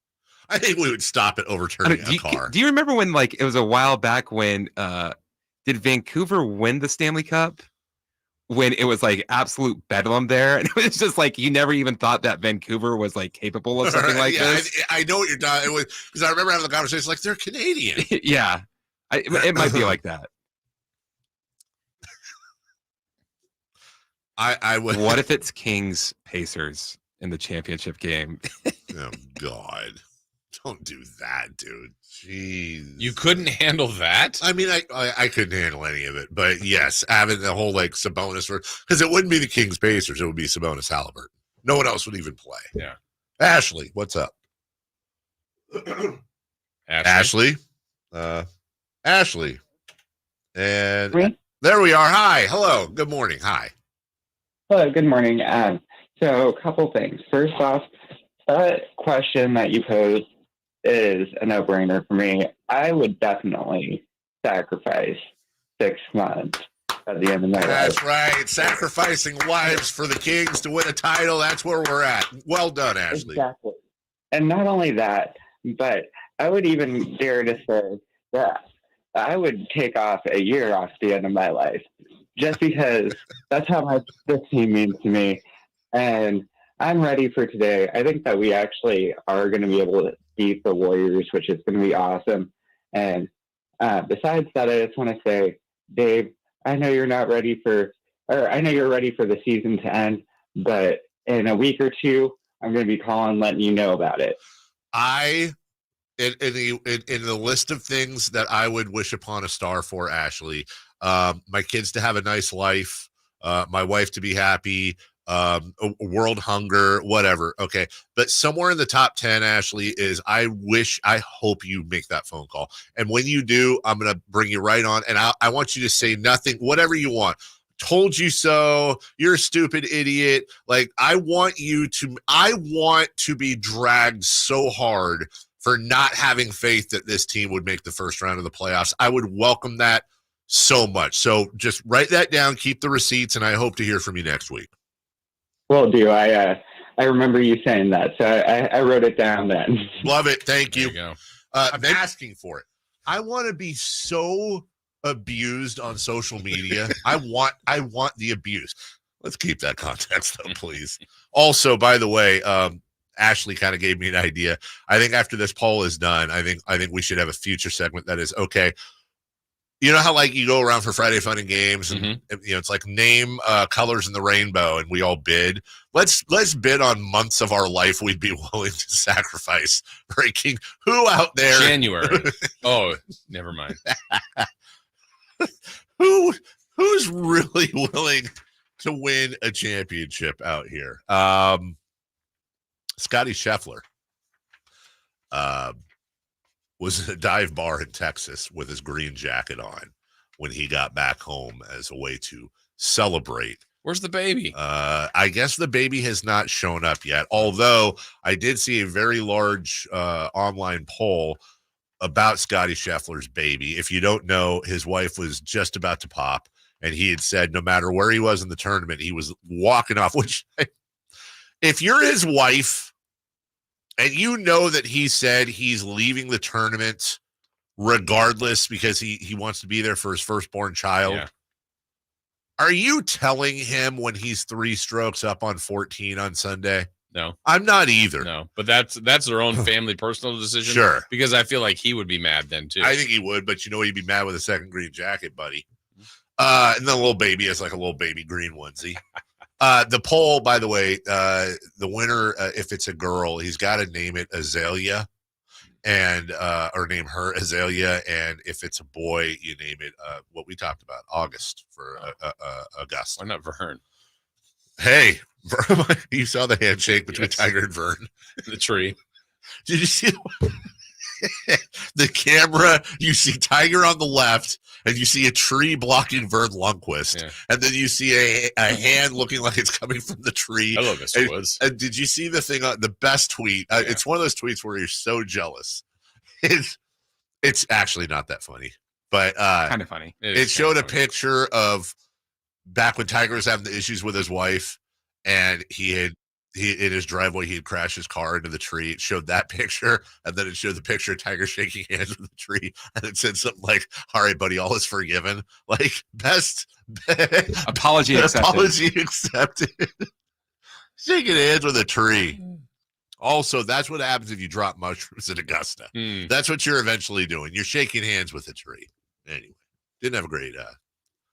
I think we would stop at overturning a car. Do you remember when, like, it was a while back when did Vancouver win the Stanley Cup? When it was like absolute bedlam there, and it was just like you never even thought that Vancouver was like capable of something like this. I know what you're talking. It was because I remember having the conversation like they're Canadian. Yeah, it might be like that. I would. What if it's Kings Pacers in the championship game? Oh God. Don't do that, dude. Jeez. You couldn't handle that? I mean, I couldn't handle any of it. But yes, having the whole like Sabonis, because it wouldn't be the Kings Pacers, it would be Sabonis Halliburton. No one else would even play. Yeah. Ashley, what's up? Ashley. Ashley. And there we are. Hi. Hello. Good morning. Hi. Hello. Good morning. So a couple things. First off, that question that you posed is a no-brainer for me. I would definitely sacrifice 6 months at the end of my life. That's right. Sacrificing lives for the Kings to win a title. That's where we're at. Well done, Ashley. Exactly. And not only that, but I would even dare to say that I would take off a year off the end of my life just because that's how much this team means to me. And I'm ready for today. I think that we actually are going to be able to beat the Warriors, which is going to be awesome. And besides that, I just want to say, Dave, I know you're ready for the season to end, but in a week or two, I'm going to be calling, letting you know about it. I in the list of things that I would wish upon a star for, Ashley, my kids to have a nice life, my wife to be happy, world hunger, whatever. Okay. But somewhere in the top 10, Ashley, is I hope you make that phone call. And when you do, I'm going to bring you right on. And I want you to say nothing, whatever you want. Told you so. You're a stupid idiot. Like, I want to be dragged so hard for not having faith that this team would make the first round of the playoffs. I would welcome that so much. So just write that down, keep the receipts, and I hope to hear from you next week. Will do. I remember you saying that, so I wrote it down then. Love it. Thank you. There you go. I'm asking for it. I want to be so abused on social media. I want the abuse. Let's keep that context though, please. Also, by the way, Ashley kind of gave me an idea. I think after this poll is done, I think we should have a future segment that is, okay, you know how like you go around for Friday Fun and Games and it's like name colors in the rainbow and we all bid. Let's bid on months of our life we'd be willing to sacrifice for a king. Who out there? January. Oh, never mind. Who's really willing to win a championship out here? Scotty Scheffler was in a dive bar in Texas with his green jacket on when he got back home as a way to celebrate. Where's the baby? I guess the baby has not shown up yet, although I did see a very large online poll about Scotty Scheffler's baby. If you don't know, his wife was just about to pop, and he had said no matter where he was in the tournament, he was walking off, which if you're his wife and you know that he said he's leaving the tournament regardless because he wants to be there for his firstborn child, are you telling him when he's 3 strokes up on 14 on Sunday? No, I'm not either. No, but that's their own family personal decision. Sure. Because I feel like he would be mad then too. I think he would, but you know he'd be mad with a second green jacket, buddy. And the little baby is like a little baby green onesie. The poll, by the way, the winner, if it's a girl, he's got to name it Azalea, and or name her Azalea, and if it's a boy, you name it what we talked about, August for August. Why not Vern? Hey, you saw the handshake between Tiger and Vern in the tree. Did you see the camera? You see Tiger on the left, and you see a tree blocking Vern Lundquist, and then you see a hand looking like it's coming from the tree. I love this. And did you see the thing on the best tweet? It's one of those tweets where you're so jealous. It's actually not that funny, but kind of funny. It showed a picture of back when Tiger was having the issues with his wife, and he in his driveway, he had crashed his car into the tree. It showed that picture, and then it showed the picture of Tiger shaking hands with the tree, and it said something like, "All right, buddy, all is forgiven." Like, best apology accepted. Apology accepted. Shaking hands with a tree. Also, that's what happens if you drop mushrooms in Augusta. That's what you're eventually doing. You're shaking hands with a tree. Anyway, didn't have a great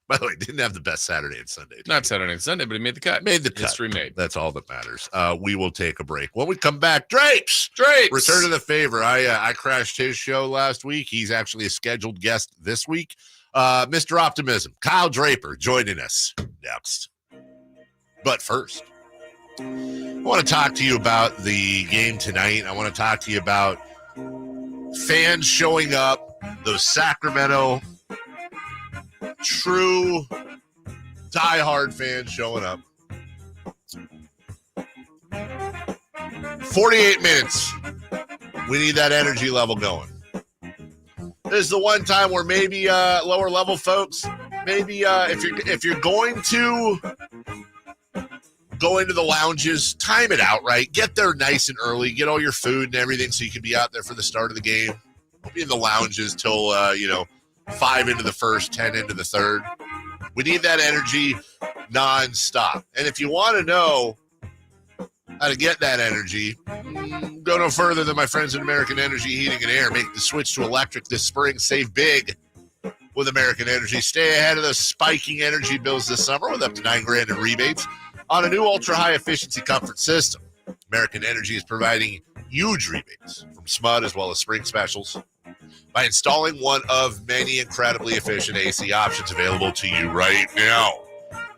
by the way, didn't have the best Saturday and Sunday. Not Saturday and Sunday, but he made the cut. Made the cut. History made. That's all that matters. We will take a break. When we come back, Drapes. Return to the favor. I crashed his show last week. He's actually a scheduled guest this week. Mr. Optimism, Kyle Draper, joining us next. But first, I want to talk to you about the game tonight. I want to talk to you about fans showing up, those Sacramento true diehard fans showing up. 48 minutes. We need that energy level going. This is the one time where maybe lower level folks, maybe if you're going to go into the lounges, time it out right. Get there nice and early. Get all your food and everything so you can be out there for the start of the game. Don't be in the lounges till 5 into the first, 10 into the third. We need that energy nonstop. And if you want to know how to get that energy, go no further than my friends at American Energy Heating and Air. Make the switch to electric this spring. Save big with American Energy. Stay ahead of those spiking energy bills this summer with up to $9,000 in rebates on a new ultra-high efficiency comfort system. American Energy is providing huge rebates from SMUD as well as spring specials by installing one of many incredibly efficient AC options available to you right now.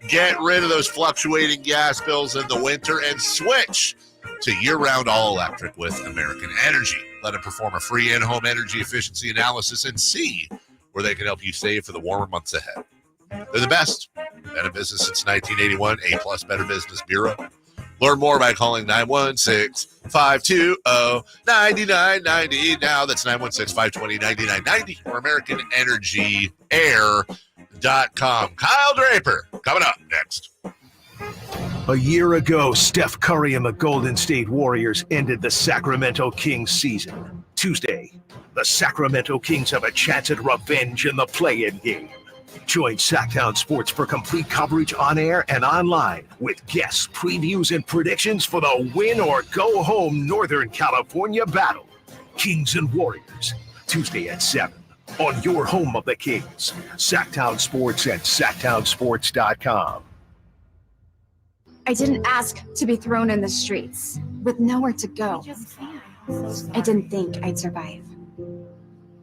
Get rid of those fluctuating gas bills in the winter and switch to year-round all-electric with American Energy. Let them perform a free in-home energy efficiency analysis and see where they can help you save for the warmer months ahead. They're the best. Been in business since 1981, A+ Better Business Bureau. Learn more by calling 916-520-9990. Now that's 916-520-9990 or AmericanEnergyAir.com. Kyle Draper coming up next. A year ago, Steph Curry and the Golden State Warriors ended the Sacramento Kings season. Tuesday, the Sacramento Kings have a chance at revenge in the play-in game. Join Sactown Sports for complete coverage on air and online with guests, previews, and predictions for the win-or-go-home Northern California battle. Kings and Warriors, Tuesday at 7 on your home of the Kings. Sactown Sports and SactownSports.com. I didn't ask to be thrown in the streets with nowhere to go. I didn't think I'd survive.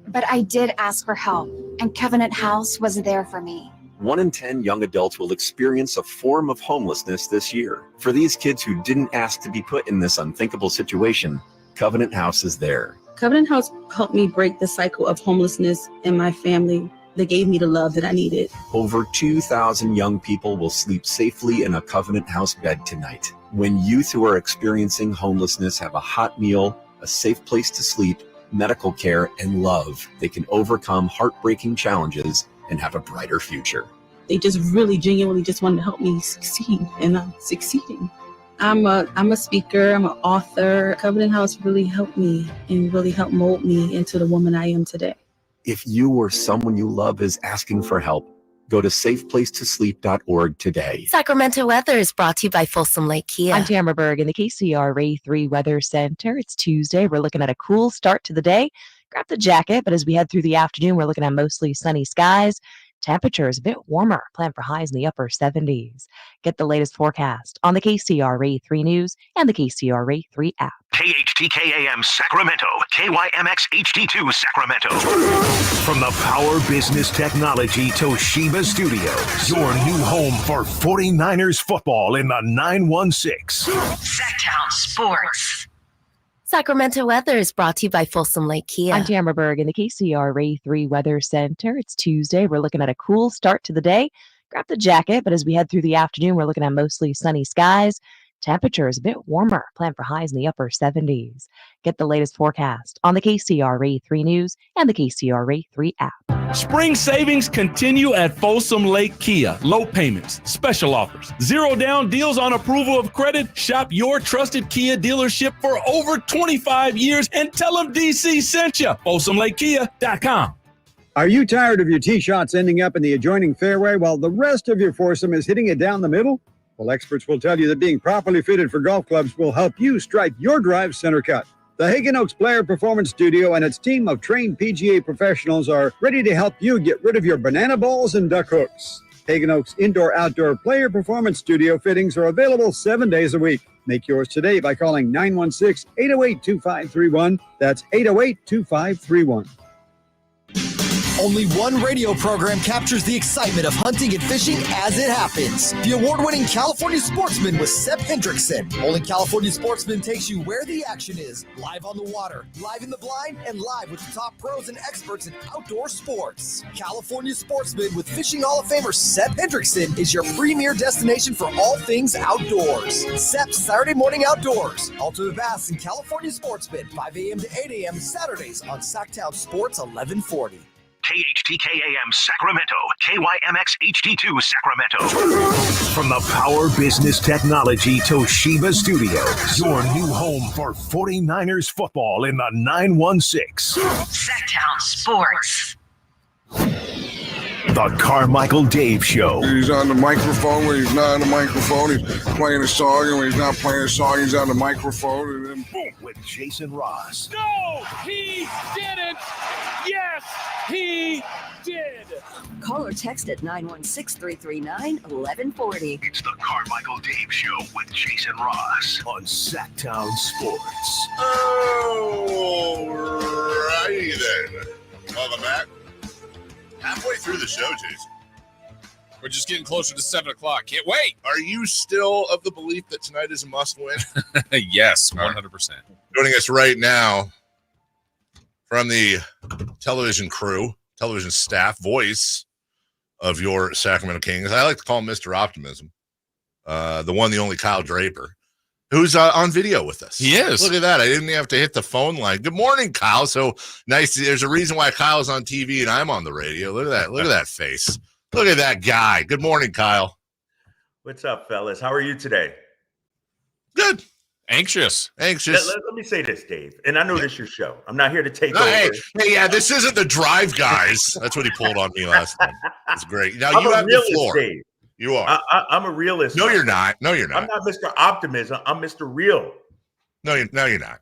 But I did ask for help, and Covenant House was there for me. 1 in 10 young adults will experience a form of homelessness this year. For these kids who didn't ask to be put in this unthinkable situation, Covenant House is there. Covenant House helped me break the cycle of homelessness in my family. They gave me the love that I needed. Over 2,000 young people will sleep safely in a Covenant House bed tonight. When youth who are experiencing homelessness have a hot meal, a safe place to sleep, medical care, and love, they can overcome heartbreaking challenges and have a brighter future. They just really genuinely just wanted to help me succeed, and I'm succeeding. I'm a speaker, I'm an author. Covenant House really helped me and really helped mold me into the woman I am today. If you or someone you love is asking for help, go to safeplacetosleep.org today. Sacramento weather is brought to you by Folsom Lake Kia. I'm Tamara Berg in the KCRA 3 Weather Center. It's Tuesday. We're looking at a cool start to the day. Grab the jacket, but as we head through the afternoon, we're looking at mostly sunny skies. Temperature is a bit warmer. Plan for highs in the upper 70s. Get the latest forecast on the KCRA 3 News and the KCRA 3 app. KHTKAM Sacramento, KYMX HD2 Sacramento. From the Power Business Technology Toshiba Studios, your new home for 49ers football in the 916. Sactown Sports. Sacramento weather is brought to you by Folsom Lake Kia. I'm Tamara Berg in the KCRA 3 Weather Center. It's Tuesday. We're looking at a cool start to the day. Grab the jacket, but as we head through the afternoon, we're looking at mostly sunny skies. Temperature is a bit warmer. Plan for highs in the upper 70s. Get the latest forecast on the KCRA 3 News and the KCRA 3 app. Spring savings continue at Folsom Lake Kia. Low payments, special offers, 0 down deals on approval of credit. Shop your trusted Kia dealership for over 25 years and tell them DC sent you. FolsomLakeKia.com. Are you tired of your tee shots ending up in the adjoining fairway while the rest of your foursome is hitting it down the middle? Well, experts will tell you that being properly fitted for golf clubs will help you strike your drive center cut. The Hagen Oaks Player Performance Studio and its team of trained PGA professionals are ready to help you get rid of your banana balls and duck hooks. Hagen Oaks Indoor-Outdoor Player Performance Studio fittings are available 7 days a week. Make yours today by calling 916-808-2531. That's 808-2531. Only one radio program captures the excitement of hunting and fishing as it happens. The award-winning California Sportsman with Sep Hendrickson. Only California Sportsman takes you where the action is. Live on the water, live in the blind, and live with the top pros and experts in outdoor sports. California Sportsman with Fishing Hall of Famer Sep Hendrickson is your premier destination for all things outdoors. Sep's Saturday Morning Outdoors. Ultimate Bass and California Sportsman, 5 a.m. to 8 a.m. Saturdays on Sactown Sports 1140. KHTKAM Sacramento, KYMX HD2 Sacramento. From the Power Business Technology Toshiba Studios, your new home for 49ers football in the 916. Sactown Sports. The Carmichael Dave Show. He's on the microphone when he's not on the microphone. He's playing a song, and when he's not playing a song, he's on the microphone. And then boom. With Jason Ross. No, he didn't. Yes, he did. Call or text at 916-339-1140. It's the Carmichael Dave Show with Jason Ross on Sactown Sports. All righty then. Welcome back. Halfway through the show, Jason. We're just getting closer to 7 o'clock. Can't wait. Are you still of the belief that tonight is a must-win? Yes, 100%. Joining us right now from the television crew, television staff, voice of your Sacramento Kings. I like to call him Mr. Optimism. The one, the only Kyle Draper, who's on video with us. He is. Look at that. I didn't have to hit the phone line. Good morning, Kyle. So nice. There's a reason why Kyle's on TV and I'm on the radio. Look at that. Look at that face. Look at that guy. Good morning, Kyle. What's up, fellas? How are you today? Good. Anxious. Let me say this, Dave. And I know this is your show. I'm not here to take over. Hey, yeah, this isn't the Drive Guys. That's what he pulled on me last time. That's great. Now I'm you a have realist, the floor. Dave. You are. I'm a realist. No, you're not. No, you're not. I'm not Mr. Optimism. I'm Mr. Real. No, you're not.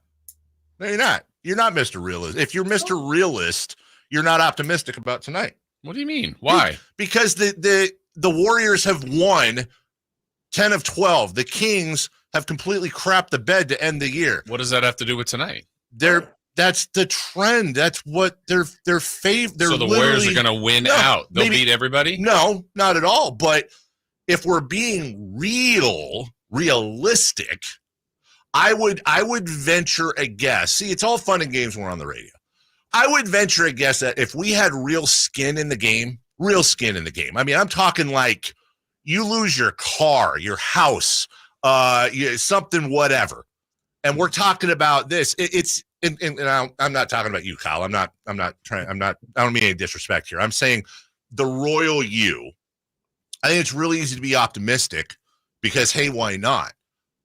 No, you're not. You're not Mr. Realist. If you're Mr. Realist, you're not optimistic about tonight. What do you mean? Why? Because the Warriors have won 10 of 12. The Kings have completely crapped the bed to end the year. What does that have to do with tonight? That's the trend. That's what their favorite. So the Warriors are going to win out. They'll beat everybody? No, not at all. But if we're being realistic, I would venture a guess. See, it's all fun and games when we're on the radio. I would venture a guess that if we had real skin in the game, I mean, I'm talking like you lose your car, your house, something, whatever. And we're talking about this. I'm not talking about you, Kyle. I don't mean any disrespect here. I'm saying the royal you. I think it's really easy to be optimistic because, hey, why not?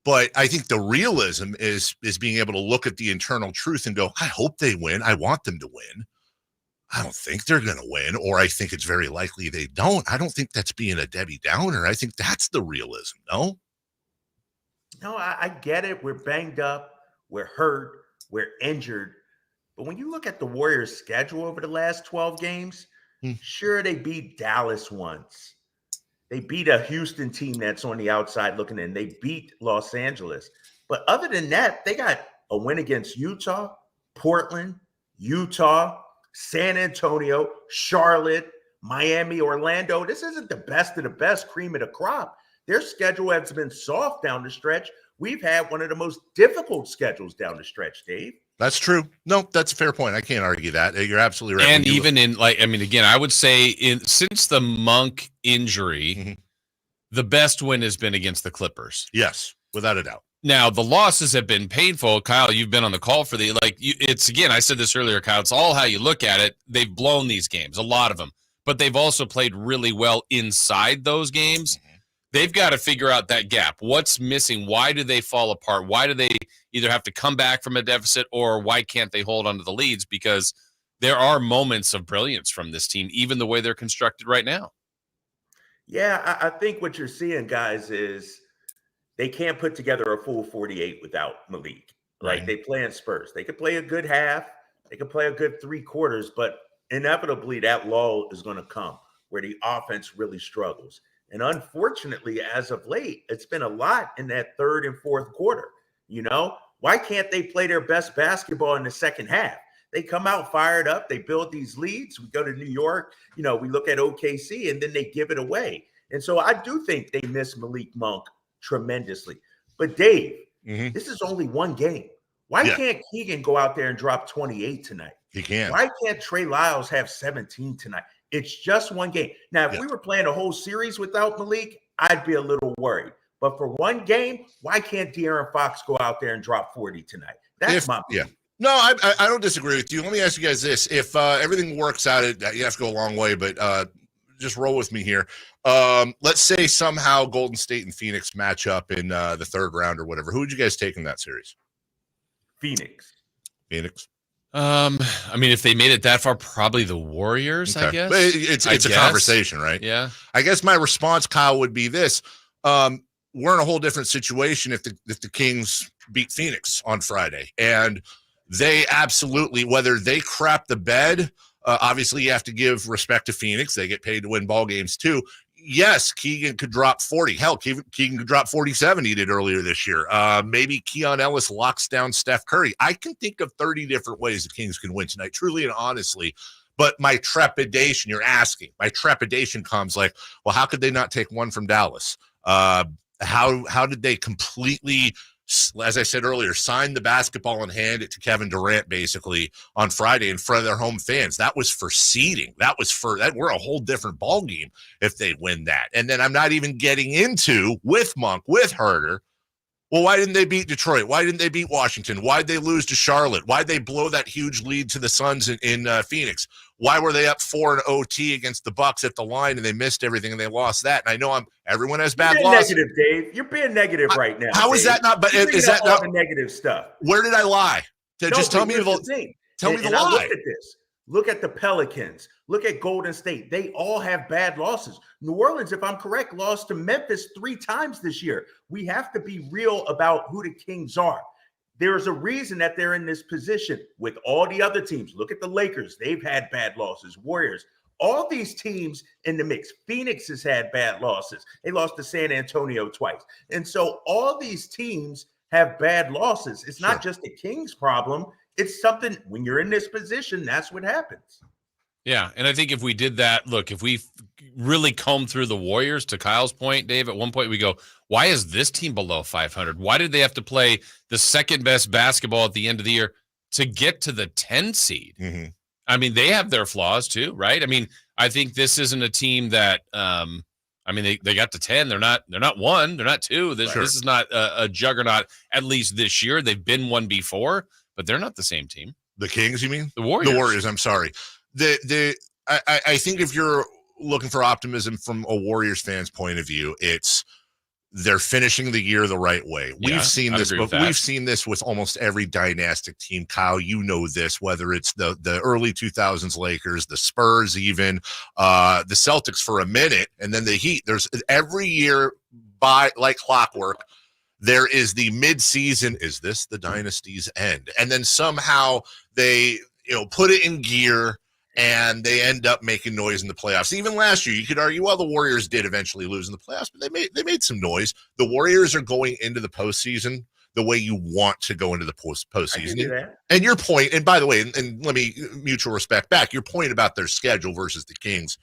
But I think the realism is being able to look at the internal truth and go, I hope they win. I want them to win. I don't think they're going to win, or I think it's very likely they don't. I don't think that's being a Debbie Downer. I think that's the realism, no? No, I get it. We're banged up. We're hurt. We're injured. But when you look at the Warriors' schedule over the last 12 games, sure, they beat Dallas once. They beat a Houston team that's on the outside looking in. They beat Los Angeles. But other than that, they got a win against Utah, Portland, Utah, San Antonio, Charlotte, Miami, Orlando. This isn't the best of the best, cream of the crop. Their schedule has been soft down the stretch. We've had one of the most difficult schedules down the stretch, Dave. That's true. No, that's a fair point. I can't argue that. You're absolutely right. And even again, I would say since the Monk injury, the best win has been against the Clippers. Yes, without a doubt. Now, the losses have been painful. Kyle, you've been on the call for it's again, I said this earlier, Kyle, it's all how you look at it. They've blown these games, a lot of them, but they've also played really well inside those games. They've got to figure out that gap. What's missing? Why do they fall apart? Why do they either have to come back from a deficit, or why can't they hold on to the leads? Because there are moments of brilliance from this team, even the way they're constructed right now. Yeah, I think what you're seeing, guys, is they can't put together a full 48 without Malik. Right. Like they play in spurts. They could play a good half. They could play a good 3 quarters, but inevitably that lull is going to come where the offense really struggles. And unfortunately, as of late, it's been a lot in that 3rd and 4th quarter. You know, why can't they play their best basketball in the second half? They come out fired up. They build these leads. We go to New York, we look at OKC, and then they give it away. And so I do think they miss Malik Monk tremendously. But Dave, this is only one game. Why can't Keegan go out there and drop 28 tonight? He can. Why can't Trey Lyles have 17 tonight? It's just one game. Now, if we were playing a whole series without Malik, I'd be a little worried. But for one game, why can't De'Aaron Fox go out there and drop 40 tonight? That's my point. No, I don't disagree with you. Let me ask you guys this. If everything works out, you have to go a long way, but just roll with me here. Let's say somehow Golden State and Phoenix match up in the 3rd round or whatever. Who would you guys take in that series? Phoenix. If they made it that far, probably the Warriors, okay. I guess. But it's a conversation, right? Yeah. I guess my response, Kyle, would be this. We're in a whole different situation if the Kings beat Phoenix on Friday. And they absolutely, whether they crap the bed Obviously, you have to give respect to Phoenix. They get paid to win ball games too. Yes, Keegan could drop 40. Hell, Keegan could drop 47. He did earlier this year. Maybe Keon Ellis locks down Steph Curry. I can think of 30 different ways the Kings can win tonight, truly and honestly. But my trepidation, you're asking, my trepidation comes like, well, how could they not take one from Dallas? How did they completely, as I said earlier, sign the basketball and hand it to Kevin Durant basically on Friday in front of their home fans? That was for seeding. We're a whole different ball game if they win that. And then I'm not even getting into with Monk, with Herter. Well, why didn't they beat Detroit? Why didn't they beat Washington? Why did they lose to Charlotte? Why did they blow that huge lead to the Suns in Phoenix? Why were they up 4 in OT against the Bucks at the line and they missed everything and they lost that? And I know everyone has bad losses. Negative, Dave. You're being negative right now. How Dave. is that not? But is that all not the negative stuff? Where did I lie? Just tell me the lie. Look at this. Look at the Pelicans. Look at Golden State. They all have bad losses. New Orleans, if I'm correct, lost to Memphis 3 times this year. We have to be real about who the Kings are. There's a reason that they're in this position with all the other teams. Look at the Lakers. They've had bad losses. Warriors. All these teams in the mix. Phoenix has had bad losses. They lost to San Antonio twice. And so all these teams have bad losses. It's not just the Kings' problem. It's something, when you're in this position, that's what happens. Yeah, and I think if we did that, look, if we really combed through the Warriors, to Kyle's point, Dave, at one point we go, why is this team below 500? Why did they have to play the second best basketball at the end of the year to get to the 10 seed? Mm-hmm. I mean, they have their flaws too, right? I mean, I think this isn't a team that, they got to 10. They're not 1. They're not 2. This is not a juggernaut, at least this year. They've been one before, but they're not the same team. The Kings, you mean? The Warriors. The Warriors, I'm sorry. I think if you're looking for optimism from a Warriors fan's point of view, it's they're finishing the year the right way. We've seen this, but we've seen this with almost every dynastic team. Kyle, you know this, whether it's the early 2000s Lakers, the Spurs, even the Celtics for a minute, and then the Heat. There's every year by like clockwork. There is the mid-season, is this the dynasty's end? And then somehow they, put it in gear and they end up making noise in the playoffs. Even last year, you could argue, well, the Warriors did eventually lose in the playoffs, but they made some noise. The Warriors are going into the postseason the way you want to go into the postseason. And your point, and by the way, and let me mutual respect back, your point about their schedule versus the Kings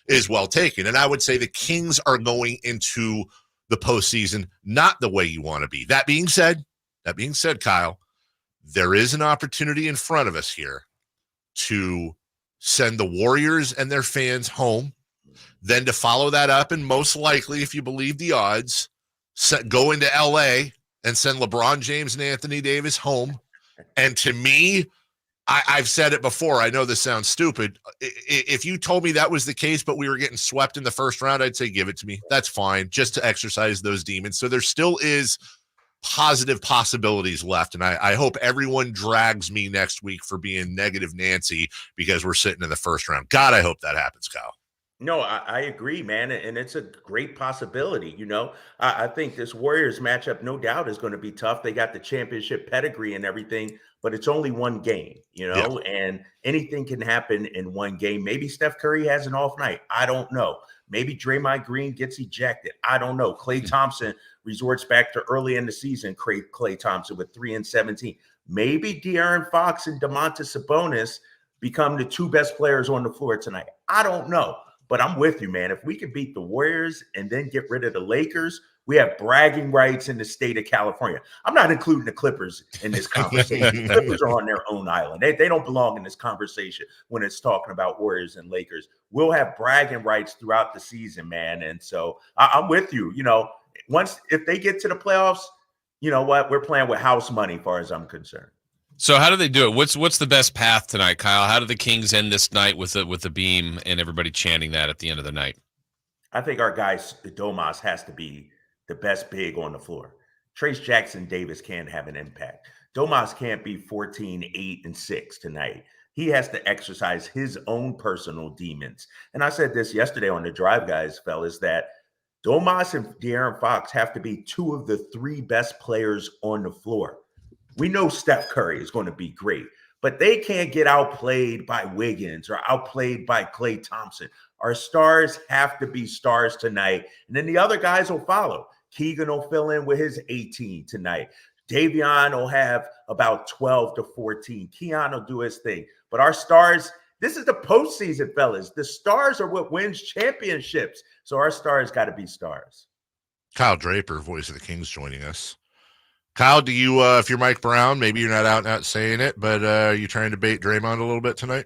is well taken. And I would say the Kings are going into the postseason not the way you want to be. That being said, Kyle, there is an opportunity in front of us here to send the Warriors and their fans home, then to follow that up, and most likely, if you believe the odds, go into LA and send LeBron James and Anthony Davis home. And to me, I've said it before, I know this sounds stupid. If you told me that was the case, but we were getting swept in the first round, I'd say give it to me. That's fine, just to exercise those demons. So there still is positive possibilities left. And I hope everyone drags me next week for being negative Nancy because we're sitting in the first round. God, I hope that happens, Kyle. No, I agree, man. And it's a great possibility. I think this Warriors matchup, no doubt, is going to be tough. They got the championship pedigree and everything, but it's only one game, and anything can happen in one game. Maybe Steph Curry has an off night. I don't know. Maybe Draymond Green gets ejected. I don't know. Klay Thompson resorts back to early in the season, Klay Thompson with 3-17. Maybe De'Aaron Fox and Domantas Sabonis become the 2 best players on the floor tonight. I don't know. But I'm with you, man. If we could beat the Warriors and then get rid of the Lakers, we have bragging rights in the state of California. I'm not including the Clippers in this conversation. The Clippers are on their own island. They don't belong in this conversation when it's talking about Warriors and Lakers. We'll have bragging rights throughout the season, man. And so I'm with you. If they get to the playoffs, you know what? We're playing with house money as far as I'm concerned. So how do they do it? What's the best path tonight, Kyle? How do the Kings end this night with the beam and everybody chanting that at the end of the night? I think our guy Domas has to be the best big on the floor. Trace Jackson Davis can't have an impact. Domas can't be 14, 8, and 6 tonight. He has to exercise his own personal demons. And I said this yesterday on the Drive, guys, fellas, that Domas and De'Aaron Fox have to be 2 of the 3 best players on the floor. We know Steph Curry is going to be great, but they can't get outplayed by Wiggins or outplayed by Klay Thompson. Our stars have to be stars tonight, and then the other guys will follow. Keegan will fill in with his 18 tonight. Davion will have about 12 to 14. Keon will do his thing. But our stars, this is the postseason, fellas. The stars are what wins championships. So our stars got to be stars. Kyle Draper, voice of the Kings, joining us. Kyle, do you, if you're Mike Brown, maybe you're not out and out saying it, but are you trying to bait Draymond a little bit tonight?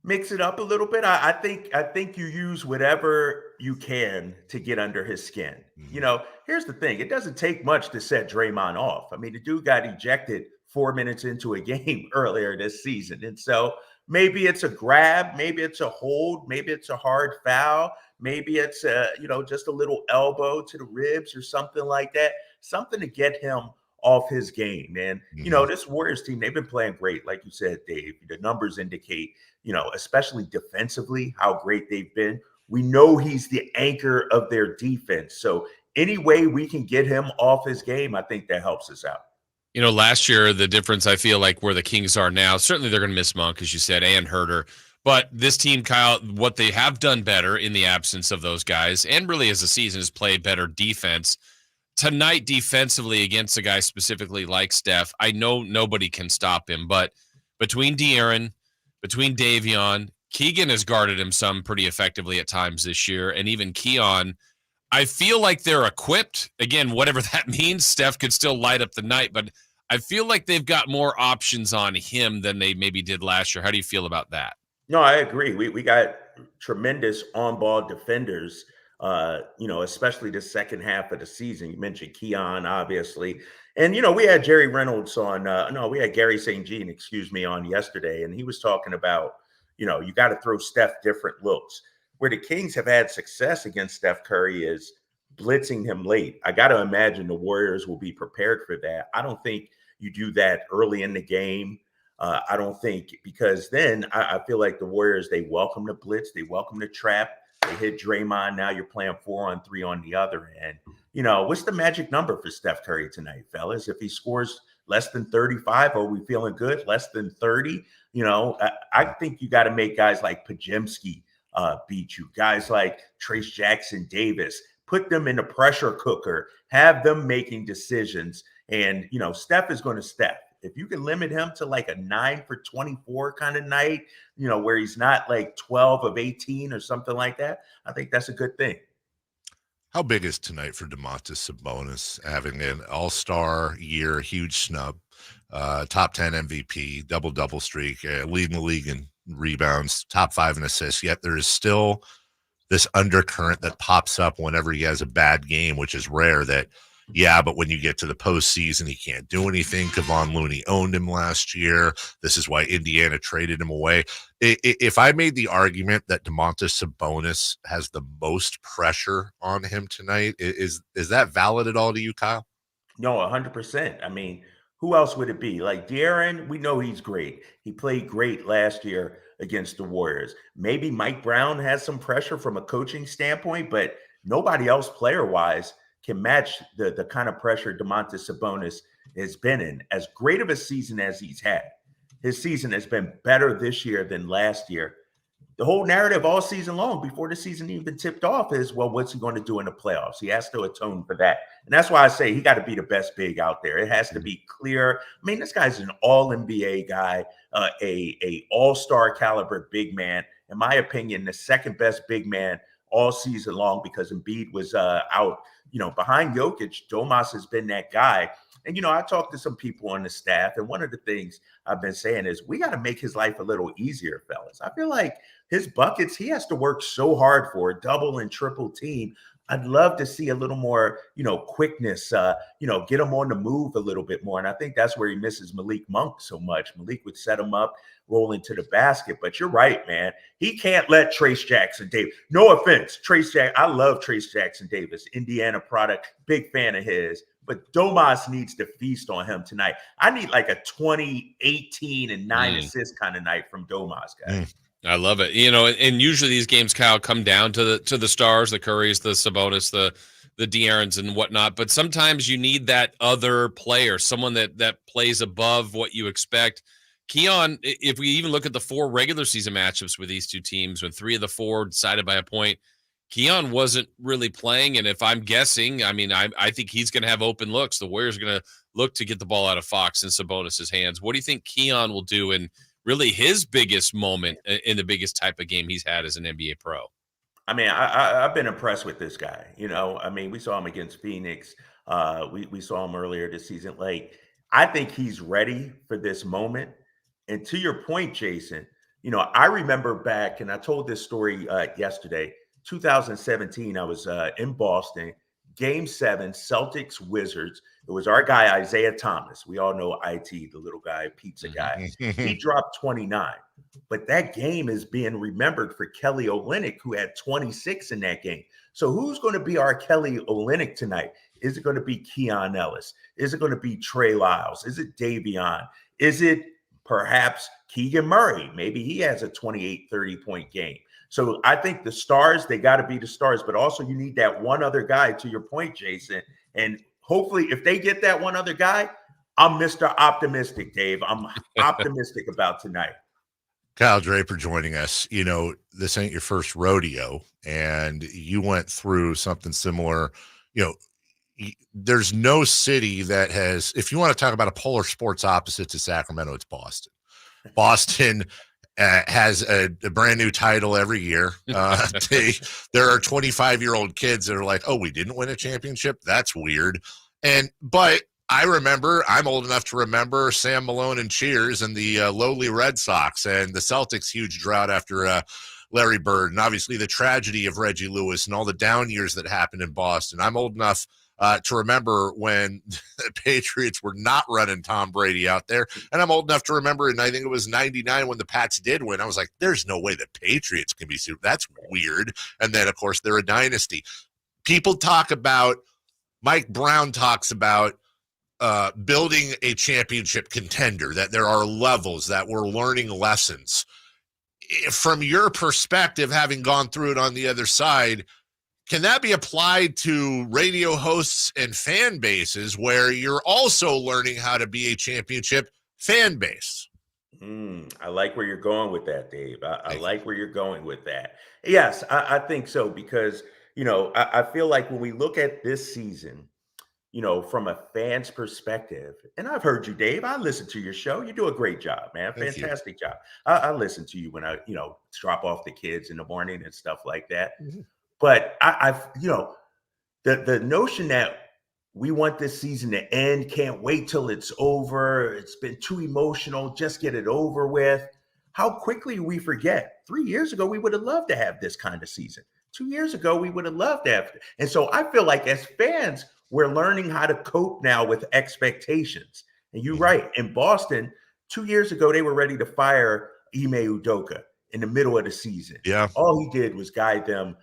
Mix it up a little bit. I think you use whatever you can to get under his skin. You know, here's the thing. It doesn't take much to set Draymond off. I mean, the dude got ejected 4 minutes into a game earlier this season. And so maybe it's a grab, maybe it's a hold, maybe it's a hard foul, maybe it's just a little elbow to the ribs or something like that. Something to get him off his game. And, this Warriors team, they've been playing great. Like you said, Dave, the numbers indicate, especially defensively, how great they've been. We know he's the anchor of their defense. So any way we can get him off his game, I think that helps us out. Last year, the difference I feel like where the Kings are now, certainly they're going to miss Monk, as you said, and Herter. But this team, Kyle, what they have done better in the absence of those guys, and really as a season, is play better defense. Tonight, defensively, against a guy specifically like Steph, I know nobody can stop him, but between De'Aaron, between Davion, Keegan has guarded him some pretty effectively at times this year, and even Keon, I feel like they're equipped. Again, whatever that means, Steph could still light up the night, but I feel like they've got more options on him than they maybe did last year. How do you feel about that? No, I agree. We got tremendous on-ball defenders, especially the second half of the season. You mentioned Keon, obviously. And, we had Jerry Reynolds on, we had Gary St. Jean, on yesterday. And he was talking about, you got to throw Steph different looks. Where the Kings have had success against Steph Curry is blitzing him late. I got to imagine the Warriors will be prepared for that. I don't think you do that early in the game. I don't think, because then I feel like the Warriors, they welcome the blitz, they welcome the trap, they hit Draymond. Now you're playing 4-on-3 on the other end. What's the magic number for Steph Curry tonight, fellas? If he scores less than 35, are we feeling good? Less than 30? I think you got to make guys like Pajemski beat you. Guys like Trace Jackson Davis, put them in the pressure cooker, have them making decisions. And, Steph is going to step. If you can limit him to like a 9 for 24 kind of night, where he's not like 12 of 18 or something like that, I think that's a good thing. How big is tonight for Domantas Sabonis having an all-star year, huge snub, top 10 MVP, double-double streak, leading the league in rebounds, top 5 in assists, yet there is still this undercurrent that pops up whenever he has a bad game, which is rare, that but when you get to the postseason, he can't do anything. Kevon Looney owned him last year. This is why Indiana traded him away. If I made the argument that Domantas Sabonis has the most pressure on him tonight, is that valid at all to you, Kyle? No, 100%. I mean, who else would it be? Like De'Aaron, we know he's great. He played great last year against the Warriors. Maybe Mike Brown has some pressure from a coaching standpoint, but nobody else player-wise can match the kind of pressure Domantas Sabonis has been in. As great of a season as he's had, his season has been better this year than last year. The whole narrative all season long, before the season even tipped off, is, well, what's he going to do in the playoffs? He has to atone for that. And that's why I say he got to be the best big out there. It has to be clear. I mean, this guy's an all-NBA guy, a all-star caliber big man. In my opinion, the second best big man all season long, because Embiid was out. Behind Jokic, Domas has been that guy. And, I talked to some people on the staff, and one of the things I've been saying is we got to make his life a little easier, fellas. I feel like his buckets, he has to work so hard for a double and triple team. I'd love to see a little more, quickness, get him on the move a little bit more. And I think that's where he misses Malik Monk so much. Malik would set him up, roll into the basket. But you're right, man. He can't let Trace Jackson Davis. No offense, I love Trace Jackson Davis, Indiana product, big fan of his. But Domas needs to feast on him tonight. I need like a 20, 18, and 9 assist kind of night from Domas, guys. I love it. And usually these games, Kyle, come down to the stars, the Currys, the Sabonis, the the De'Aarons and whatnot, but sometimes you need that other player, someone that plays above what you expect. Keon, if we even look at the 4 regular season matchups with these two teams, when 3 of the 4 decided by a point, Keon wasn't really playing. And if I'm guessing, I mean, I think he's going to have open looks. The Warriors are going to look to get the ball out of Fox and Sabonis' hands. What do you think Keon will do in really his biggest moment in the biggest type of game he's had as an NBA pro? I mean, I've been impressed with this guy. You know, I mean, we saw him against Phoenix. We saw him earlier this season. Like, I think he's ready for this moment. And to your point, Jason, you know, I remember back, and I told this story yesterday, 2017, I was in Boston, Game 7, Celtics Wizards. It was our guy, Isaiah Thomas. We all know IT, the little guy, pizza guy. He dropped 29. But that game is being remembered for Kelly Olynyk, who had 26 in that game. So who's going to be our Kelly Olynyk tonight? Is it going to be Keon Ellis? Is it going to be Trey Lyles? Is it Davion? Is it perhaps Keegan Murray? Maybe he has a 28, 30-point game. So I think the stars, they got to be the stars, but also you need that one other guy, to your point, Jason. And hopefully if they get that one other guy, I'm Mr. Optimistic, Dave. I'm optimistic about tonight. Kyle Draper joining us. You know, this ain't your first rodeo, and you went through something similar. You know, there's no city that has, if you want to talk about a polar sports opposite to Sacramento, it's Boston. Boston has a brand new title every year. There are 25-year-old kids that are like, oh, we didn't win a championship? That's weird. But I remember, I'm old enough to remember Sam Malone and Cheers and the lowly Red Sox and the Celtics' huge drought after Larry Bird, and obviously the tragedy of Reggie Lewis and all the down years that happened in Boston. I'm old enough to remember when the Patriots were not running Tom Brady out there. And I'm old enough to remember, and I think it was 99 when the Pats did win. I was like, there's no way the Patriots can be sued. That's weird. And then, of course, they're a dynasty. People talk about, Mike Brown talks about building a championship contender, that there are levels, that we're learning lessons. From your perspective, having gone through it on the other side, can that be applied to radio hosts and fan bases where you're also learning how to be a championship fan base? I like where you're going with that, Dave. I like where you're going with that. Yes, I think so, because, you know, I feel like when we look at this season, you know, from a fan's perspective, and I've heard you, Dave, I listen to your show. You do a great job, man. Fantastic job. I listen to you when I, you know, drop off the kids in the morning and stuff like that. But I've, you know, the notion that we want this season to end, can't wait till it's over, it's been too emotional, just get it over with. How quickly we forget. 3 years ago, we would have loved to have this kind of season. 2 years ago, we would have loved to have. And so I feel like as fans, we're learning how to cope now with expectations. And you're right. In Boston, 2 years ago, they were ready to fire Ime Udoka in the middle of the season. Yeah. All he did was guide them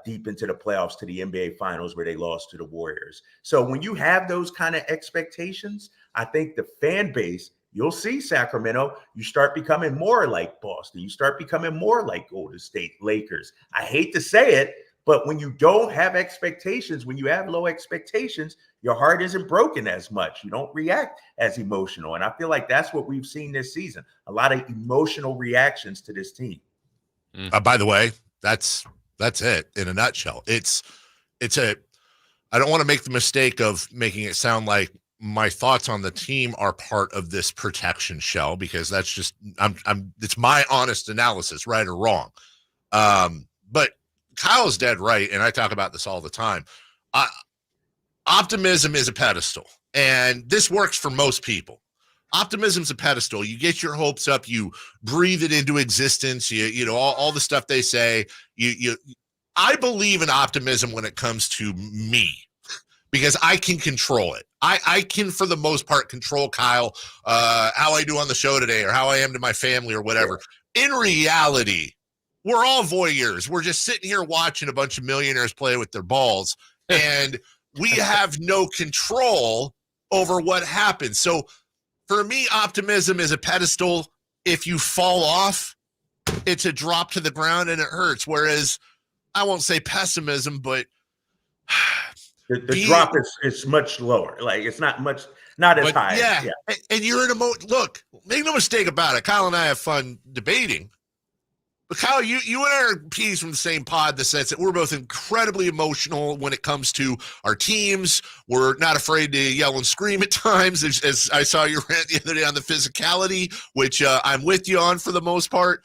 deep into the playoffs to the NBA Finals, where they lost to the Warriors. So when you have those kind of expectations, I think the fan base, you'll see Sacramento, you start becoming more like Boston. You start becoming more like Golden State Lakers. I hate to say it, but when you don't have expectations, when you have low expectations, your heart isn't broken as much. You don't react as emotional. And I feel like that's what we've seen this season. A lot of emotional reactions to this team. By the way, that's it in a nutshell. I don't want to make the mistake of making it sound like my thoughts on the team are part of this protection shell, because that's just, it's my honest analysis, right or wrong. But Kyle's dead right, and I talk about this all the time. Optimism is a pedestal, and this works for most people. Optimism's a pedestal. You get your hopes up, you breathe it into existence. You know all the stuff they say. I believe in optimism when it comes to me, because I can control it. I can, for the most part, control, Kyle, how I do on the show today, or how I am to my family, or whatever. In reality, we're all voyeurs. We're just sitting here watching a bunch of millionaires play with their balls, and we have no control over what happens. So for me, optimism is a pedestal. If you fall off, it's a drop to the ground and it hurts. Whereas I won't say pessimism, but The drop is much lower. Like it's not as high. Yeah. And you're in look, make no mistake about it. Kyle and I have fun debating. But Kyle, you and I are peas from the same pod in the sense that we're both incredibly emotional when it comes to our teams. We're not afraid to yell and scream at times, as I saw you rant the other day on the physicality, which I'm with you on for the most part.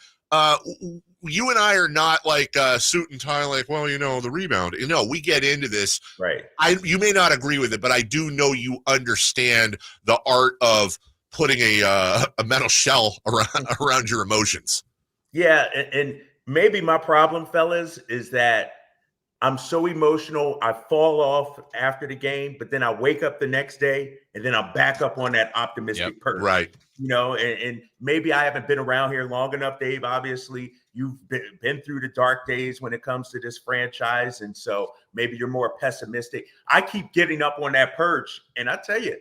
You and I are not like suit and tie, like, well, the rebound. We get into this. Right. You may not agree with it, but I do know you understand the art of putting a metal shell around your emotions. Yeah, and maybe my problem, fellas, is that I'm so emotional. I fall off after the game, but then I wake up the next day and then I'm back up on that optimistic perch. Right. And maybe I haven't been around here long enough, Dave. Obviously, you've been through the dark days when it comes to this franchise. And so maybe you're more pessimistic. I keep getting up on that perch. And I tell you,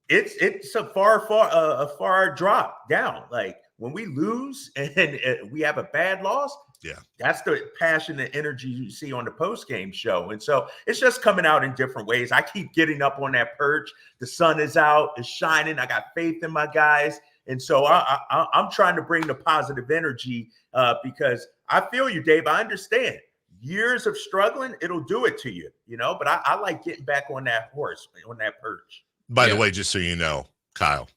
it's a far drop down. Like, when we lose and we have a bad loss, that's the passion and energy you see on the post-game show. And so it's just coming out in different ways. I keep getting up on that perch. The sun is out, it's shining. I got faith in my guys. And so I'm trying to bring the positive energy because I feel you, Dave. I understand. Years of struggling, it'll do it to you, but I like getting back on that horse, on that perch. By the way, just so you know, Kyle,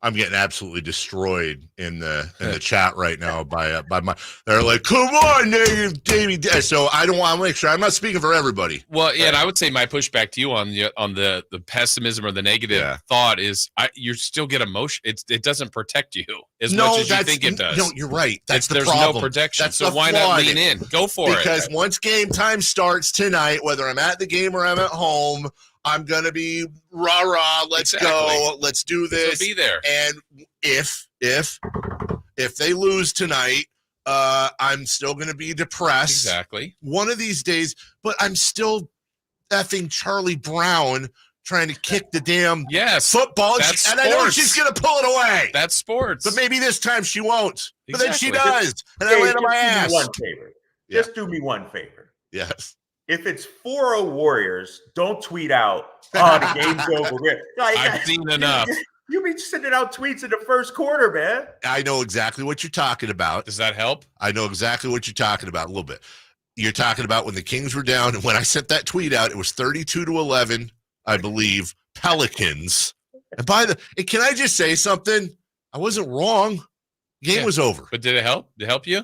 I'm getting absolutely destroyed in the chat right now by my. They're like, "Come on, negative Davey." So I don't want to make sure I'm not speaking for everybody. Well, yeah, and I would say my pushback to you on the pessimism or the negative thought is you still get emotion. It doesn't protect you as much as you think it does. No, you're right. That's the there's problem. No protection. That's so why not lean in? Go for it. Because once game time starts tonight, whether I'm at the game or I'm at home, I'm going to be rah-rah, let's go, let's do this. So be there. And if they lose tonight, I'm still going to be depressed. Exactly. One of these days, but I'm still effing Charlie Brown trying to kick the damn football. That's and sports. I know she's going to pull it away. That's sports. But maybe this time she won't. Exactly. But then she does. And I land on my ass. Just do me one favor. Yes. If it's 4-0 Warriors, don't tweet out, "Oh, the game's over." I've seen enough. You be sending out tweets in the first quarter, man. I know exactly what you're talking about. Does that help? I know exactly what you're talking about a little bit. You're talking about when the Kings were down, and when I sent that tweet out, it was 32-11, I believe, Pelicans. And can I just say something? I wasn't wrong. Game was over. But did it help? Did it help you?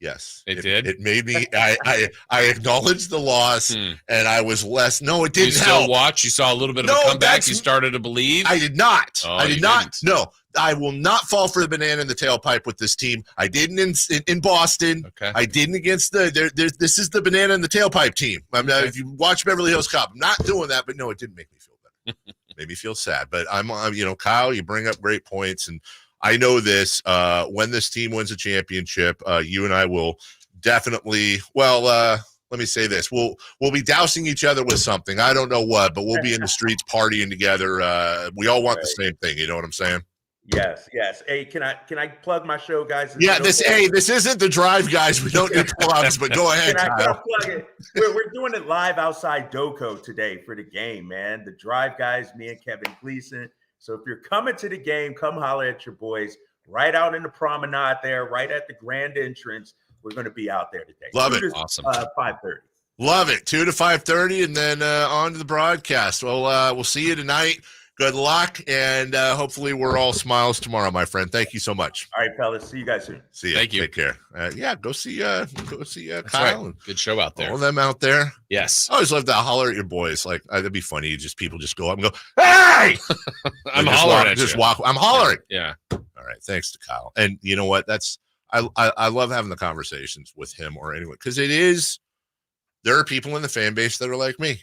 Yes, it did. It made me. I acknowledged the loss, and I was less. No, it didn't you still help. Watch. You saw a little bit of a comeback. You started to believe. I did not. Oh, I did not. No, I will not fall for the banana in the tailpipe with this team. I didn't in Boston. Okay. I didn't against this is the banana in the tailpipe team. I mean, if you watch Beverly Hills Cop, I'm not doing that. But no, it didn't make me feel better. Made me feel sad. But I'm Kyle, you bring up great points, and I know this. When this team wins a championship, you and I will definitely. Well, let me say this: we'll be dousing each other with something. I don't know what, but we'll be in the streets partying together. We all want the same thing. You know what I'm saying? Yes. Hey, can I plug my show, guys? This isn't the drive, guys. We don't do plugs, but go ahead. Can I plug it? We're doing it live outside Doco today for the game, man. The drive guys, me and Kevin Gleason. So if you're coming to the game, come holler at your boys right out in the promenade there, right at the grand entrance. We're going to be out there today. Love it. Awesome. 5:30. Love it. 2 to 5:30, and then on to the broadcast. Well, we'll see you tonight. Good luck, and hopefully we're all smiles tomorrow, my friend. Thank you so much. All right, fellas. See you guys soon. See you. Thank you. Take care. Go see Kyle. Right. And good show out there. All of them out there. Yes. I always love to holler at your boys. Like that'd be funny. People just go up and go, "Hey!" I'm hollering at you. I'm hollering. Yeah. All right. Thanks to Kyle. And you know what? I love having the conversations with him or anyone because there are people in the fan base that are like me,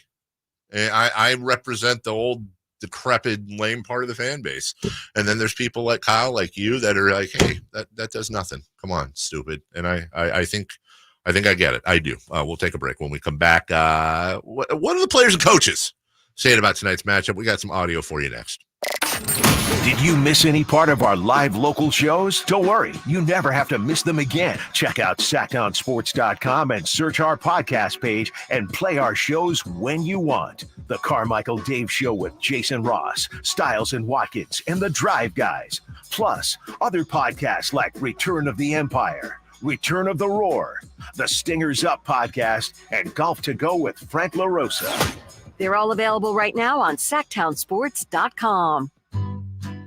and I represent the old decrepit, lame part of the fan base. And then there's people like Kyle, like you, that are like, "Hey, that does nothing. Come on, stupid." And I think I get it. I do. We'll take a break. When we come back, what are the players and coaches saying about tonight's matchup? We got some audio for you next. Did you miss any part of our live local shows? Don't worry, you never have to miss them again. Check out SactownSports.com and search our podcast page and play our shows when you want. The Carmichael Dave Show with Jason Ross, Stiles and Watkins, and The Drive Guys. Plus, other podcasts like Return of the Empire, Return of the Roar, The Stingers Up podcast, and Golf to Go with Frank LaRosa. They're all available right now on SactownSports.com.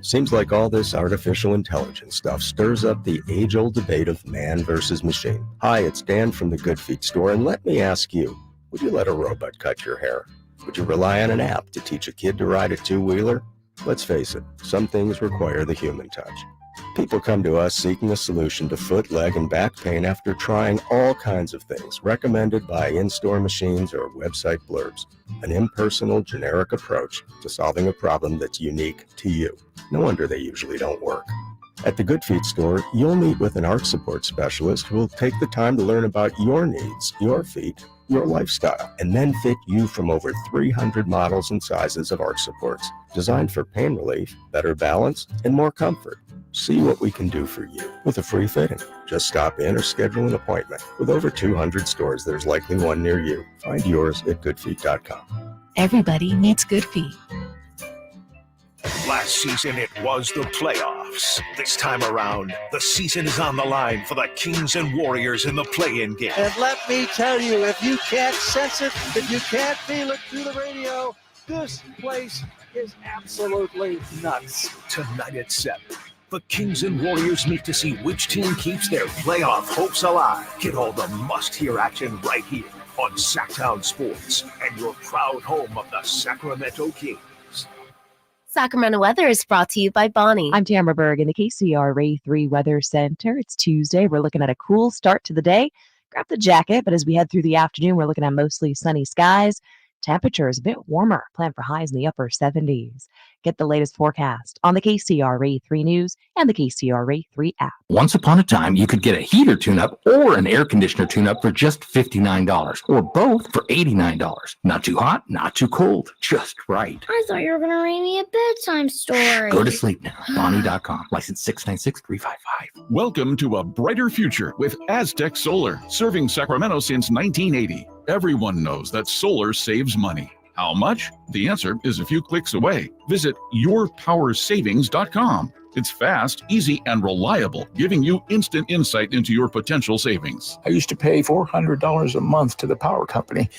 Seems like all this artificial intelligence stuff stirs up the age-old debate of man versus machine. Hi, it's Dan from the Good Feet store, and let me ask you, would you let a robot cut your hair? Would you rely on an app to teach a kid to ride a two-wheeler? Let's face it, some things require the human touch. People come to us seeking a solution to foot, leg, and back pain after trying all kinds of things recommended by in-store machines or website blurbs. An impersonal, generic approach to solving a problem that's unique to you. No wonder they usually don't work. At the Good Feet store, you'll meet with an arch support specialist who will take the time to learn about your needs, your feet, your lifestyle, and then fit you from over 300 models and sizes of arch supports, designed for pain relief, better balance, and more comfort. See what we can do for you with a free fitting. Just stop in or schedule an appointment. With over 200 stores, there's likely one near you. Find yours at goodfeet.com. Everybody needs Good Feet. Last season, it was the playoffs. This time around, the season is on the line for the Kings and Warriors in the play-in game. And let me tell you, if you can't sense it, if you can't feel it through the radio, this place is absolutely nuts. Tonight at 7. The Kings and Warriors meet to see which team keeps their playoff hopes alive. Get all the must-hear action right here on Sactown Sports and your proud home of the Sacramento Kings. Sacramento weather is brought to you by Bonnie. I'm Tamara Berg in the KCRA 3 Weather Center. It's Tuesday. We're looking at a cool start to the day. Grab the jacket, but as we head through the afternoon, we're looking at mostly sunny skies. Temperature is a bit warmer. Plan for highs in the upper 70s. Get the latest forecast on the KCRA 3 News and the KCRA 3 app. Once upon a time, you could get a heater tune-up or an air conditioner tune-up for just $59, or both for $89. Not too hot, not too cold, just right. I thought you were going to read me a bedtime story. Go to sleep now. Bonnie.com. License 696-355. Welcome to a brighter future with Aztec Solar, serving Sacramento since 1980. Everyone knows that solar saves money. How much? The answer is a few clicks away. Visit yourpowersavings.com. It's fast, easy, and reliable, giving you instant insight into your potential savings. I used to pay $400 a month to the power company,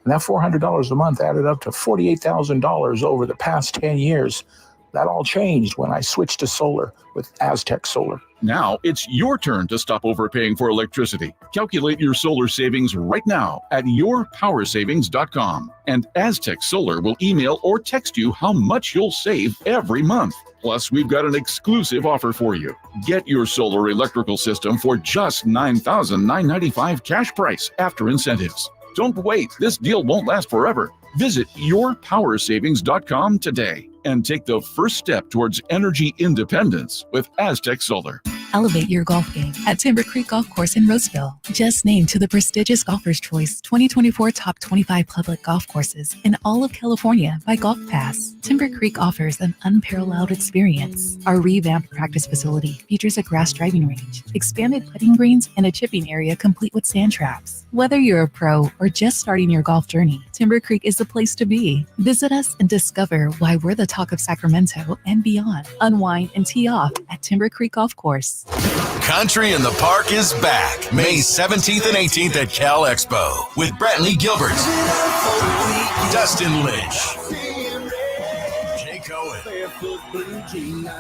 and that $400 a month added up to $48,000 over the past 10 years. That all changed when I switched to solar with Aztec Solar. Now it's your turn to stop overpaying for electricity. Calculate your solar savings right now at yourpowersavings.com. And Aztec Solar will email or text you how much you'll save every month. Plus, we've got an exclusive offer for you. Get your solar electrical system for just $9,995 cash price after incentives. Don't wait. This deal won't last forever. Visit yourpowersavings.com today and take the first step towards energy independence with Aztec Solar. Elevate your golf game at Timber Creek Golf Course in Roseville. Just named to the prestigious Golfer's Choice 2024 Top 25 Public Golf Courses in all of California by Golf Pass. Timber Creek offers an unparalleled experience. Our revamped practice facility features a grass driving range, expanded putting greens, and a chipping area complete with sand traps. Whether you're a pro or just starting your golf journey, Timber Creek is the place to be. Visit us and discover why we're the talk of Sacramento and beyond. Unwind and tee off at Timber Creek Golf Course. Country in the Park is back May 17th and 18th at Cal Expo with Brantley Gilbert, Dustin Lynch, Jay Cohen,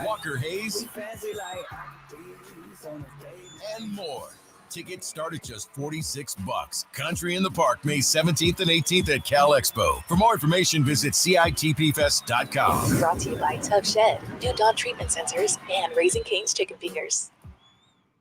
Walker Hayes, and more. Tickets start at just $46. Country in the Park, May 17th and 18th at Cal Expo. For more information, visit CITPFest.com. Brought to you by Tub Shed, New Dawn Treatment Sensors, and Raising Cane's Chicken Fingers.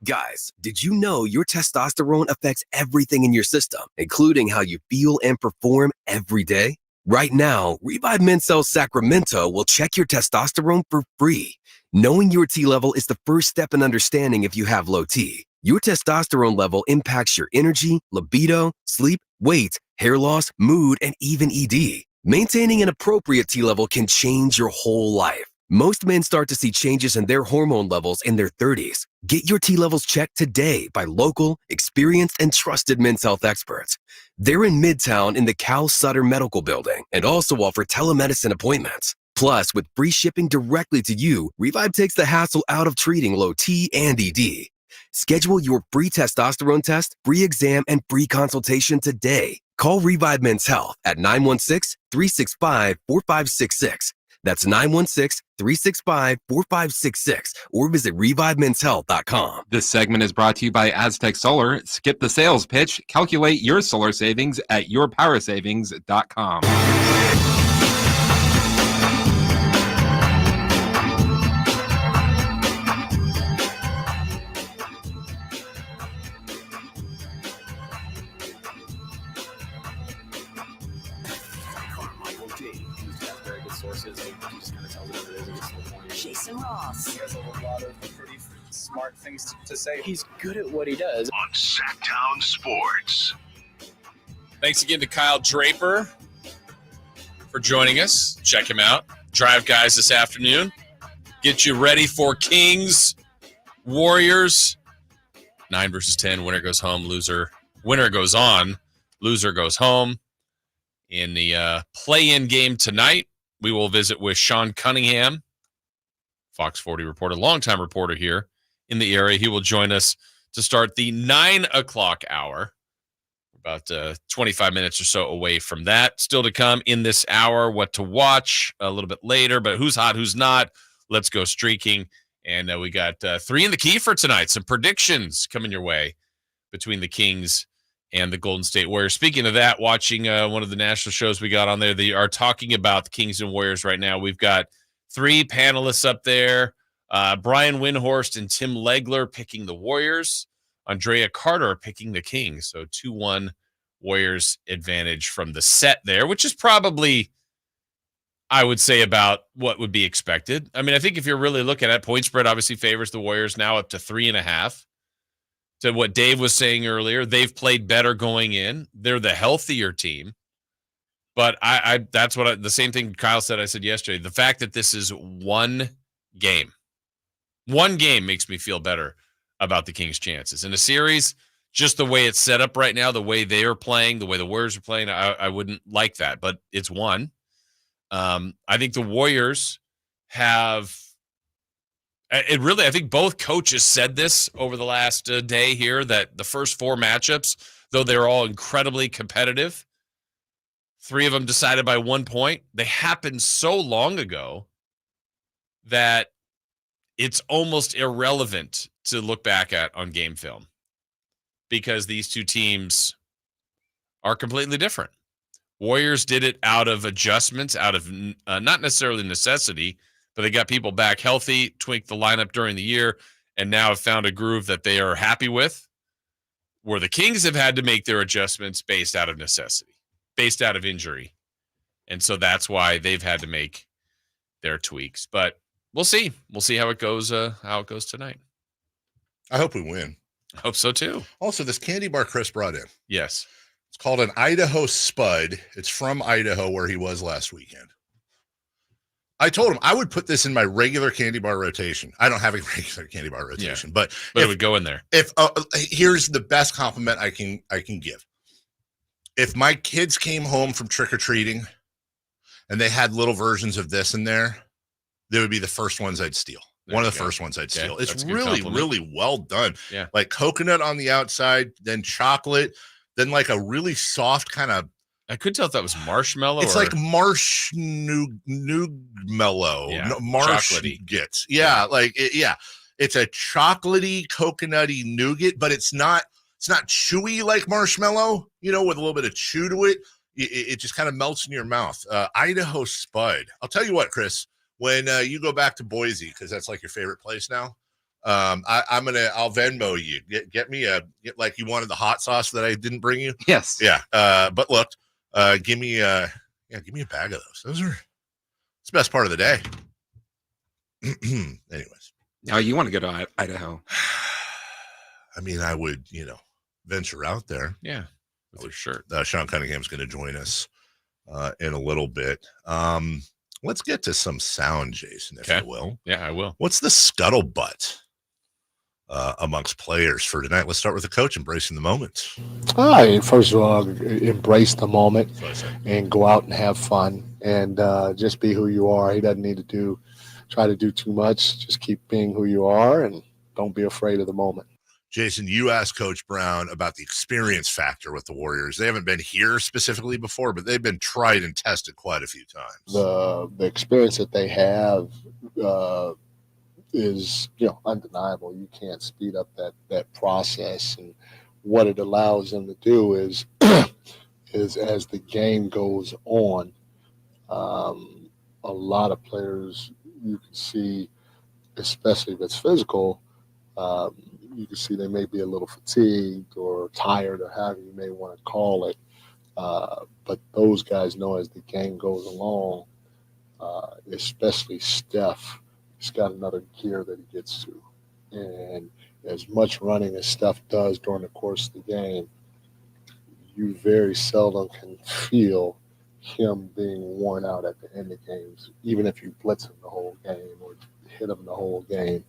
Guys, did you know your testosterone affects everything in your system, including how you feel and perform every day? Right now, Revive Men's Health Sacramento will check your testosterone for free. Knowing your T level is the first step in understanding if you have low T. Your testosterone level impacts your energy, libido, sleep, weight, hair loss, mood, and even ED. Maintaining an appropriate T level can change your whole life. Most men start to see changes in their hormone levels in their 30s. Get your T levels checked today by local, experienced, and trusted men's health experts. They're in Midtown in the Cal Sutter Medical Building and also offer telemedicine appointments. Plus, with free shipping directly to you, Revive takes the hassle out of treating low T and ED. Schedule your free testosterone test, free exam, and free consultation today. Call Revive Men's Health at 916-365-4566. That's 916-365-4566 or visit ReviveMen'sHealth.com. This segment is brought to you by Aztec Solar. Skip the sales pitch. Calculate your solar savings at yourpowersavings.com. Carmichael Dave, who's got very good sources. He just kind of tells it what it is and gets to the point. Jason Ross. He has a lot of pretty smart things to say. He's good at what he does. On Sactown Sports. Thanks again to Kyle Draper for joining us. Check him out. Drive Guys this afternoon. Get you ready for Kings, Warriors. 9 versus 10. Winner goes home. Winner goes on. Loser goes home. In the play-in game tonight, we will visit with Sean Cunningham, Fox 40 reporter, longtime reporter here in the area. He will join us to start the 9 o'clock hour. About 25 minutes or so away from that. Still to come in this hour, what to watch a little bit later, but who's hot, who's not. Let's go streaking. And we got 3 in the key for tonight. Some predictions coming your way between the Kings and the Golden State Warriors. Speaking of that, watching one of the national shows we got on there, they are talking about the Kings and Warriors right now. We've got 3 panelists up there. Brian Windhorst and Tim Legler picking the Warriors. Andrea Carter picking the Kings. So 2-1 Warriors advantage from the set there, which is probably, I would say, about what would be expected. I mean, I think if you're really looking at point spread, obviously favors the Warriors now up to 3.5. To what Dave was saying earlier, they've played better going in. They're the healthier team. But that's what the same thing Kyle said I said yesterday. The fact that this is one game makes me feel better about the Kings' chances. In a series, just the way it's set up right now, the way they are playing, the way the Warriors are playing, I wouldn't like that. But it's one. I think the Warriors have it really, I think both coaches said this over the last day here, that the first 4 matchups, though they're all incredibly competitive, 3 of them decided by 1 point. They happened so long ago that it's almost irrelevant to look back at on game film because these 2 teams are completely different. Warriors did it out of adjustments, out of not necessarily necessity, but they got people back healthy, tweaked the lineup during the year, and now have found a groove that they are happy with, where the Kings have had to make their adjustments based out of necessity, based out of injury. And so that's why they've had to make their tweaks. But we'll see. We'll see how it goes tonight. I hope we win. I hope so, too. Also, this candy bar Chris brought in. Yes. It's called an Idaho Spud. It's from Idaho, where he was last weekend. I told him I would put this in my regular candy bar rotation. I don't have a regular candy bar rotation, but it would go in there. If here's the best compliment I can give. If my kids came home from trick-or-treating and they had little versions of this in there, they would be the first ones I'd steal. One of the first ones I'd steal. It's really, really well done. Yeah. Like coconut on the outside, then chocolate, then like a really soft kind of, I couldn't tell if that was marshmallow. It's like marsh mellow. Yeah, marsh chocolatey. Gets. Yeah, it's a chocolatey, coconutty nougat, but it's not chewy like marshmallow, with a little bit of chew to it. It just kind of melts in your mouth. Idaho Spud. I'll tell you what, Chris, when you go back to Boise, because that's like your favorite place now, I'll Venmo you. Get me like you wanted the hot sauce that I didn't bring you. Yes. Yeah. But look, give me a bag of those. It's the best part of the day. Anyways. Now you want to go to Idaho. I mean, I would, venture out there. Yeah. With your shirt. Sean Cunningham's going to join us in a little bit. Let's get to some sound, Jason, if you will. Yeah, I will. What's the scuttlebutt amongst players for tonight? Let's start with the coach embracing the moment. First of all, embrace the moment and go out and have fun and just be who you are. He doesn't need to try to do too much. Just keep being who you are and don't be afraid of the moment. Jason, you asked Coach Brown about the experience factor with the Warriors. They haven't been here specifically before, but they've been tried and tested quite a few times. The experience that they have is undeniable. You can't speed up that process, and what it allows them to do is as the game goes on, a lot of players you can see, especially if it's physical, you can see they may be a little fatigued or tired or however you may want to call it. But those guys know as the game goes along, especially Steph, he's got another gear that he gets to. And as much running as Steph does during the course of the game, you very seldom can feel him being worn out at the end of games, even if you blitz him the whole game or hit him the whole game.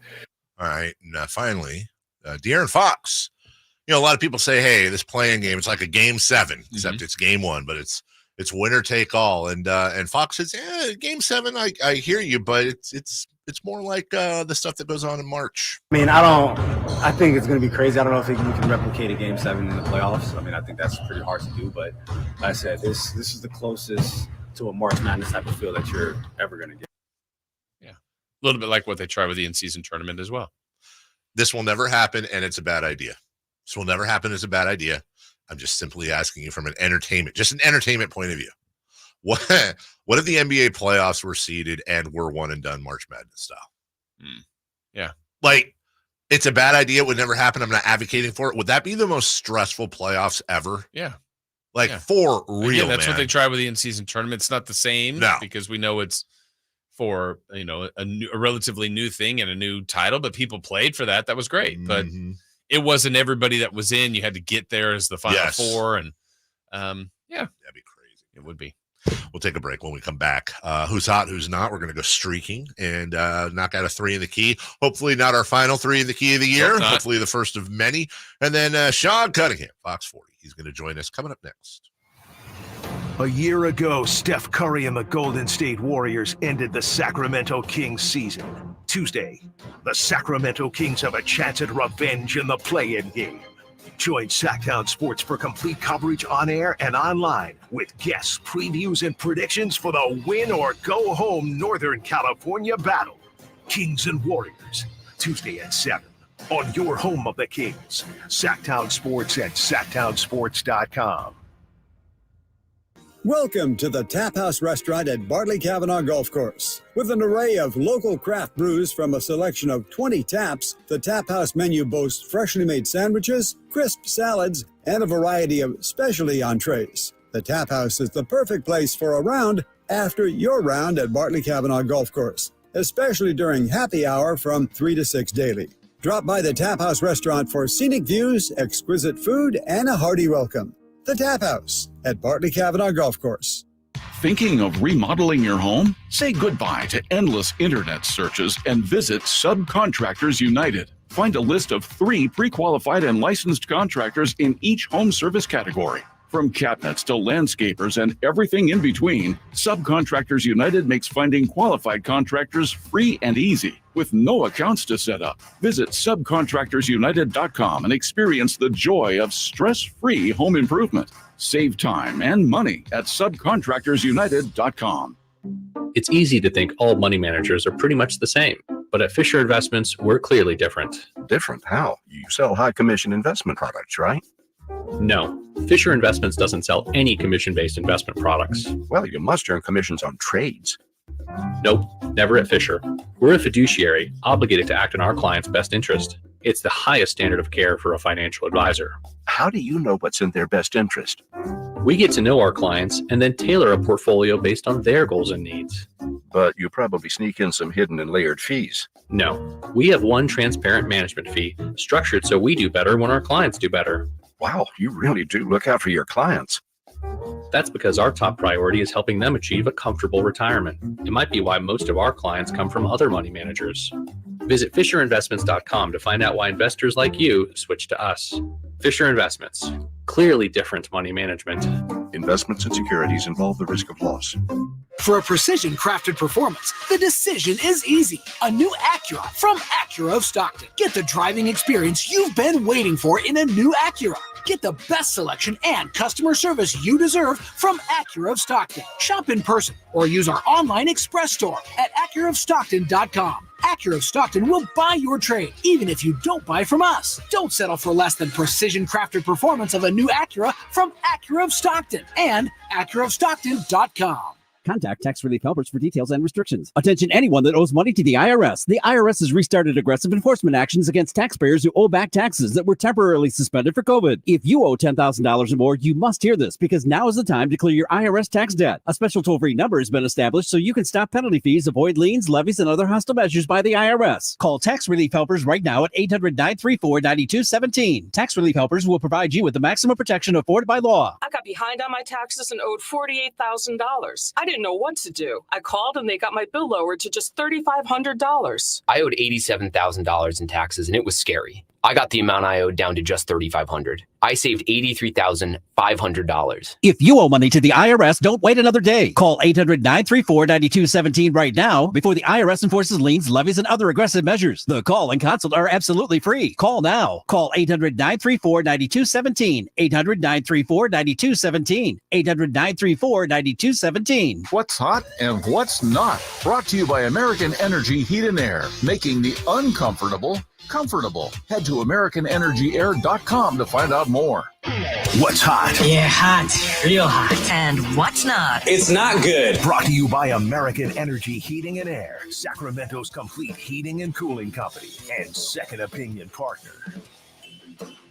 All right. And finally, De'Aaron Fox. A lot of people say, hey, this playing game, it's like a game 7, except it's game 1, but it's winner take all. And Fox says, game 7, I hear you, but it's more like the stuff that goes on in March. I mean, I think it's going to be crazy. I don't know if you can replicate a game 7 in the playoffs. I mean, I think that's pretty hard to do, but like I said, this is the closest to a March Madness type of feel that you're ever going to get. Yeah. A little bit like what they try with the in-season tournament as well. This will never happen, and it's a bad idea. This will never happen. It's a bad idea. I'm just simply asking you from an entertainment point of view. What if the NBA playoffs were seeded and were one and done March Madness style? Yeah. Like, it's a bad idea. It would never happen. I'm not advocating for it. Would that be the most stressful playoffs ever? Yeah. For real, Again, that's man. what they try with the in-season tournament. It's not the same because we know it's for, a relatively new thing and a new title, but people played for that. That was great. But it wasn't everybody that was in. You had to get there as the Final Four. And that'd be crazy. It would be. We'll take a break. When we come back, who's hot, who's not, we're going to go streaking and knock out a 3 in the key. Hopefully not our final 3 in the key of the year. Hopefully the first of many. And then Sean Cunningham, Fox 40. He's going to join us coming up next. A year ago, Steph Curry and the Golden State Warriors ended the Sacramento Kings season. Tuesday, the Sacramento Kings have a chance at revenge in the play-in game. Join Sactown Sports for complete coverage on air and online with guests, previews, and predictions for the win-or-go-home Northern California battle. Kings and Warriors, Tuesday at 7 on your home of the Kings. Sactown Sports at SactownSports.com. Welcome to the Tap House Restaurant at Bartley Cavanaugh Golf Course. With an array of local craft brews from a selection of 20 taps, the Tap House menu boasts freshly made sandwiches, crisp salads, and a variety of specialty entrees. The Tap House is the perfect place for a round after your round at Bartley Cavanaugh Golf Course, especially during happy hour from 3 to 6 daily. Drop by the Tap House Restaurant for scenic views, exquisite food, and a hearty welcome. The Tap House at Bartley Cavanaugh Golf Course. Thinking of remodeling your home? Say goodbye to endless internet searches and visit Subcontractors United. Find a list of 3 pre-qualified and licensed contractors in each home service category. From cabinets to landscapers and everything in between, Subcontractors United makes finding qualified contractors free and easy with no accounts to set up. Visit subcontractorsunited.com and experience the joy of stress-free home improvement. Save time and money at subcontractorsunited.com. It's easy to think all money managers are pretty much the same, but at Fisher Investments, we're clearly different. Different? How? You sell high commission investment products, right? No, Fisher Investments doesn't sell any commission-based investment products. Well, you must earn commissions on trades. Nope, never at Fisher. We're a fiduciary, obligated to act in our client's best interest. It's the highest standard of care for a financial advisor. How do you know what's in their best interest? We get to know our clients and then tailor a portfolio based on their goals and needs. But you probably sneak in some hidden and layered fees. No, we have one transparent management fee, structured so we do better when our clients do better. Wow, you really do look out for your clients. That's because our top priority is helping them achieve a comfortable retirement. It might be why most of our clients come from other money managers. Visit FisherInvestments.com to find out why investors like you switch to us. Fisher Investments. Clearly different money management. Investments and securities involve the risk of loss. For a precision-crafted performance, the decision is easy. A new Acura from Acura of Stockton. Get the driving experience you've been waiting for in a new Acura. Get the best selection and customer service you deserve from Acura of Stockton. Shop in person or use our online express store at AcuraofStockton.com. Acura of Stockton will buy your trade, even if you don't buy from us. Don't settle for less than precision-crafted performance of a new Acura from Acura of Stockton and AcuraofStockton.com. Contact Tax Relief Helpers for details and restrictions. Attention anyone that owes money to the IRS. The IRS has restarted aggressive enforcement actions against taxpayers who owe back taxes that were temporarily suspended for COVID. If you owe $10,000 or more, you must hear this because now is the time to clear your IRS tax debt. A special toll-free number has been established so you can stop penalty fees, avoid liens, levies, and other hostile measures by the IRS. Call Tax Relief Helpers right now at 800-934-9217. Tax Relief Helpers will provide you with the maximum protection afforded by law. I got behind on my taxes and owed $48,000. I didn't know what to do. I called and they got my bill lowered to just $3,500. I owed $87,000 in taxes and it was scary. I got the amount I owed down to just $3,500. I saved $83,500. If you owe money to the IRS, don't wait another day. Call 800-934-9217 right now before the IRS enforces liens, levies, and other aggressive measures. The call and consult are absolutely free. Call now. Call 800-934-9217. 800-934-9217. 800-934-9217. What's hot and what's not. Brought to you by American Energy Heat and Air, making the uncomfortable comfortable. Head to AmericanEnergyAir.com to find out more. What's hot? Yeah, hot. Real hot. And what's not? It's not good. Brought to you by American Energy Heating and Air, Sacramento's complete heating and cooling company, and second opinion partner.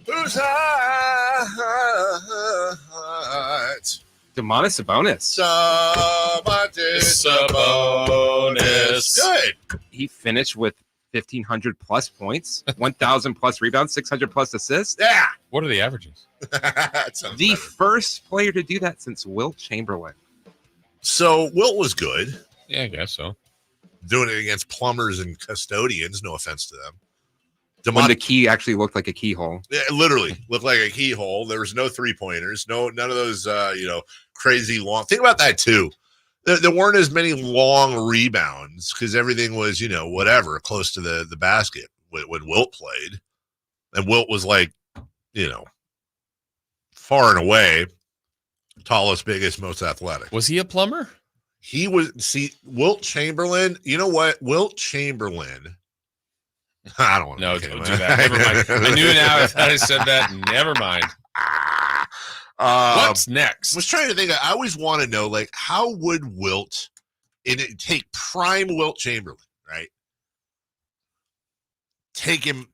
Who's hot? Demonis Sabonis. Sabonis. Good. He finished with 1,500 plus points, 1,000 plus rebounds, 600 plus assists. Yeah. What are the averages? The first player to do that since Wilt Chamberlain. So Wilt was good. Yeah, I guess so. Doing it against plumbers and custodians, no offense to them. When the key actually looked like a keyhole. Yeah, it literally looked like a keyhole. There was no three-pointers, none of those crazy long. Think about that too. There weren't as many long rebounds because everything was, whatever, close to the basket when Wilt played. And Wilt was like, far and away tallest, biggest, most athletic. Was he a plumber? He was. See, Wilt Chamberlain, you know what? Wilt Chamberlain. I don't want to. No, don't do that. Never mind. I knew now if I said that. Never mind. What's next? I was trying to think. I always want to know, how would Wilt take prime Wilt Chamberlain, right? Take him,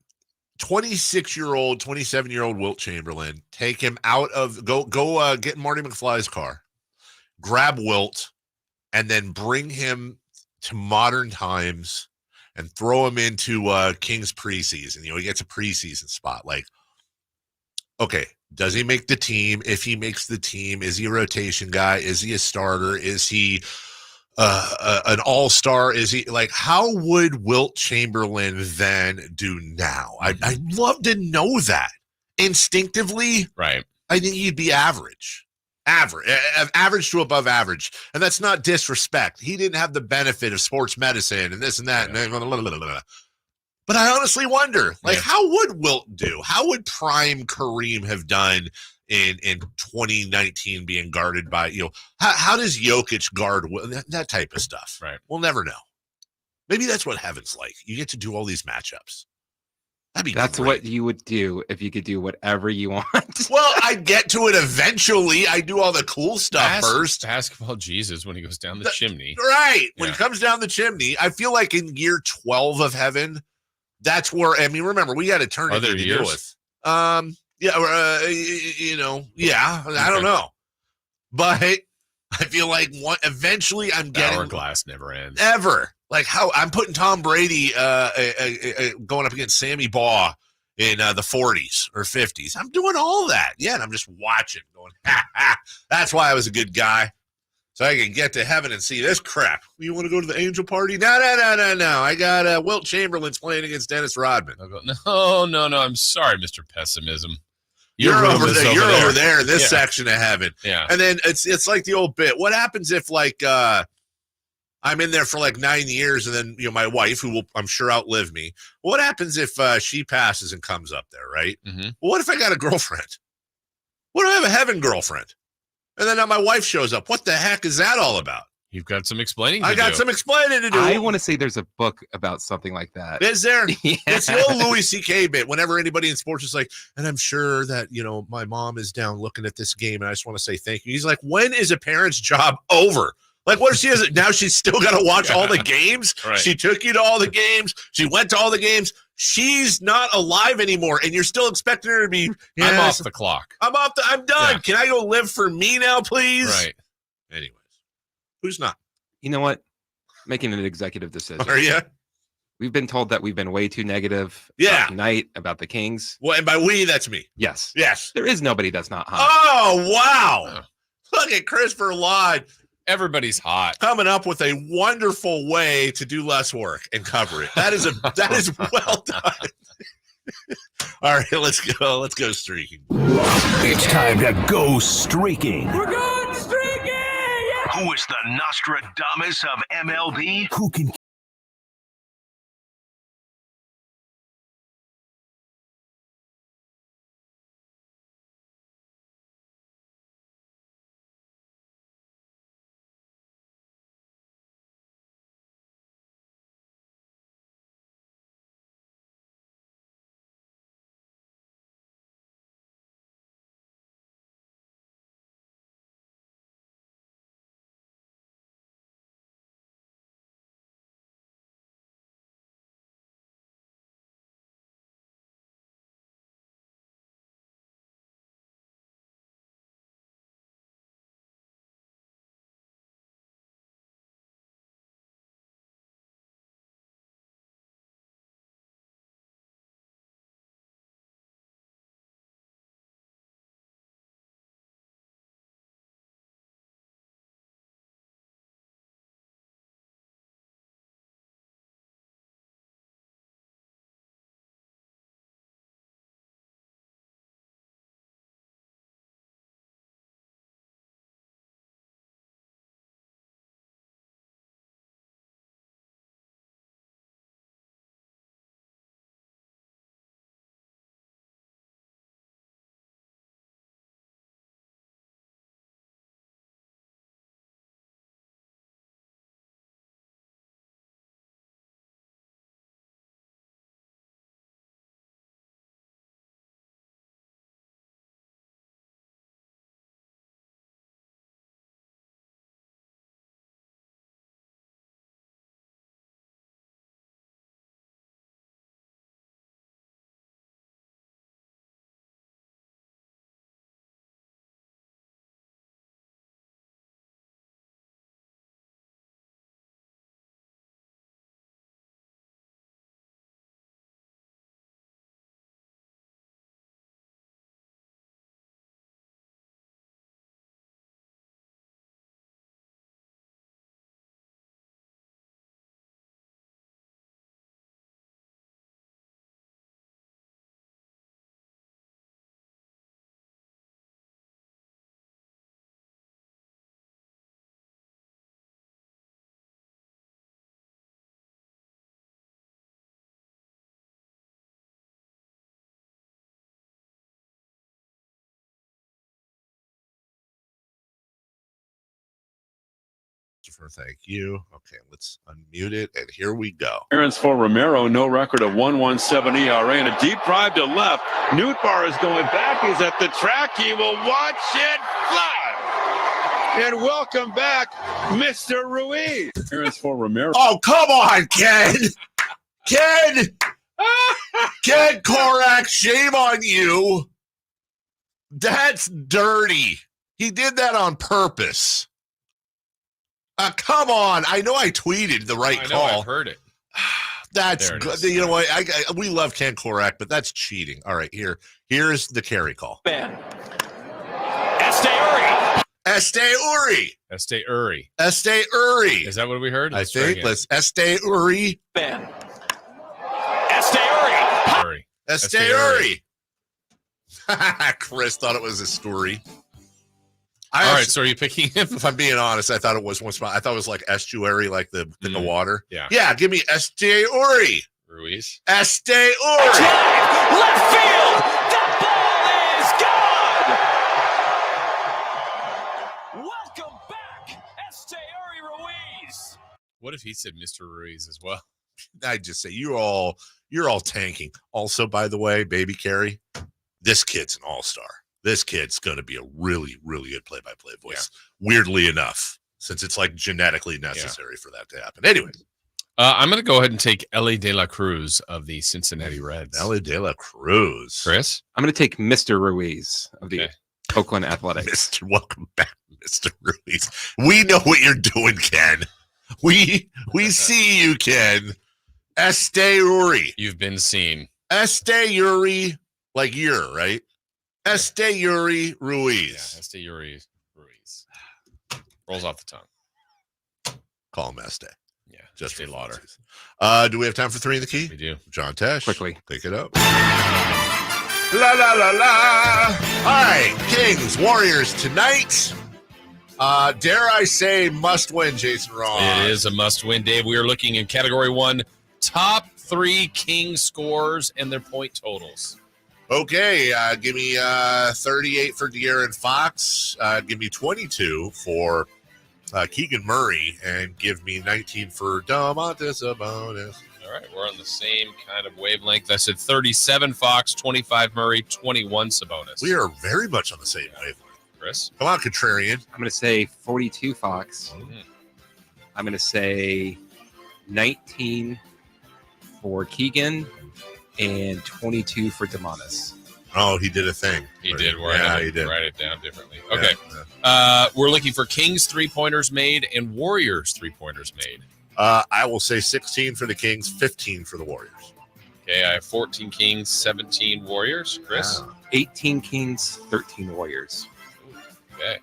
26-year-old, 27-year-old Wilt Chamberlain, take him out of, go get Marty McFly's car, grab Wilt, and then bring him to modern times and throw him into Kings preseason. He gets a preseason spot. Okay, does he make the team? If he makes the team, is he a rotation guy? Is he a starter? Is he an all-star? Is he how would Wilt Chamberlain then do now? I'd love to know that. Instinctively, right? I think he'd be average to above average. And that's not disrespect. He didn't have the benefit of sports medicine and this and that. Yeah. But I honestly wonder, how would Wilt do? How would prime Kareem have done in 2019 being guarded by, how does Jokic guard that type of stuff? Right. We'll never know. Maybe that's what heaven's like. You get to do all these matchups. That's great. What you would do if you could do whatever you want. Well, I get to it eventually. I do all the cool stuff first. Basketball Jesus when he goes down the chimney. Right. When he comes down the chimney, I feel like in year 12 of heaven, that's where, remember, we got eternity to deal with. I don't know. But I feel like eventually I'm getting. Hourglass never ends. Ever. How I'm putting Tom Brady going up against Sammy Baugh in the 40s or 50s. I'm doing all that. Yeah, and I'm just watching, going, ha, ha. That's why I was a good guy. So I can get to heaven and see this crap. You want to go to the angel party? No. I got Wilt Chamberlain's playing against Dennis Rodman. I'll go, no. I'm sorry, Mr. Pessimism. You're over there. You're over there in this section of heaven. Yeah. And then it's like the old bit. What happens if like I'm in there for like 9 years, and then my wife, who will I'm sure outlive me. What happens if she passes and comes up there, right? Mm-hmm. Well, what if I got a girlfriend? What if I have a heaven girlfriend? And then now my wife shows up. What the heck is that all about? You've got some explaining to do. I got some explaining to do. I want to say there's a book about something like that. Is there? Yeah. It's the old Louis C.K. bit. Whenever anybody in sports is like, and I'm sure that, my mom is down looking at this game, and I just want to say thank you. He's like, when is a parent's job over? Like, what if she has now she's still got to watch all the games? Right. She took you to all the games. She went to all the games. She's not alive anymore, and you're still expecting her to be. Yes, I'm off the clock. I'm done. Yeah. Can I go live for me now, please? Right. Anyways, who's not? You know what? Making an executive decision. Are you? We've been told that we've been way too negative tonight about the Kings. Well, and by we, that's me. Yes. Yes. There is nobody that's not hot. Oh, wow. Look at Christopher Lod. Everybody's hot. Coming up with a wonderful way to do less work and cover it. That is well done. All right, let's go. Let's go streaking. It's time to go streaking. We're going streaking! Who is the Nostradamus of MLB? Who can thank you. Okay, let's unmute it, and here we go. Aaron's for Romero, no record of 1.17 ERA, and a deep drive to left. Nootbaar is going back. He's at the track. He will watch it fly. And welcome back, Mr. Ruiz. Aaron's for Romero. Oh, come on, Ken. Ken Korak, shame on you. That's dirty. He did that on purpose. Come on. I know I tweeted the right call. I've heard it. That's good. You know what? We love Ken Korak, but that's cheating. All right, here's the carry call. Ben. Este Uri. Este Uri. Este Uri. Is that what we heard? I think. Let's Este Uri. Ben. Este Uri. Este Uri. Chris thought it was a story. All right, so are you picking him? If I'm being honest, I thought it was one spot. I thought it was like estuary, like the in the water. Yeah. Yeah, give me Este Uri. Ruiz. Este Uri. Left field. That ball is gone. Welcome back, Este Ruiz. What if he said Mr. Ruiz as well? I'd just say you're all tanking. Also, by the way, baby Carrie, this kid's an all-star. This kid's going to be a really, really good play-by-play voice. Yeah. Weirdly enough, since it's like genetically necessary for that to happen. Anyway. I'm going to go ahead and take Ellie De La Cruz of the Cincinnati Reds. Ellie De La Cruz. Chris? I'm going to take Mr. Ruiz of the Oakland Athletics. Welcome back, Mr. Ruiz. We know what you're doing, Ken. We see you, Ken. Este Uri. You've been seen. Este Uri, like you're, right? Este Uri Ruiz. Yeah, Este Uri Ruiz. Rolls off the tongue. Call him Este. Yeah, just for lauder. Do we have time for 3 in the key? We do. John Tesh. Quickly. Pick it up. La, la, la, la. All right, Kings, Warriors tonight. Dare I say must win, Jason Ross. It is a must win, Dave. We are looking in category 1, top 3 Kings scores and their point totals. Okay, give me 38 for De'Aaron Fox. Give me 22 for Keegan Murray, and give me 19 for Domantas Sabonis. All right, we're on the same kind of wavelength. I said 37 Fox, 25 Murray, 21 Sabonis. We are very much on the same wavelength. Chris? Come on, contrarian. I'm going to say 42 Fox. I'm going to say 19 for Keegan and 22 for Domantas. Oh, he did a thing. He did. He did. Write it down differently. Okay. We're looking for Kings 3-pointers made and Warriors 3-pointers made. I will say 16 for the Kings, 15 for the Warriors. Okay, I have 14 Kings, 17 Warriors. Chris? 18 Kings, 13 Warriors. Okay.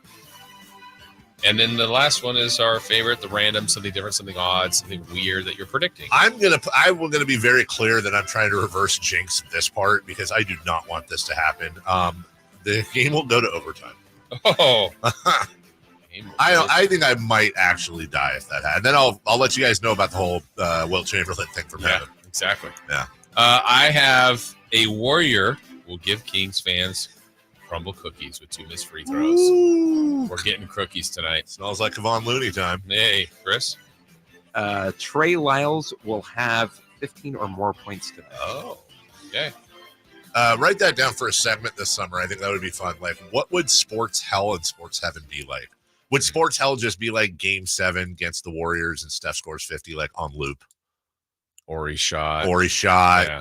And then the last one is our favorite, the random, something different, something odd, something weird that you're predicting. I'm gonna be very clear that I'm trying to reverse jinx this part because I do not want this to happen. The game will go to overtime. Oh. I think I might actually die if that happens. Then I'll let you guys know about the whole Wilt Chamberlain thing from heaven. Exactly. Yeah. I have a Warrior will give Kings fans crumble cookies with 2 missed free throws. Ooh. We're getting cookies tonight. Smells like Kevon Looney time. Hey, Chris? Trey Lyles will have 15 or more points tonight. Oh, okay. Write that down for a segment this summer. I think that would be fun. Like, what would sports hell and sports heaven be like? Would sports hell just be like Game 7 against the Warriors and Steph scores 50 like on loop? Ori shot.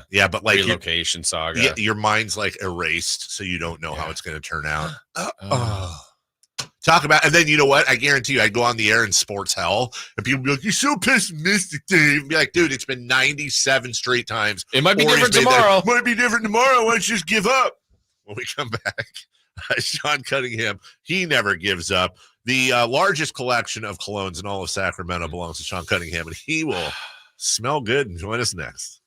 Yeah, but like relocation saga. Your mind's like erased, so you don't know how it's going to turn out. Talk about, and then you know what? I guarantee you, I'd go on the air in sports hell, and people would be like, "You're so pessimistic, Dave." Be like, "Dude, it's been 97 straight times. It might be different tomorrow. Might be different tomorrow. Why don't you just give up?" When we come back, Sean Cunningham, he never gives up. The largest collection of colognes in all of Sacramento belongs to Sean Cunningham, and he will smell good and join us next.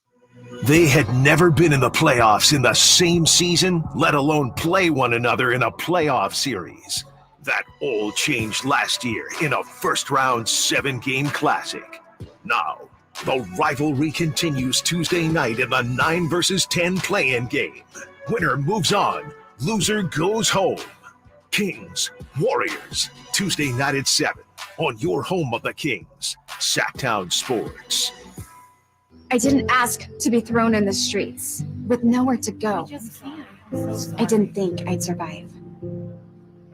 They had never been in the playoffs in the same season, let alone play one another in a playoff series. That all changed last year in a first-round 7-game classic. Now, the rivalry continues Tuesday night in the 9 versus 10 play-in game. Winner moves on, loser goes home. Kings, Warriors, Tuesday night at 7 on your home of the Kings, Sactown Sports. I didn't ask to be thrown in the streets with nowhere to go. I didn't think I'd survive.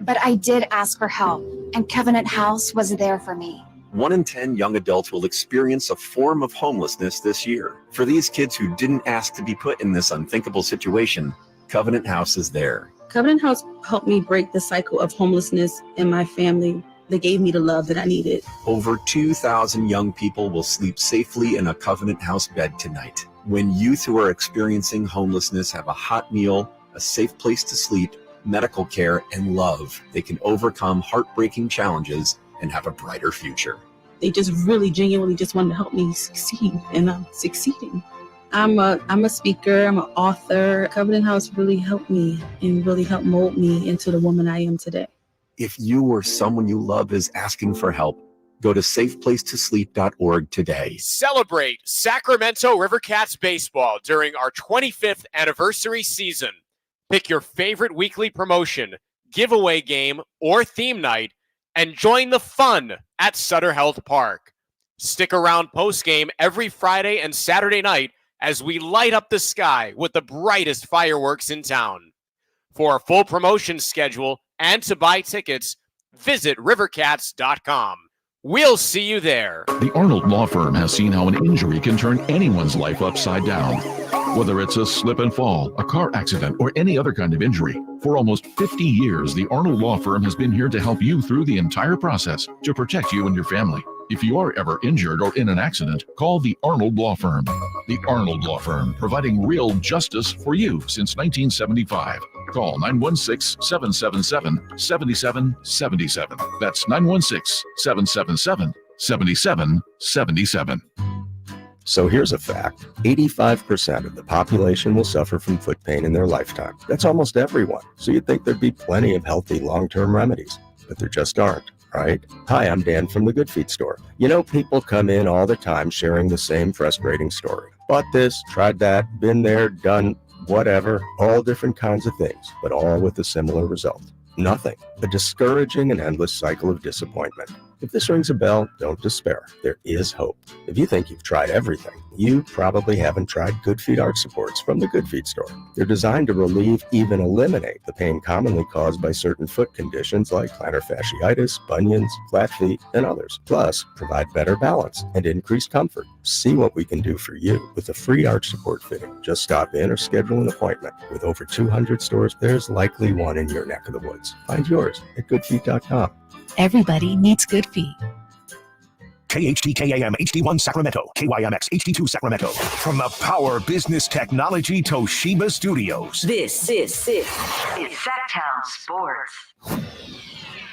But I did ask for help, and Covenant House was there for me. 1 in 10 young adults will experience a form of homelessness this year. For these kids who didn't ask to be put in this unthinkable situation, Covenant House is there. Covenant House helped me break the cycle of homelessness in my family They gave me the love that I needed. Over 2,000 young people will sleep safely in a Covenant House bed tonight. When youth who are experiencing homelessness have a hot meal, a safe place to sleep, medical care, and love, they can overcome heartbreaking challenges and have a brighter future. They just really genuinely just wanted to help me succeed, and I'm succeeding. I'm a speaker, I'm an author. Covenant House really helped me and really helped mold me into the woman I am today. If you or someone you love is asking for help, go to safeplacetosleep.org today. Celebrate Sacramento Rivercats baseball during our 25th anniversary season. Pick your favorite weekly promotion, giveaway game, or theme night, and join the fun at Sutter Health Park. Stick around post-game every Friday and Saturday night as we light up the sky with the brightest fireworks in town. For a full promotion schedule and to buy tickets, visit rivercats.com. We'll see you there. The Arnold Law Firm has seen how an injury can turn anyone's life upside down. Whether it's a slip and fall, a car accident, or any other kind of injury. For almost 50 years, the Arnold Law Firm has been here to help you through the entire process to protect you and your family. If you are ever injured or in an accident, call the Arnold Law Firm. The Arnold Law Firm, providing real justice for you since 1975. Call 916-777-7777. That's 916-777-7777. So here's a fact. 85% of the population will suffer from foot pain in their lifetime. That's almost everyone. So you'd think there'd be plenty of healthy long-term remedies, but there just aren't, right? Hi, I'm Dan from the Good Feet store. You know, people come in all the time sharing the same frustrating story. Bought this, tried that, been there, done whatever, all different kinds of things, but all with a similar result. Nothing. A discouraging and endless cycle of disappointment. If this rings a bell, don't despair. There is hope. If you think you've tried everything, you probably haven't tried Good Feet arch supports from the Good Feet store. They're designed to relieve, even eliminate, the pain commonly caused by certain foot conditions like plantar fasciitis, bunions, flat feet, and others. Plus, provide better balance and increased comfort. See what we can do for you with a free arch support fitting. Just stop in or schedule an appointment. With over 200 stores, there's likely one in your neck of the woods. Find yours at goodfeet.com. Everybody needs Good Feet. KHTKAM HD1 Sacramento, KYMX HD2 Sacramento. From the Power Business Technology Toshiba Studios. This is Sactown Sports.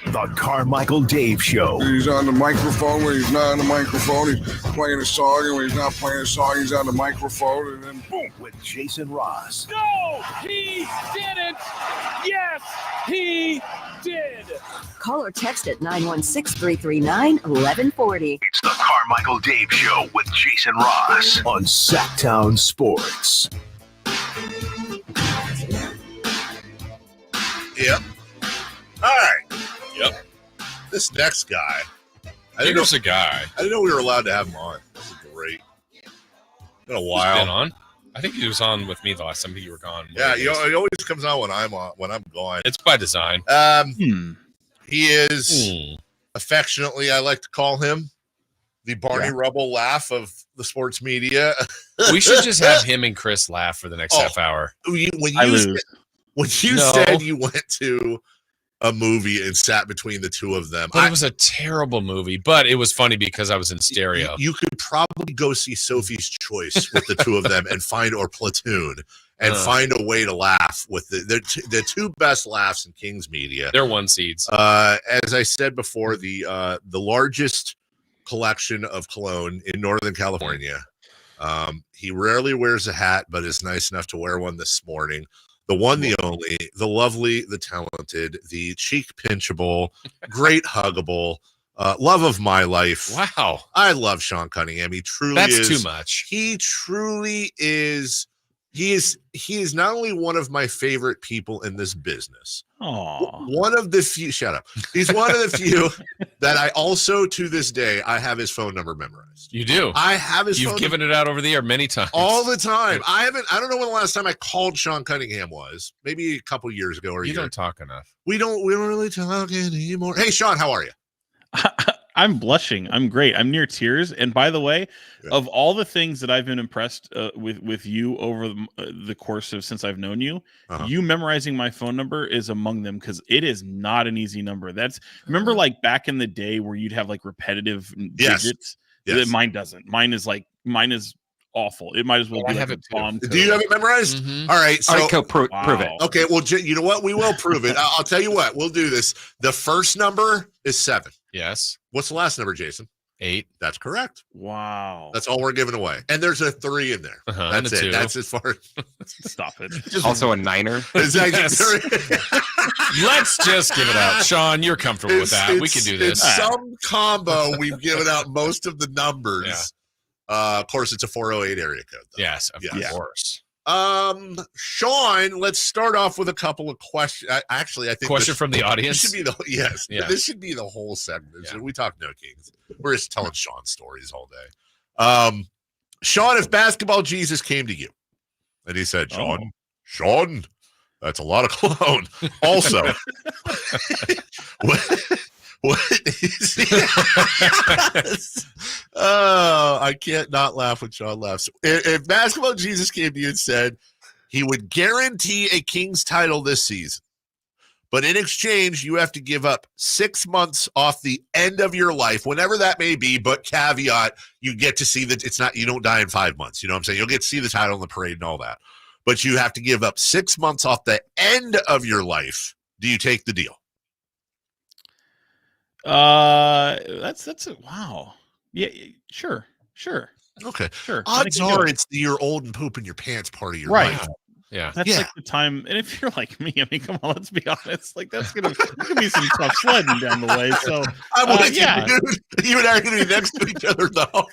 The Carmichael Dave Show. He's on the microphone when he's not on the microphone. He's playing a song, and when he's not playing a song, he's on the microphone, and then boom. With Jason Ross. No, he didn't. Yes, he did. Call or text at 916-339-1140. It's the Carmichael Dave Show with Jason Ross on Sactown Sports. Yep. All right. Yep. This next guy. Here's a guy. I didn't know we were allowed to have him on. This is great. Been a while. He's been on? I think he was on with me the last time you were gone. Yeah, he always comes on when I'm gone. It's by design. He is affectionately, I like to call him, the Barney Rubble laugh of the sports media. We should just have him and Chris laugh for the next half hour. When you said you went to a movie and sat between the two of them. But it was a terrible movie, but it was funny because I was in stereo. You could probably go see Sophie's Choice with the two of them and or Platoon and find a way to laugh with the two best laughs in Kings media. They're one seeds. As I said before, the largest collection of cologne in Northern California. He rarely wears a hat, but is nice enough to wear one this morning. The one, the only, the lovely, the talented, the cheek pinchable, great huggable, love of my life. Wow. I love Sean Cunningham. He truly is. That's too much. He truly is. He is not only one of my favorite people in this business. One of the few. Shut up. He's one of the few that I also, to this day, I have his phone number memorized. You do. I have his. You've given it out over the air many times. All the time. I don't know when the last time I called Sean Cunningham was. Maybe a couple years ago or a year. You don't talk enough. We don't really talk anymore. Hey, Sean, how are you? I'm blushing. I'm great. I'm near tears. And by the way, of all the things that I've been impressed with you over the course of since I've known you, you memorizing my phone number is among them, because it is not an easy number. Remember like back in the day where you'd have like repetitive digits? Yes. Mine doesn't. Mine is awful. It might as well be like a bomb code. Do you have it memorized? All right. So prove it. Okay. Well, you know what? We will prove it. I'll tell you what. We'll do this. The first number is 7. Yes. What's the last number, Jason? 8. That's correct. Wow. That's all we're giving away. And there's a 3 in there. That's it. 2. That's as far. Stop it. Also a 9er. Let's just give it out. Sean, you're comfortable with that. We can do this. It's some combo. We've given out most of the numbers. Of course, it's a 408 area code, though. Yes, of course. Sean, let's start off with a couple of questions. Actually, I think question from the audience. This should be this should be the whole segment. Yeah. We talk No Kings. We're just telling Sean stories all day. Sean, if basketball Jesus came to you, and he said, Sean, that's a lot of cologne. Also, what is I can't not laugh when Sean laughs. If basketball Jesus came to you and said he would guarantee a Kings title this season, but in exchange you have to give up 6 months off the end of your life, whenever that may be, but caveat, you get to see that it's not, you don't die in 5 months. You know what I'm saying? You'll get to see the title in the parade and all that, but you have to give up 6 months off the end of your life. Do you take the deal? That's it. Wow. Yeah, sure. Okay. Sure. Odds are it's the you're old and pooping your pants part of your life. Yeah. That's like the time. And if you're like me, I mean, come on, let's be honest. Like that's gonna be some tough sledding down the way. So I'm with you, dude. You and I are gonna be next to each other though.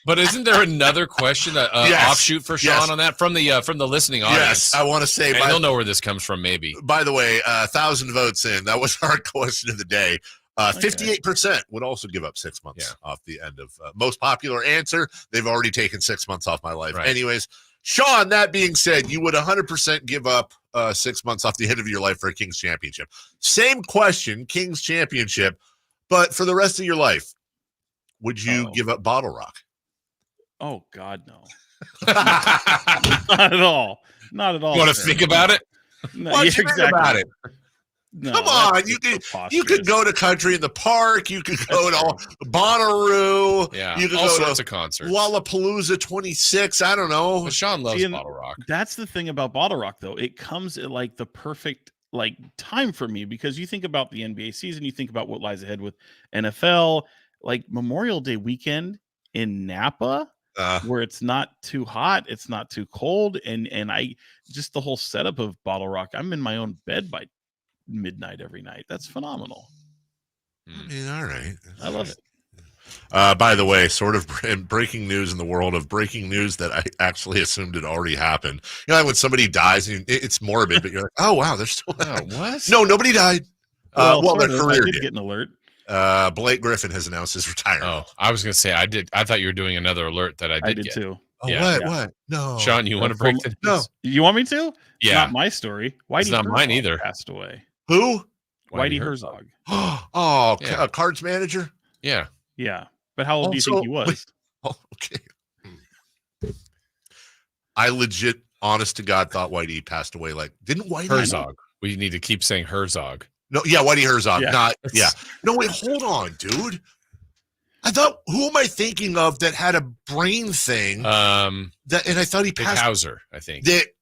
But isn't there another question, offshoot for Sean on that from the listening audience? Yes, I want to say, and they'll know where this comes from. Maybe. By the way, 1,000 votes in. That was our question of the day. 58% would also give up 6 months off the end of most popular answer. They've already taken 6 months off my life. Right. Anyways, Sean, that being said, you would 100% give up 6 months off the end of your life for a Kings championship. Same question, Kings championship, but for the rest of your life, would you give up Bottle Rock? Oh God, no. Not at all. Not at all. You want to think about it? No, Why don't you think about it? No, come on, you could go to Country in the Park. You could go to Bonnaroo. Yeah, you could all go sorts to of concerts. Lollapalooza 26. I don't know. But Sean loves Bottle Rock. That's the thing about Bottle Rock, though. It comes at like the perfect time for me, because you think about the NBA season, you think about what lies ahead with NFL, like Memorial Day weekend in Napa. Where it's not too hot, it's not too cold, and I just the whole setup of Bottle Rock. I'm in my own bed by midnight every night. That's phenomenal. I mean, all right, I love it. By the way, sort of breaking news in the world of breaking news that I actually assumed had already happened. You know, when somebody dies, and it's morbid, but you're like, oh wow, they're still what? No, nobody died. Well, their career did get an alert. Blake Griffin has announced his retirement. Oh, I was gonna say I did. I thought you were doing another alert that I did get. Too. Oh, yeah. What? No, Sean, you want to break the news? No, you want me to? Yeah, not my story. Whitey it's not Herzog mine either. Passed away. Who? Whitey Herzog. Oh, yeah. Cards manager. Yeah. But how old do you think he was? Okay. I legit, honest to God, thought Whitey passed away. Like, didn't Whitey Herzog? We need to keep saying Herzog. No, Whitey Herzog. No, wait, hold on, dude. I thought, who am I thinking of that had a brain thing? And I thought he passed. Dick Hauser, I think. Dick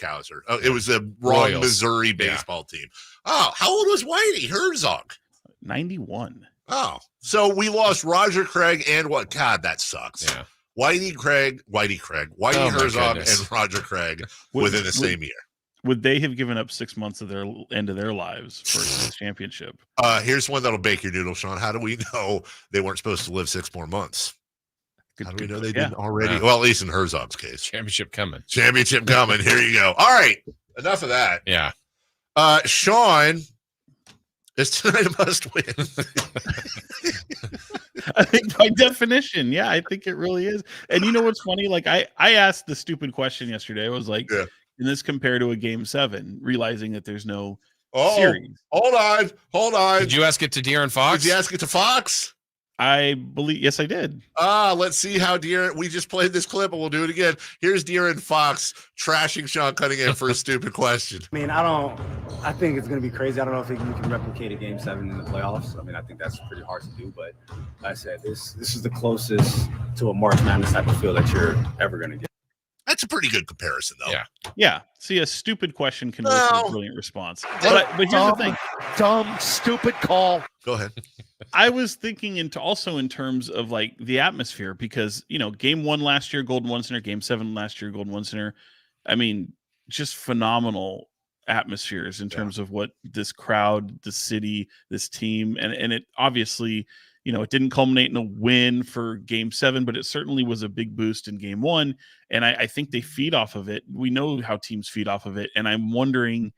Hauser. Oh, it was the wrong Royals. Missouri baseball team. Oh, how old was Whitey Herzog? 91. Oh, so we lost Roger Craig and what? God, that sucks. Yeah. Whitey Herzog and Roger Craig within the same year. Would they have given up 6 months of their end of their lives for the championship? Here's one that'll bake your noodle, Sean. How do we know they weren't supposed to live 6 more months? How do we know they didn't already? Yeah. Well, at least in Herzog's case. Championship coming. Here you go. All right. Enough of that. Yeah. Sean, is tonight a must win? I think by definition, I think it really is. And you know what's funny? Like I asked the stupid question yesterday. I was like, can this compare to a game 7? Realizing that there's no series. Hold on. Did you ask it to De'Aaron Fox? Did you ask it to Fox? I believe, yes, I did. Let's see how we just played this clip and we'll do it again. Here's De'Aaron Fox trashing Sean Cunningham for a stupid question. I mean, I think it's going to be crazy. I don't know if you can replicate a Game 7 in the playoffs. I mean, I think that's pretty hard to do, but like I said, this is the closest to a March Madness type of feel that you're ever going to get. That's a pretty good comparison, though. Yeah. See, a stupid question can lead to a brilliant response. But here's the thing. Dumb, stupid call. Go ahead. I was thinking also in terms of like the atmosphere, because, game 1 last year, Golden One Center, game 7 last year, Golden One Center. I mean, just phenomenal atmospheres in terms of what this crowd, the city, this team, and it obviously, it didn't culminate in a win for game 7, but it certainly was a big boost in game 1. And I think they feed off of it. We know how teams feed off of it. And I'm wondering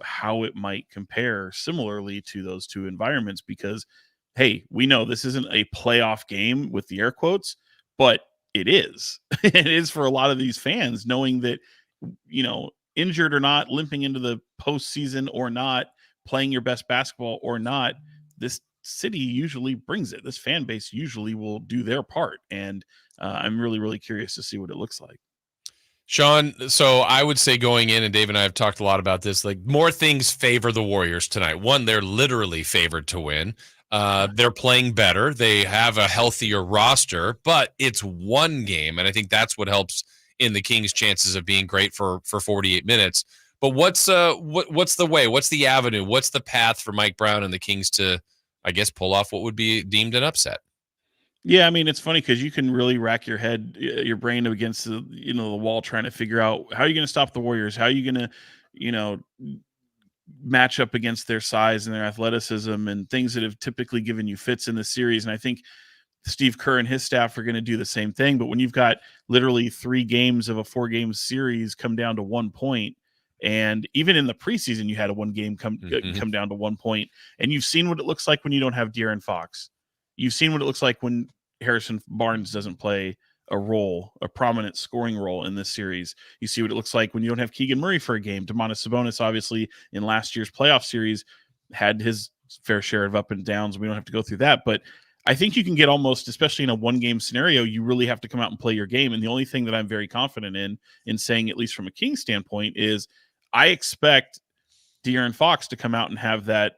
how it might compare similarly to those two environments, because, hey, we know this isn't a playoff game with the air quotes, but it is. It is for a lot of these fans, knowing that, injured or not, limping into the postseason or not, playing your best basketball or not, this city usually brings it. This fan base usually will do their part. And I'm really, really curious to see what it looks like. Sean, so I would say going in, and Dave and I have talked a lot about this, like more things favor the Warriors tonight. One, they're literally favored to win. They're playing better. They have a healthier roster, but it's one game. And I think that's what helps in the Kings' chances of being great for 48 minutes. But what's the way? What's the avenue? What's the path for Mike Brown and the Kings to, I guess, pull off what would be deemed an upset? Yeah, I mean, it's funny because you can really rack your brain against the wall trying to figure out how are you going to stop the Warriors? How are you going to, match up against their size and their athleticism and things that have typically given you fits in the series. And I think Steve Kerr and his staff are going to do the same thing. But when you've got literally 3 games of a 4-game series come down to 1 point, and even in the preseason, you had a 1 game come down to 1 point, and you've seen what it looks like when you don't have De'Aaron Fox. You've seen what it looks like when Harrison Barnes doesn't play a prominent scoring role in this series. You see what it looks like when you don't have Keegan Murray for a game. Domantas Sabonis, obviously, in last year's playoff series, had his fair share of up and downs. We don't have to go through that, but I think you can get almost, especially in a 1-game scenario, you really have to come out and play your game. And the only thing that I'm very confident in saying, at least from a Kings standpoint, is I expect De'Aaron Fox to come out and have that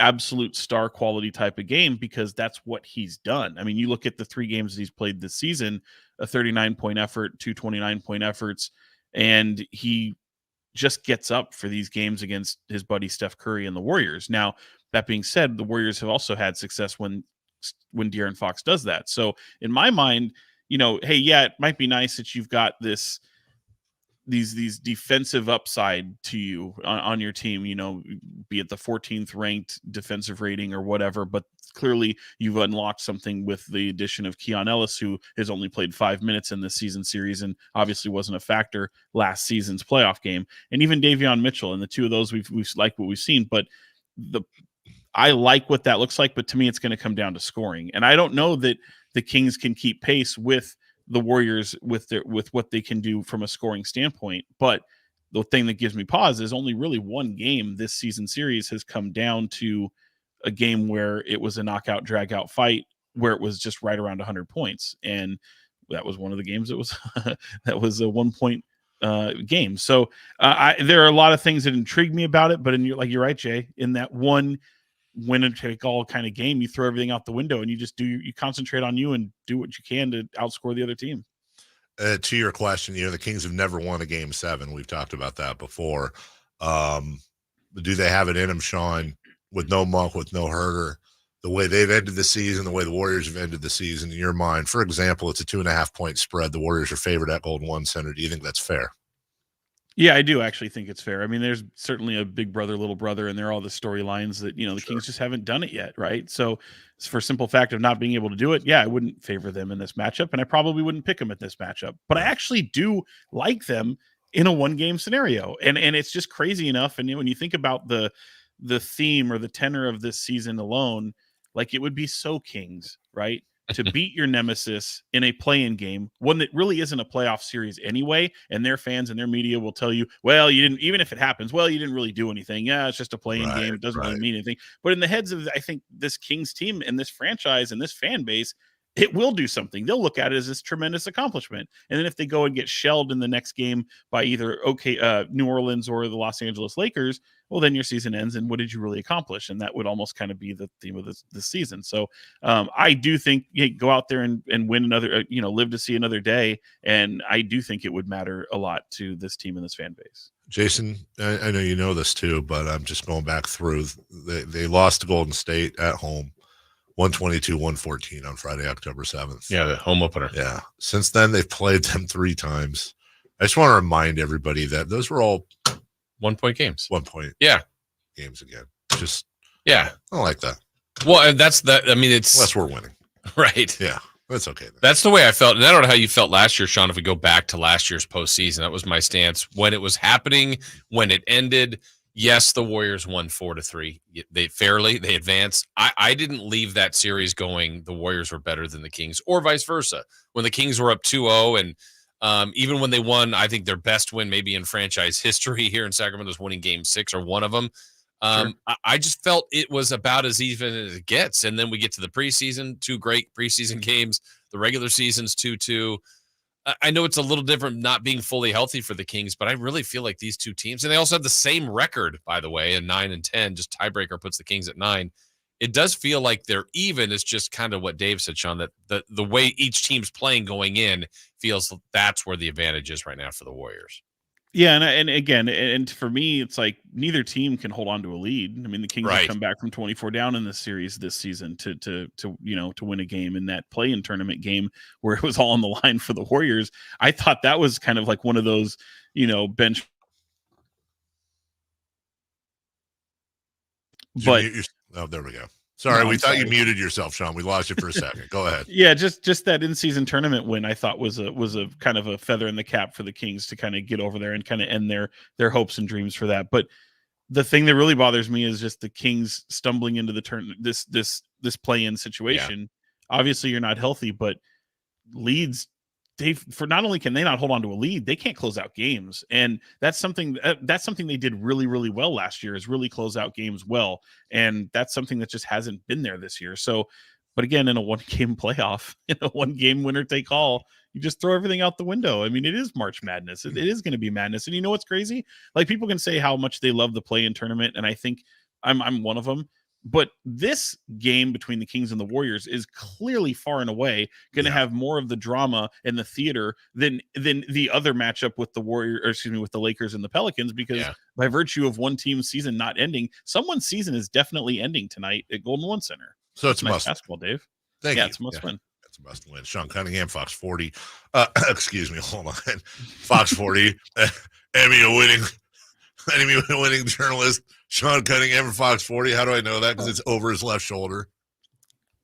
absolute star quality type of game, because that's what he's done. I mean, you look at the 3 games that he's played this season, a 39-point effort, 2 29-point efforts, and he just gets up for these games against his buddy Steph Curry and the Warriors. Now, that being said, the Warriors have also had success when De'Aaron Fox does that. So in my mind, hey, yeah, it might be nice that you've got these defensive upside to you on your team, be it the 14th ranked defensive rating or whatever, but clearly you've unlocked something with the addition of Keon Ellis, who has only played 5 minutes in this season series and obviously wasn't a factor last season's playoff game. And even Davion Mitchell, and the two of those we've liked what we've seen, but I like what that looks like, but to me, it's going to come down to scoring. And I don't know that the Kings can keep pace with the Warriors with what they can do from a scoring standpoint. But the thing that gives me pause is only really 1 game this season series has come down to a game where it was a knockout drag out fight where it was just right around 100 points. And that was one of the games that was, that was a 1 point game. So there are a lot of things that intrigue me about it, but you're right, Jay, in that one winner take all kind of game, you throw everything out the window and you concentrate on you and do what you can to outscore the other team. To your question, the Kings have never won a game 7. We've talked about that before. Do they have it in them, Sean, with no Monk, with no Herter, the way they've ended the season, the way the Warriors have ended the season? In your mind, for example, it's a 2.5 point spread. The Warriors are favored at Golden One Center. Do you think that's fair? Yeah, I do actually think it's fair. I mean, there's certainly a big brother, little brother, and there are all the storylines that, the Kings just haven't done it yet, right? So for simple fact of not being able to do it, yeah, I wouldn't favor them in this matchup, and I probably wouldn't pick them at this matchup. But I actually do like them in a 1-game scenario. And it's just crazy enough. And when you think about the theme or the tenor of this season alone, like it would be so Kings, right? to beat your nemesis in a play-in game, one that really isn't a playoff series anyway, and their fans and their media will tell you, well, you didn't, even if it happens, well, you didn't really do anything. Yeah, it's just a play-in game. It doesn't really mean anything. But in the heads of, I think, this Kings team and this franchise and this fan base, it will do something. They'll look at it as this tremendous accomplishment. And then if they go and get shelled in the next game by either New Orleans or the Los Angeles Lakers, well, then your season ends. And what did you really accomplish? And that would almost kind of be the theme of this season. So I do think go out there and win another, live to see another day. And I do think it would matter a lot to this team and this fan base. Jason, I know you know this too, but I'm just going back through. They lost to Golden State at home. 122-114 on Friday, October 7th. Yeah, the home opener. Yeah. Since then, they've played them 3 times. I just want to remind everybody that those were all 1-point games. 1-point games again. Just, yeah. I don't like that. Well, and that's that. I mean, it's. Unless we're winning. Right. Yeah. That's okay. Then. That's the way I felt. And I don't know how you felt last year, Sean, if we go back to last year's postseason. That was my stance. When it was happening, when it ended, yes, the Warriors won 4-3. They advanced. I didn't leave that series going the Warriors were better than the Kings or vice versa. When the Kings were up 2-0 and even when they won, I think their best win maybe in franchise history here in Sacramento was winning Game 6 or one of them. Sure. I just felt it was about as even as it gets. And then we get to the preseason, 2 great preseason games. The regular season's 2-2. I know it's a little different not being fully healthy for the Kings, but I really feel like these two teams, and they also have the same record, by the way, in 9-10, just tiebreaker puts the Kings at 9. It does feel like they're even. It's just kind of what Dave said, Sean, that the way each team's playing going in feels that's where the advantage is right now for the Warriors. Yeah, and again, and for me, it's like neither team can hold on to a lead. I mean, the Kings have come back from 24 down in this series this season to win a game in that play-in tournament game where it was all on the line for the Warriors. I thought that was kind of like one of those, bench. But there we go. Sorry, we thought you muted yourself, Sean. We lost you for a second. Go ahead. Yeah, just that in-season tournament win I thought was a kind of a feather in the cap for the Kings to kind of get over there and kind of end their hopes and dreams for that. But the thing that really bothers me is just the Kings stumbling into this play-in situation. Yeah. Obviously, you're not healthy, but leads. For not only can they not hold on to a lead, they can't close out games, and that's something they did really, really well last year. Is really close out games well, and that's something that just hasn't been there this year. So, but again, in a 1-game playoff, in a 1-game winner take all, you just throw everything out the window. I mean, it is March Madness. It is going to be madness, and you know what's crazy? Like people can say how much they love the play-in tournament, and I think I'm one of them. But this game between the Kings and the Warriors is clearly far and away going to have more of the drama and the theater than the other matchup with with the Lakers and the Pelicans, because by virtue of one team's season not ending, someone's season is definitely ending tonight at Golden One Center. So it's a must basketball, Dave. Thank you. It's a must win. It's a must win. Sean Cunningham, Fox 40. Excuse me. Hold on. Fox 40. Emmy winning journalist. Sean Cunningham for Fox 40. How do I know that? Because it's over his left shoulder.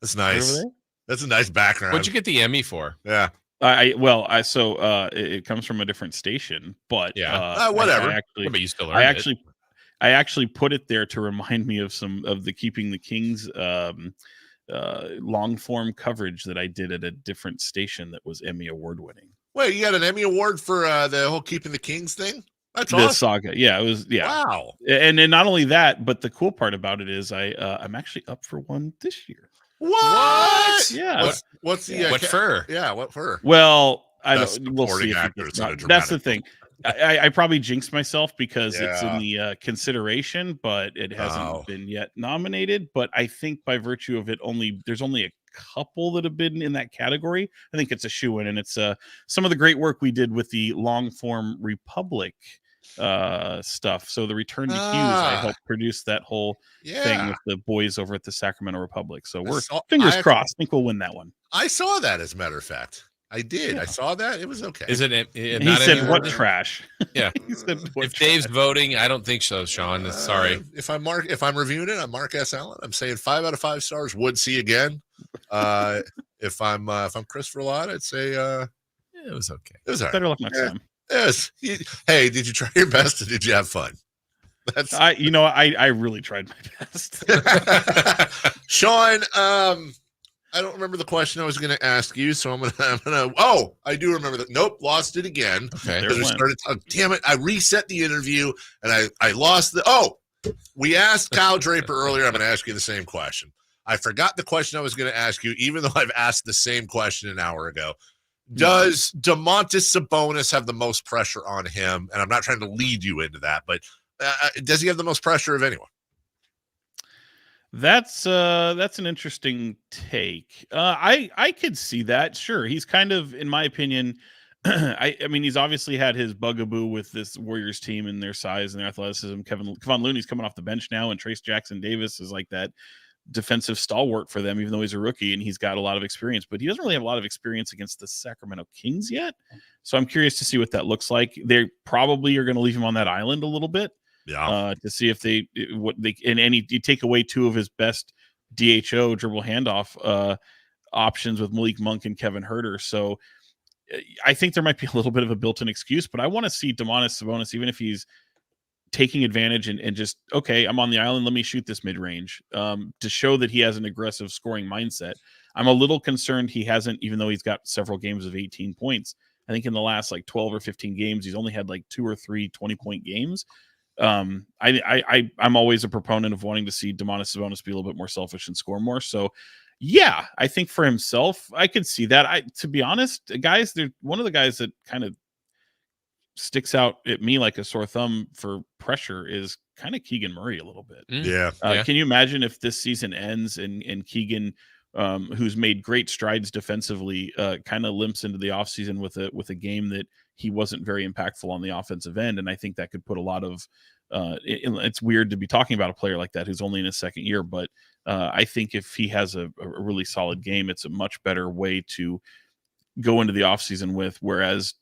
That's nice. That's a nice background. What'd you get the Emmy for? Yeah. It comes from a different station, but whatever. But you still I actually put it there to remind me of some of the Keeping the Kings long form coverage that I did at a different station that was Emmy award winning. Wait, you got an Emmy award for the whole Keeping the Kings thing? That's the awesome. saga. Yeah, it was. Yeah. Wow. And not only that, but the cool part about it is I'm actually up for one this year. What? Yeah. What's the what fur? Yeah, what fur? Well, Best I don't. We'll see. That's the thing. I probably jinxed myself because it's in the consideration, but it hasn't been yet nominated. But I think by virtue of it, there's only a couple that have been in that category. I think it's a shoo-in, and it's some of the great work we did with the long form Republic stuff. So the Return to Hughes, I helped produce that whole thing with the boys over at the Sacramento Republic. So we're fingers crossed. I think we'll win that one. I saw that, as a matter of fact. I did. I saw that. It was okay. Is it? He said, "What trash?" Yeah. He said, if Dave's voting, I don't think so, Sean. Sorry. If I'm reviewing it, I'm Mark S. Allen. I'm saying 5 out of 5 stars. Would see again. If I'm Christopher Lott, I'd say it was okay. It was all right. Better luck next time. Yes. Hey, did you try your best, or did you have fun? I really tried my best. Sean, I don't remember the question I was going to ask you, so I'm gonna. Oh, I do remember that. Nope, lost it again. Okay, damn it! I reset the interview and I lost the. Oh, we asked Kyle Draper earlier. I'm going to ask you the same question. I forgot the question I was going to ask you, even though I've asked the same question an hour ago. Does Domantas Sabonis have the most pressure on him? And I'm not trying to lead you into that, but does he have the most pressure of anyone? That's an interesting take. I could see that. Sure, he's kind of, in my opinion, I mean, he's obviously had his bugaboo with this Warriors team and their size and their athleticism. Kevon Looney's coming off the bench now, and Trace Jackson Davis is like that defensive stalwart for them, even though he's a rookie and he's got a lot of experience. But he doesn't really have a lot of experience against the Sacramento Kings yet. So I'm curious to see what that looks like. They probably are going to leave him on that island a little bit. Yeah. To see if you take away two of his best DHO dribble handoff options with Malik Monk and Kevin Huerter. So I think there might be a little bit of a built-in excuse, but I want to see Domantas Sabonis, even if he's taking advantage and just, okay, I'm on the island, let me shoot this mid-range, to show that he has an aggressive scoring mindset. I'm a little concerned he hasn't, even though he's got several games of 18 points. I think in the last like 12 or 15 games, he's only had like 2 or 3 20-point games. I'm always a proponent of wanting to see Domantas Sabonis be a little bit more selfish and score more. So yeah, I think for himself, I could see that. To be honest, guys, they're one of the guys that kind of sticks out at me like a sore thumb for pressure is kind of Keegan Murray a little bit. Yeah. Can you imagine if this season ends and Keegan, who's made great strides defensively, kind of limps into the offseason with a game that he wasn't very impactful on the offensive end? And I think that could put a lot of it's weird to be talking about a player like that who's only in his second year, but I think if he has a really solid game, it's a much better way to go into the offseason with. Whereas,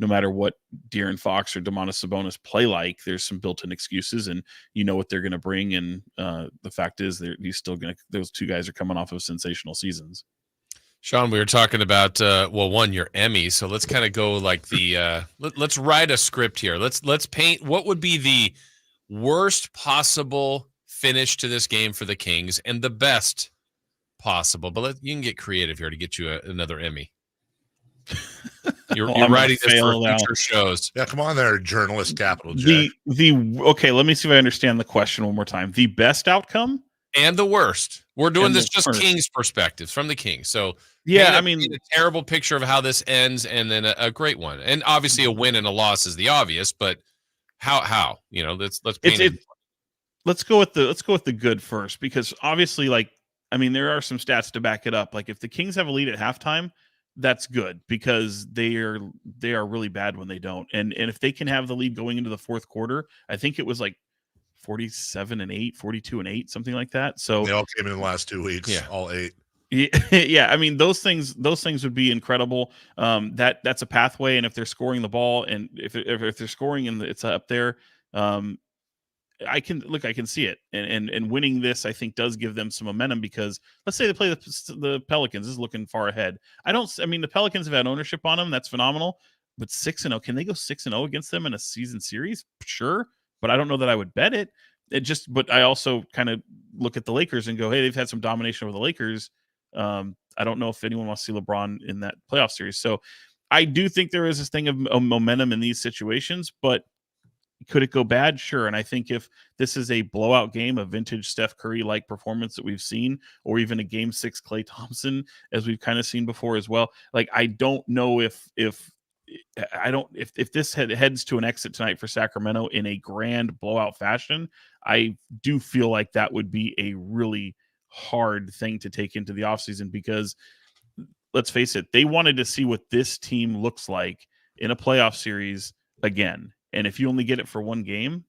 no matter what De'Aaron Fox or Domantas Sabonis play like, there's some built-in excuses, and what they're going to bring. And the fact is, those two guys are coming off of sensational seasons. Sean, we were talking about your Emmy. So let's kind of go like the let's write a script here. Let's paint what would be the worst possible finish to this game for the Kings and the best possible. But you can get creative here to get you another Emmy. You're writing this for future shows. Yeah, come on there, journalist capital J. Okay, let me see if I understand the question one more time. The best outcome and the worst. We're doing this just Kings perspectives from the Kings. So yeah, a terrible picture of how this ends, and then a great one. And obviously a win and a loss is the obvious, but how? Let's paint it. Let's go with the good first, because obviously, there are some stats to back it up. Like if the Kings have a lead at halftime, that's good, because they are really bad when they don't. And if they can have the lead going into the fourth quarter, I think it was like 47-8, 42-8, something like that. So they all came in the last 2 weeks, all 8. Yeah, those things would be incredible. That's a pathway, and if they're scoring the ball, and if they're scoring and it's up there, I can see it, and winning this, I think, does give them some momentum, because let's say they play the Pelicans. This is looking far ahead. The Pelicans have had ownership on them. That's phenomenal. But 6-0, can they go 6-0 against them in a season series? Sure, but I don't know that I would bet it. But I also kind of look at the Lakers and go, hey, they've had some domination over the Lakers. I don't know if anyone wants to see LeBron in that playoff series. So I do think there is this thing of momentum in these situations, but could it go bad? Sure. And I think if this is a blowout game, a vintage Steph Curry-like performance that we've seen, or even a Game 6 Klay Thompson, as we've kind of seen before as well, I don't know if this heads to an exit tonight for Sacramento in a grand blowout fashion, I do feel like that would be a really hard thing to take into the offseason, because let's face it, they wanted to see what this team looks like in a playoff series again. And if you only get it for one game,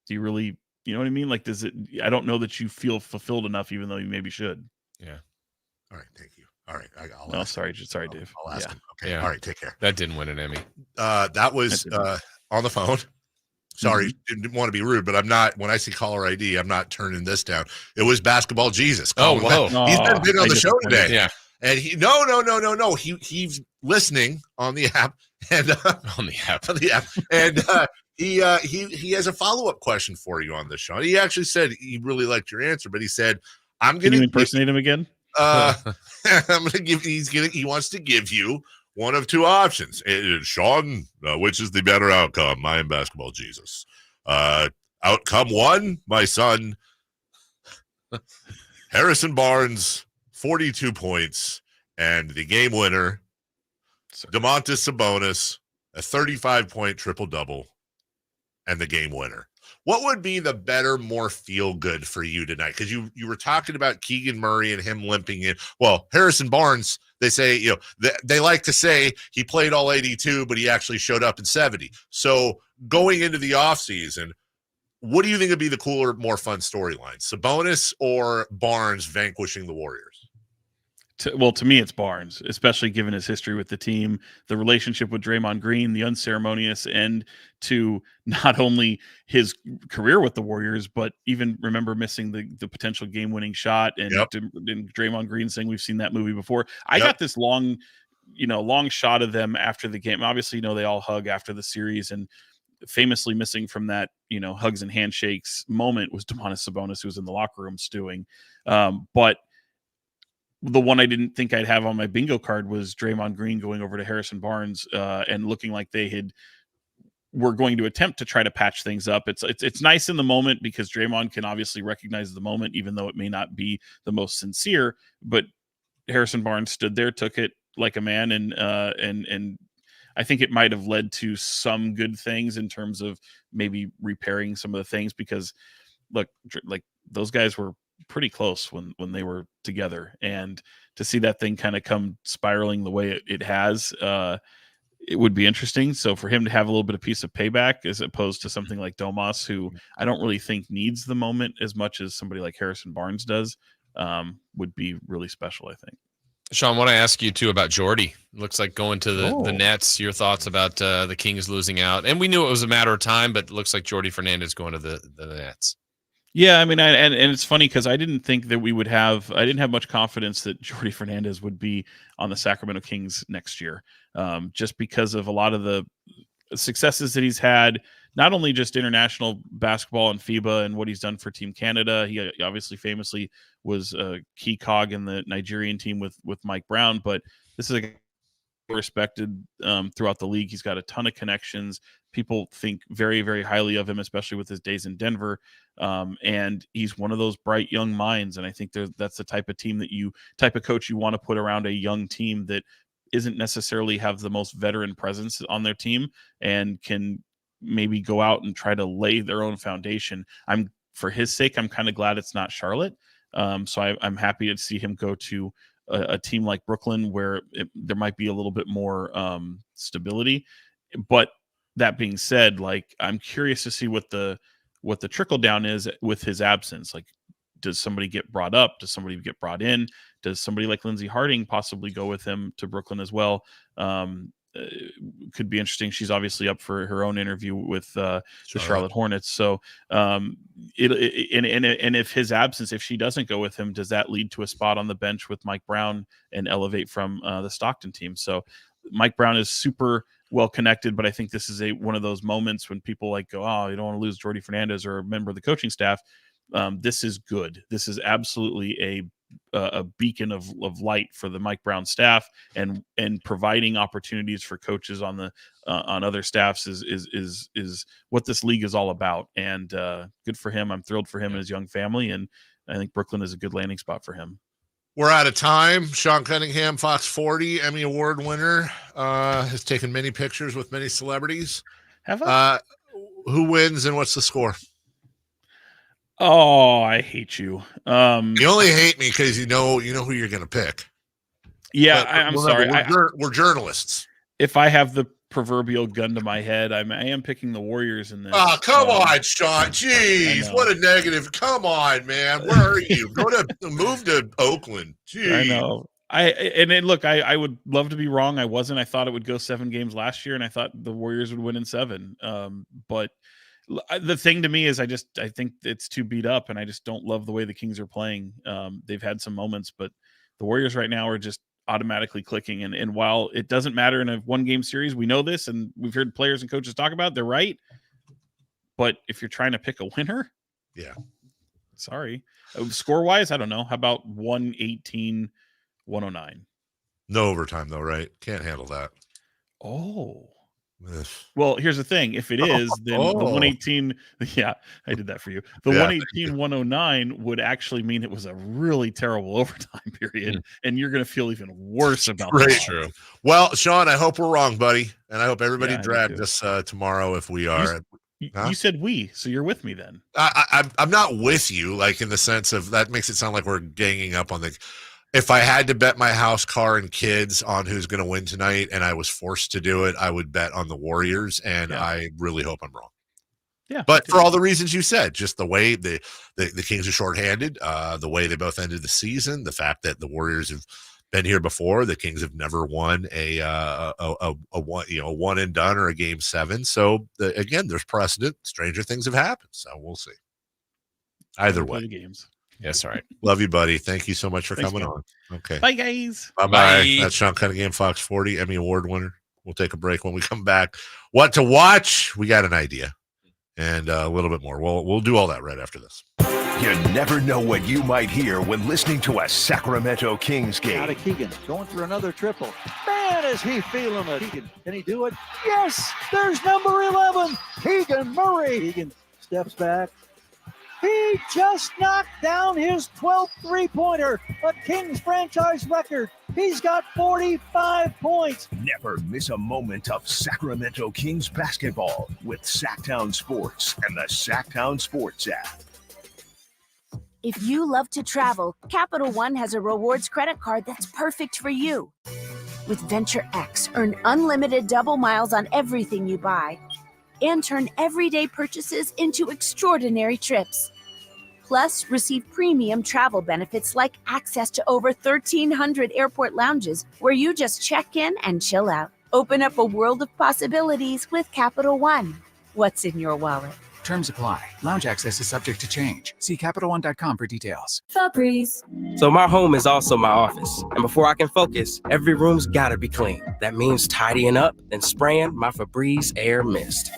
do you really, you know what I mean? I don't know that you feel fulfilled enough, even though you maybe should. Yeah. All right. Thank you. All right. Sorry, Dave. I'll ask him. Okay. Yeah. All right. Take care. That didn't win an Emmy. That was on the phone. Sorry, didn't want to be rude, but I'm not. When I see caller ID, I'm not turning this down. It was Basketball Jesus. Oh, whoa. He's been on the show today. Yeah. And no. He's listening on the app and on the app. And he has a follow-up question for you on this, Sean. He actually said he really liked your answer, but he said, "I'm going to impersonate him again." I'm gonna give. He wants to give you one of two options. Sean, which is the better outcome? I am basketball Jesus. Outcome one, my son, Harrison Barnes, 42 points, and the game winner, Domantas Sabonis, a 35-point triple-double, and the game winner. What would be the better, more feel-good for you tonight? Because you were talking about Keegan Murray and him limping in. Well, Harrison Barnes, they say, they like to say he played all 82, but he actually showed up in 70. So going into the offseason, what do you think would be the cooler, more fun storyline? Sabonis or Barnes vanquishing the Warriors? To me, it's Barnes, especially given his history with the team, the relationship with Draymond Green, the unceremonious end to not only his career with the Warriors, but even remember missing the potential game-winning shot and Draymond Green saying we've seen that movie before. I got this long shot of them after the game. Obviously, they all hug after the series, and famously missing from that, hugs and handshakes moment was Domantas Sabonis, who was in the locker room stewing. But the one I didn't think I'd have on my bingo card was Draymond Green going over to Harrison Barnes and looking like they were going to attempt to try to patch things up. It's nice in the moment because Draymond can obviously recognize the moment, even though it may not be the most sincere. But Harrison Barnes stood there, took it like a man, and I think it might have led to some good things in terms of maybe repairing some of the things, because look, like those guys were pretty close when they were together, and to see that thing kind of come spiraling the way it has, it would be interesting. So for him to have a little bit of piece of payback as opposed to something like Domas, who I don't really think needs the moment as much as somebody like Harrison Barnes does, would be really special, I think. Sean, I want to ask you too about Jordy. Looks like going to the Nets. Your thoughts about the Kings losing out? And we knew it was a matter of time, but it looks like Jordy Fernandez going to the Nets. Yeah, I mean, and it's funny because I didn't think that I didn't have much confidence that Jordy Fernandez would be on the Sacramento Kings next year, just because of a lot of the successes that he's had, not only just international basketball and FIBA and what he's done for Team Canada. He obviously famously was a key cog in the Nigerian team with Mike Brown, but this is a guy respected throughout the league. He's got a ton of connections. People think very, very highly of him, especially with his days in Denver. And he's one of those bright young minds. And I think that's the type of coach you want to put around a young team that isn't necessarily have the most veteran presence on their team and can maybe go out and try to lay their own foundation. For his sake, I'm kind of glad it's not Charlotte. So I'm happy to see him go to a team like Brooklyn, where there might be a little bit more stability. But that being said, like, I'm curious to see what the trickle down is with his absence. Like, does somebody get brought up? Does somebody get brought in? Does somebody like Lindsey Harding possibly go with him to Brooklyn as well? Could be interesting. She's obviously up for her own interview with the Charlotte Hornets. So and if his absence, if she doesn't go with him, does that lead to a spot on the bench with Mike Brown and elevate from the Stockton team? So Mike Brown is super well connected, but I think this is one of those moments when people like go, oh, you don't want to lose Jordy Fernandez or a member of the coaching staff. This is good. This is absolutely a beacon of light for the Mike Brown staff, and providing opportunities for coaches on other staffs is what this league is all about. And good for him. I'm thrilled for him and his young family, and I think Brooklyn is a good landing spot for him. We're out of time. Sean Cunningham, Fox 40 Emmy Award winner, has taken many pictures with many celebrities. Have I? Who wins and what's the score? Oh, I hate you. You only hate me because you know who you're going to pick. Yeah, I'm sorry. We're journalists. If I have the proverbial gun to my head, I am picking the Warriors in this. Oh, come on, Sean. Jeez, what a negative. Come on, man. Where are you? Move to Oakland. Jeez. I know. I would love to be wrong. I wasn't. I thought it would go 7 games last year, and I thought the Warriors would win in 7. But the thing to me is I think it's too beat up, and I just don't love the way the Kings are playing. They've had some moments, but the Warriors right now are just automatically clicking. And while it doesn't matter in a 1-game series, we know this, and we've heard players and coaches talk about it, they're right. But if you're trying to pick a winner, yeah, Sorry. Score-wise, I don't know. How about 118-109? No overtime, though, right? Can't handle that. Oh. Well, here's the thing. If it is, then the 118, yeah, I did that for you. The 118-109 would actually mean it was a really terrible overtime period, and you're going to feel even worse about that. True. Well, Sean, I hope we're wrong, buddy, and I hope everybody dragged us tomorrow if we are. You said we, so you're with me then. I'm not with you, like in the sense of that makes it sound like we're ganging up on the. If I had to bet my house, car, and kids on who's going to win tonight, and I was forced to do it, I would bet on the Warriors, and I really hope I'm wrong. Yeah, but for all the reasons you said, just the way the Kings are shorthanded, the way they both ended the season, the fact that the Warriors have been here before, the Kings have never won a one and done or a game 7. So again, there's precedent. Stranger things have happened, so we'll see. Either way, the games. Yes, all right. Love you, buddy. Thank you so much for coming on. Okay. Bye, guys. Bye-bye. That's Sean Cunningham, Fox 40, Emmy Award winner. We'll take a break. When we come back, what to watch? We got an idea and a little bit more. We'll do all that right after this. You never know what you might hear when listening to a Sacramento Kings game. Out of Keegan, going for another triple. Man, is he feeling it. Keegan, can he do it? Yes, there's number 11, Keegan Murray. Keegan steps back. He just knocked down his 12th three-pointer, a Kings franchise record. He's got 45 points. Never miss a moment of Sacramento Kings basketball with Sactown Sports and the Sactown Sports app. If you love to travel, Capital One has a rewards credit card that's perfect for you. With Venture X, earn unlimited double miles on everything you buy and turn everyday purchases into extraordinary trips. Plus, receive premium travel benefits like access to over 1,300 airport lounges where you just check in and chill out. Open up a world of possibilities with Capital One. What's in your wallet? Terms apply. Lounge access is subject to change. See CapitalOne.com for details. Febreze. So my home is also my office. And before I can focus, every room's gotta be clean. That means tidying up and spraying my Febreze Air Mist.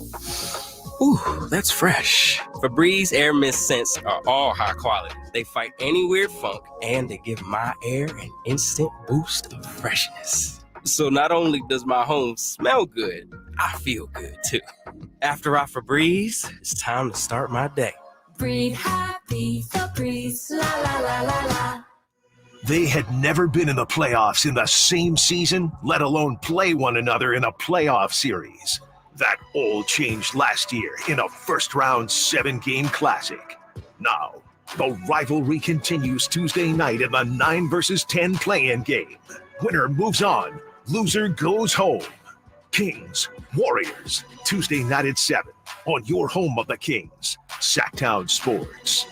Ooh, that's fresh. Febreze Air Mist scents are all high quality. They fight any weird funk, and they give my air an instant boost of freshness. So not only does my home smell good, I feel good too. After I Febreze, it's time to start my day. Breathe happy, Febreze, la la la la la. They had never been in the playoffs in the same season, let alone play one another in a playoff series. That all changed last year in a first-round 7-game classic. Now, the rivalry continues Tuesday night in the 9 versus 10 play-in game. Winner moves on, loser goes home. Kings, Warriors, Tuesday night at 7 on your home of the Kings, Sactown Sports.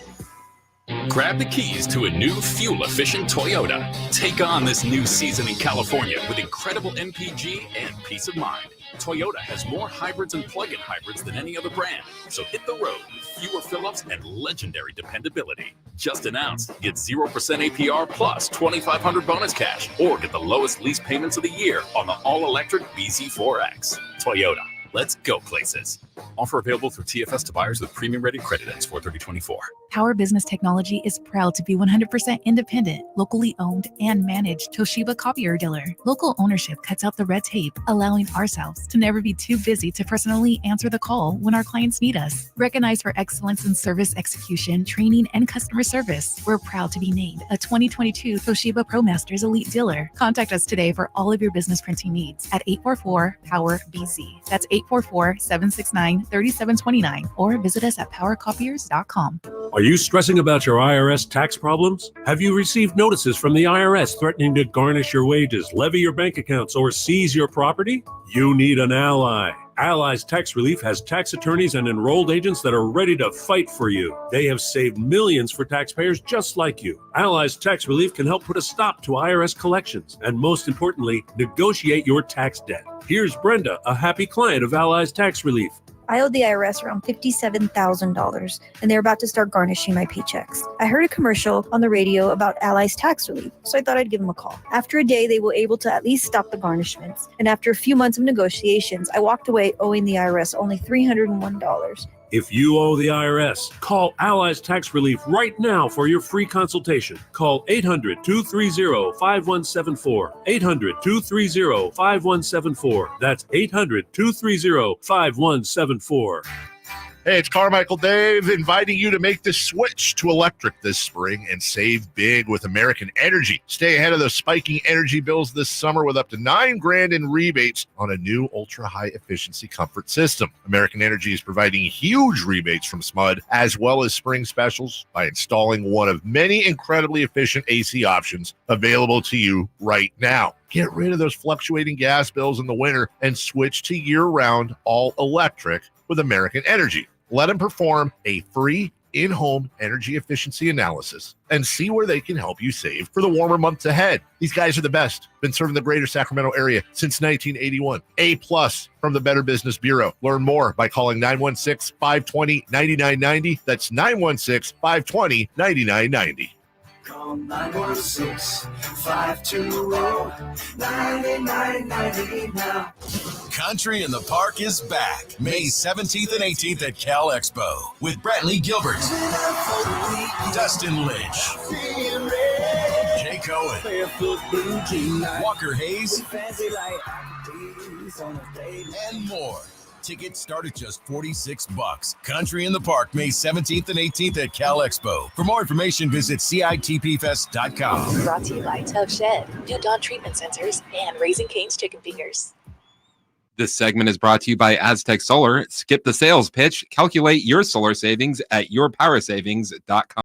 Grab the keys to a new fuel-efficient Toyota. Take on this new season in California with incredible MPG and peace of mind. Toyota has more hybrids and plug-in hybrids than any other brand, so hit the road with fewer fill-ups and legendary dependability. Just announced, get 0% APR plus $2,500 bonus cash, or get the lowest lease payments of the year on the all-electric BZ4X. Toyota, let's go places. Offer available through TFS to buyers with premium-rated credit ends 4/30/24. Power Business Technology is proud to be 100% independent, locally owned, and managed Toshiba copier dealer. Local ownership cuts out the red tape, allowing ourselves to never be too busy to personally answer the call when our clients need us. Recognized for excellence in service execution, training, and customer service, we're proud to be named a 2022 Toshiba ProMasters Elite Dealer. Contact us today for all of your business printing needs at 844-POWER-BZ. That's 844-769-3729, or visit us at powercopiers.com. Are you stressing about your IRS tax problems? Have you received notices from the IRS threatening to garnish your wages, levy your bank accounts, or seize your property? You need an ally. Allies Tax Relief has tax attorneys and enrolled agents that are ready to fight for you. They have saved millions for taxpayers just like you. Allies Tax Relief can help put a stop to IRS collections and, most importantly, negotiate your tax debt. Here's Brenda, a happy client of Allies Tax Relief. I owed the IRS around $57,000, and they're about to start garnishing my paychecks. I heard a commercial on the radio about Allies Tax Relief, so I thought I'd give them a call. After a day, they were able to at least stop the garnishments, and after a few months of negotiations, I walked away owing the IRS only $301. If you owe the IRS, call Allies Tax Relief right now for your free consultation. Call 800-230-5174. 800-230-5174. That's 800-230-5174. Hey, it's Carmichael Dave inviting you to make the switch to electric this spring and save big with American Energy. Stay ahead of those spiking energy bills this summer with up to $9,000 in rebates on a new ultra-high efficiency comfort system. American Energy is providing huge rebates from SMUD as well as spring specials by installing one of many incredibly efficient AC options available to you right now. Get rid of those fluctuating gas bills in the winter and switch to year-round all-electric with American Energy. Let them perform a free in-home energy efficiency analysis and see where they can help you save for the warmer months ahead. These guys are the best. Been serving the greater Sacramento area since 1981. A+ from the Better Business Bureau. Learn more by calling 916-520-9990. That's 916-520-9990. Call 916-520-9990 now. Country in the Park is back May 17th and 18th at Cal Expo with Brantley Gilbert, Dustin Lynch, Jay Cohen, Walker Hayes, and more. Tickets start at just $46. Country in the Park, May 17th and 18th at Cal Expo. For more information, visit CITPFest.com. Brought to you by Tuck Shed, New Dawn Treatment Centers, and Raising Cane's Chicken Fingers. This segment is brought to you by Aztec Solar. Skip the sales pitch. Calculate your solar savings at yourpowersavings.com.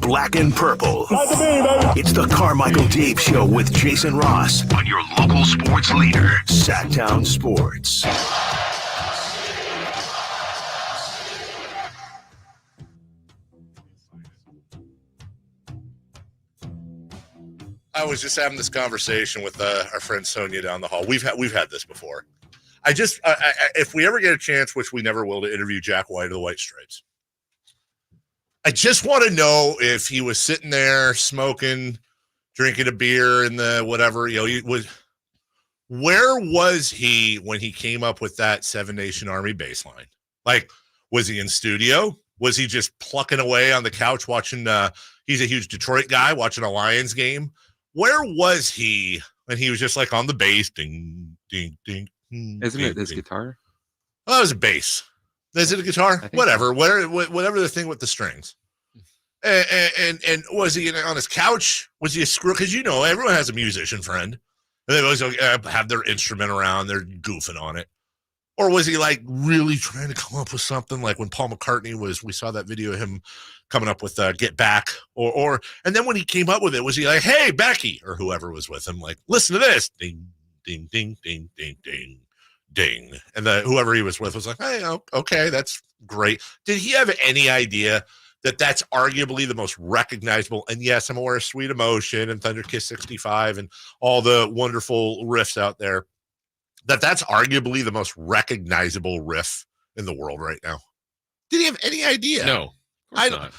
Black and purple. It's the Carmichael Dave Show with Jason Ross on your local sports leader, Sactown Sports. I was just having this conversation with our friend Sonia down the hall. We've had this before. If we ever get a chance, which we never will, to interview Jack White of the White Stripes, I just want to know if he was sitting there smoking, drinking a beer in the whatever, where was he when he came up with that Seven Nation Army baseline? Like, was he in studio? Was he just plucking away on the couch watching, he's a huge Detroit guy, watching a Lions game? Where was he when he was just like on the bass? Ding, ding, ding. Isn't it his guitar? Oh, it was a bass. Is it a guitar? Whatever. Whatever the thing with the strings. And was he on his couch? Was he a screw? Because everyone has a musician friend, and they always have their instrument around. They're goofing on it. Or was he like really trying to come up with something? Like when Paul McCartney we saw that video of him coming up with Get Back. And then when he came up with it, was he like, hey, Becky, or whoever was with him, like, listen to this, ding, ding, ding, ding, ding, ding. Ding. And whoever he was with was like, hey, okay, that's great. Did he have any idea that that's arguably the most recognizable? And yes, I'm aware of Sweet Emotion and Thunder Kiss 65 and all the wonderful riffs out there, that's arguably the most recognizable riff in the world right now. Did he have any idea? No, of course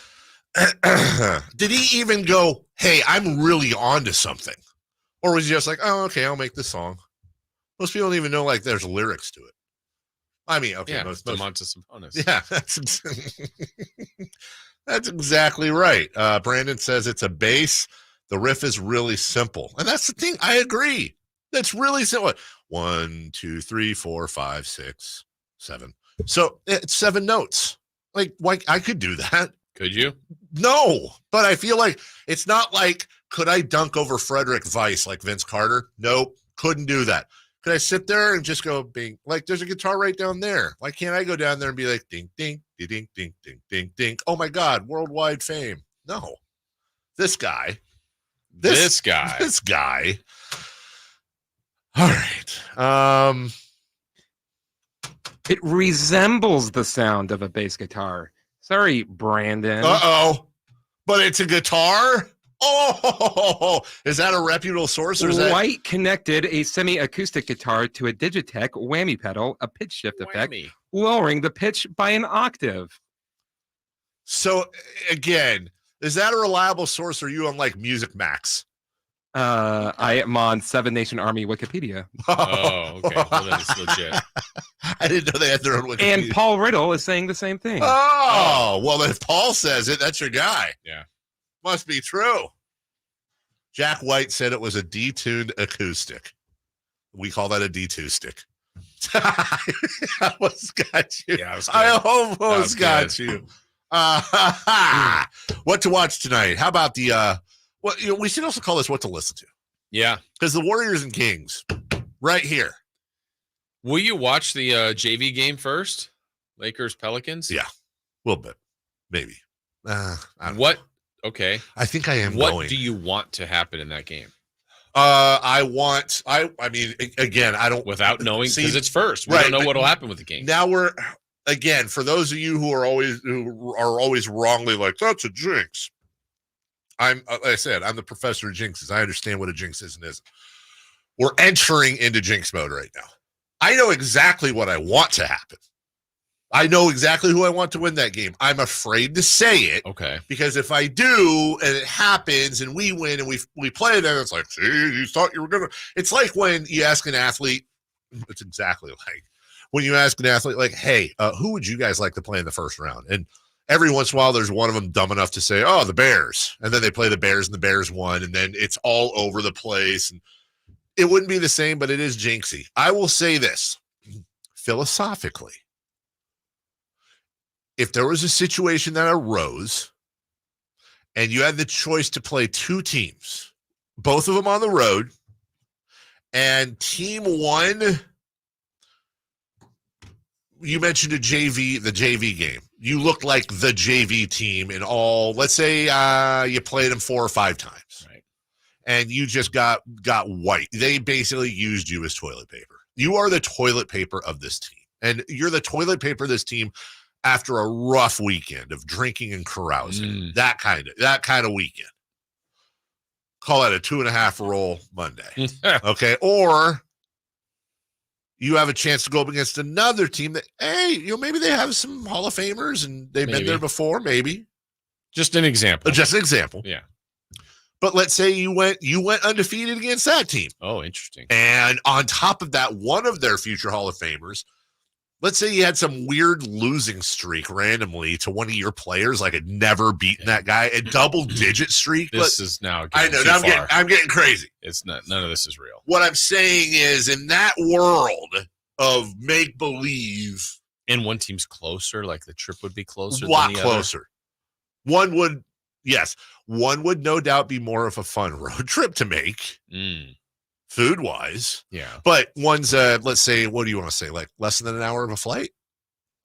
not. Did he even go, hey, I'm really onto something? Or was he just like, oh, okay, I'll make this song? Most people don't even know, like, there's lyrics to it. I mean, okay. Yeah, most Sabonis. Yeah, that's exactly right. Brandon says it's a bass. The riff is really simple. And that's the thing. I agree. That's really simple. 1, 2, 3, 4, 5, 6, 7. So it's 7 notes. Like, why I could do that. Could you? No, but I feel like it's not like, could I dunk over Frederick Weiss like Vince Carter? Nope, couldn't do that. Could I sit there and just go, bing, like there's a guitar right down there? Why can't I go down there and be like, ding, ding, ding, ding, ding, ding, ding, ding. Oh my God, worldwide fame. No, this guy. This guy. All right. It resembles the sound of a bass guitar. Sorry, Brandon. Uh-oh. But it's a guitar? Oh, is that a reputable source? Or is White connected a semi-acoustic guitar to a Digitech whammy pedal, a pitch shift effect, lowering the pitch by an octave. So again, is that a reliable source? Or are you on like Music Max? I am on Seven Nation Army Wikipedia. Oh, okay. Well, that is legit. I didn't know they had their own Wikipedia. And Paul Riddle is saying the same thing. Oh, well, if Paul says it, that's your guy. Yeah. Must be true. Jack White said it was a detuned acoustic. We call that a D2 stick. I almost got you. Yeah, I almost got you. What to watch tonight? How about the we should also call this what to listen to. Yeah. Because the Warriors and Kings right here. Will you watch the JV game first? Lakers Pelicans? Yeah. A little bit. Maybe. What? Okay. I think I am What going. do you want to happen in that game? I mean, again, I don't. Without knowing, because it's first. We right, don't know what will happen with the game. Now we're, again, for those of you who are always wrongly like, that's a jinx. Like I said, I'm the professor of jinxes. I understand what a jinx is and isn't. We're entering into jinx mode right now. I know exactly what I want to happen. I know exactly who I want to win that game. I'm afraid to say it. Okay. Because if I do and it happens and we win and we play them, it's like, see, you thought you were going to. It's like when you ask an athlete, it's exactly like when you ask an athlete, like, hey, who would you guys like to play in the first round? And every once in a while, there's one of them dumb enough to say, oh, the Bears. And then they play the Bears and the Bears won. And then it's all over the place. And it wouldn't be the same, but it is jinxy. I will say this philosophically. If there was a situation that arose and you had the choice to play two teams, both of them on the road, and team one, you mentioned the JV game. You looked like the JV team in all, let's say you played them 4 or 5 times. Right. And you just got white. They basically used you as toilet paper. You are the toilet paper of this team. And you're the toilet paper of this team after a rough weekend of drinking and carousing, that kind of weekend. Call it a 2.5 roll Monday. Okay. Or you have a chance to go up against another team that, hey, maybe they have some Hall of Famers and they've been there before. Maybe. Just an example. Yeah. But let's say you went undefeated against that team. Oh, interesting. And on top of that, one of their future Hall of Famers, let's say you had some weird losing streak randomly to one of your players, like had never beaten that guy, a double-digit streak. This is now I know. I'm getting crazy. It's not. None of this is real. What I'm saying is, in that world of make-believe, and one team's closer, like the trip would be closer. A lot closer. One would no doubt be more of a fun road trip to make. Food wise, yeah, but one's let's say, what do you want to say, like less than an hour of a flight,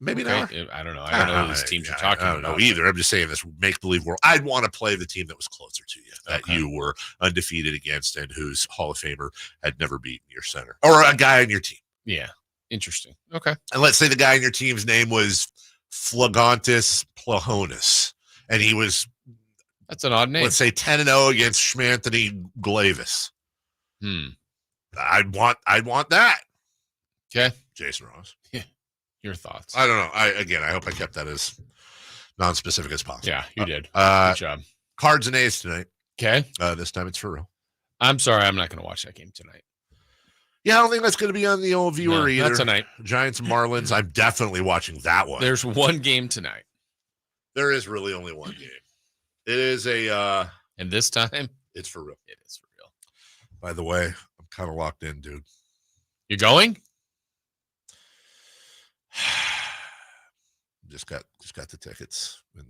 maybe an hour? I don't know. I don't know who these teams are talking about. I don't know either. I'm just saying this make believe world. I'd want to play the team that was closer to you, that you were undefeated against, and whose Hall of Famer had never beaten your center or a guy on your team. Yeah, interesting. Okay, and let's say the guy on your team's name was Phlegontis Plahonis, and he was that's an odd name. Let's say 10-0 against Schmanthony Glavis. I'd want that. Okay. Jason Ross. Yeah. Your thoughts. I don't know. I hope I kept that as non-specific as possible. Yeah, you did. Good job. Cards and A's tonight. Okay. This time it's for real. I'm sorry, I'm not going to watch that game tonight. Yeah, I don't think that's going to be on the old viewer either. Not tonight. Giants and Marlins. I'm definitely watching that one. There's one game tonight. There is really only one game. It is a and this time it's for real. It is for real. By the way, I'm kind of locked in, dude. You're going? Just got the tickets in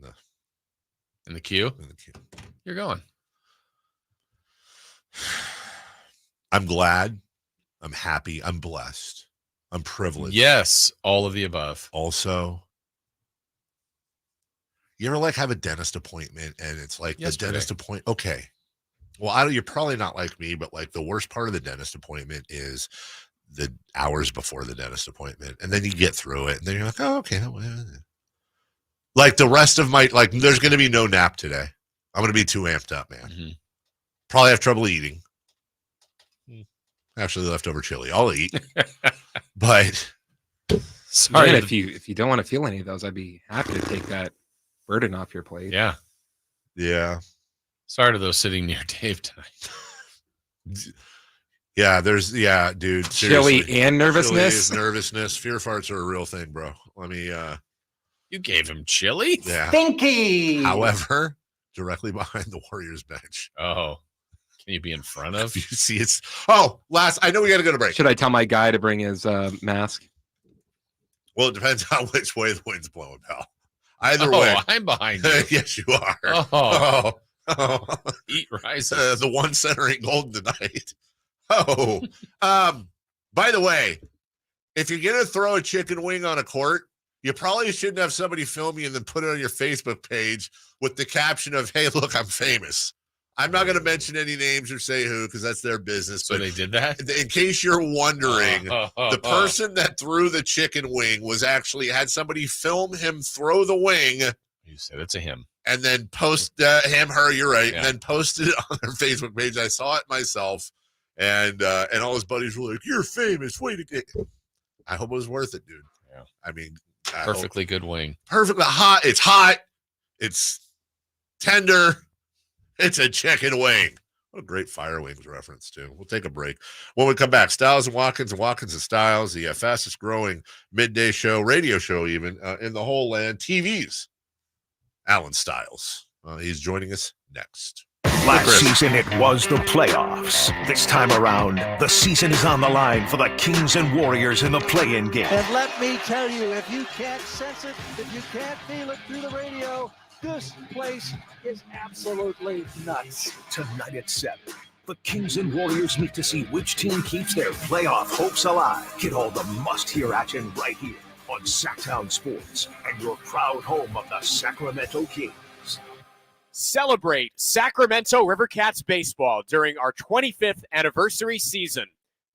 the queue. In the queue. You're going. I'm glad. I'm happy. I'm blessed. I'm privileged. Yes, all of the above. Also, you ever have a dentist appointment and it's like yesterday. The dentist appointment? Okay. Well, you're probably not like me, but the worst part of the dentist appointment is the hours before the dentist appointment. And then you get through it and then you're like, oh, okay. Like the rest of there's going to be no nap today. I'm going to be too amped up, man. Mm-hmm. Probably have trouble eating. Actually, leftover chili. I'll eat. But sorry, if you don't want to feel any of those, I'd be happy to take that burden off your plate. Yeah. Yeah. Sorry to those sitting near Dave tonight. Yeah, dude. Chili Seriously. and nervousness. Chili is nervousness. Fear farts are a real thing, bro. Let me You gave him chili? Yeah. Stinky. However, directly behind the Warriors bench. Oh. Can you be in front of? You see it's I know we gotta go to break. Should I tell my guy to bring his mask? Well, it depends on which way the wind's blowing, pal. Either way. I'm behind you. Yes, you are. Oh. Eat rice. The one center ain't golden tonight. By the way, if you're gonna throw a chicken wing on a court, you probably shouldn't have somebody film you and then put it on your Facebook page with the caption of, "Hey, look, I'm famous." I'm not going to mention any names or say who because that's their business. So they did that? In case you're wondering, the person that threw the chicken wing had somebody film him throw the wing. You said it's a him. And then post you're right. Yeah. And then posted it on their Facebook page. I saw it myself. And all his buddies were like, "You're famous. Way to get." I hope it was worth it, dude. Yeah. I mean, perfectly good wing. Perfectly hot. It's hot. It's tender. It's a chicken wing. What a great Fire Wings reference, too. We'll take a break. When we come back, Styles and Watkins and Styles, the fastest growing midday show, radio show even, in the whole land. TV's Alan Styles. He's joining us next. Last season, it was the playoffs. This time around, the season is on the line for the Kings and Warriors in the play-in game. And let me tell you, if you can't sense it, if you can't feel it through the radio, this place is absolutely nuts. Tonight at 7, the Kings and Warriors meet to see which team keeps their playoff hopes alive. Get all the must-hear action right here on Sactown Sports and your proud home of the Sacramento Kings. Celebrate Sacramento Rivercats baseball during our 25th anniversary season.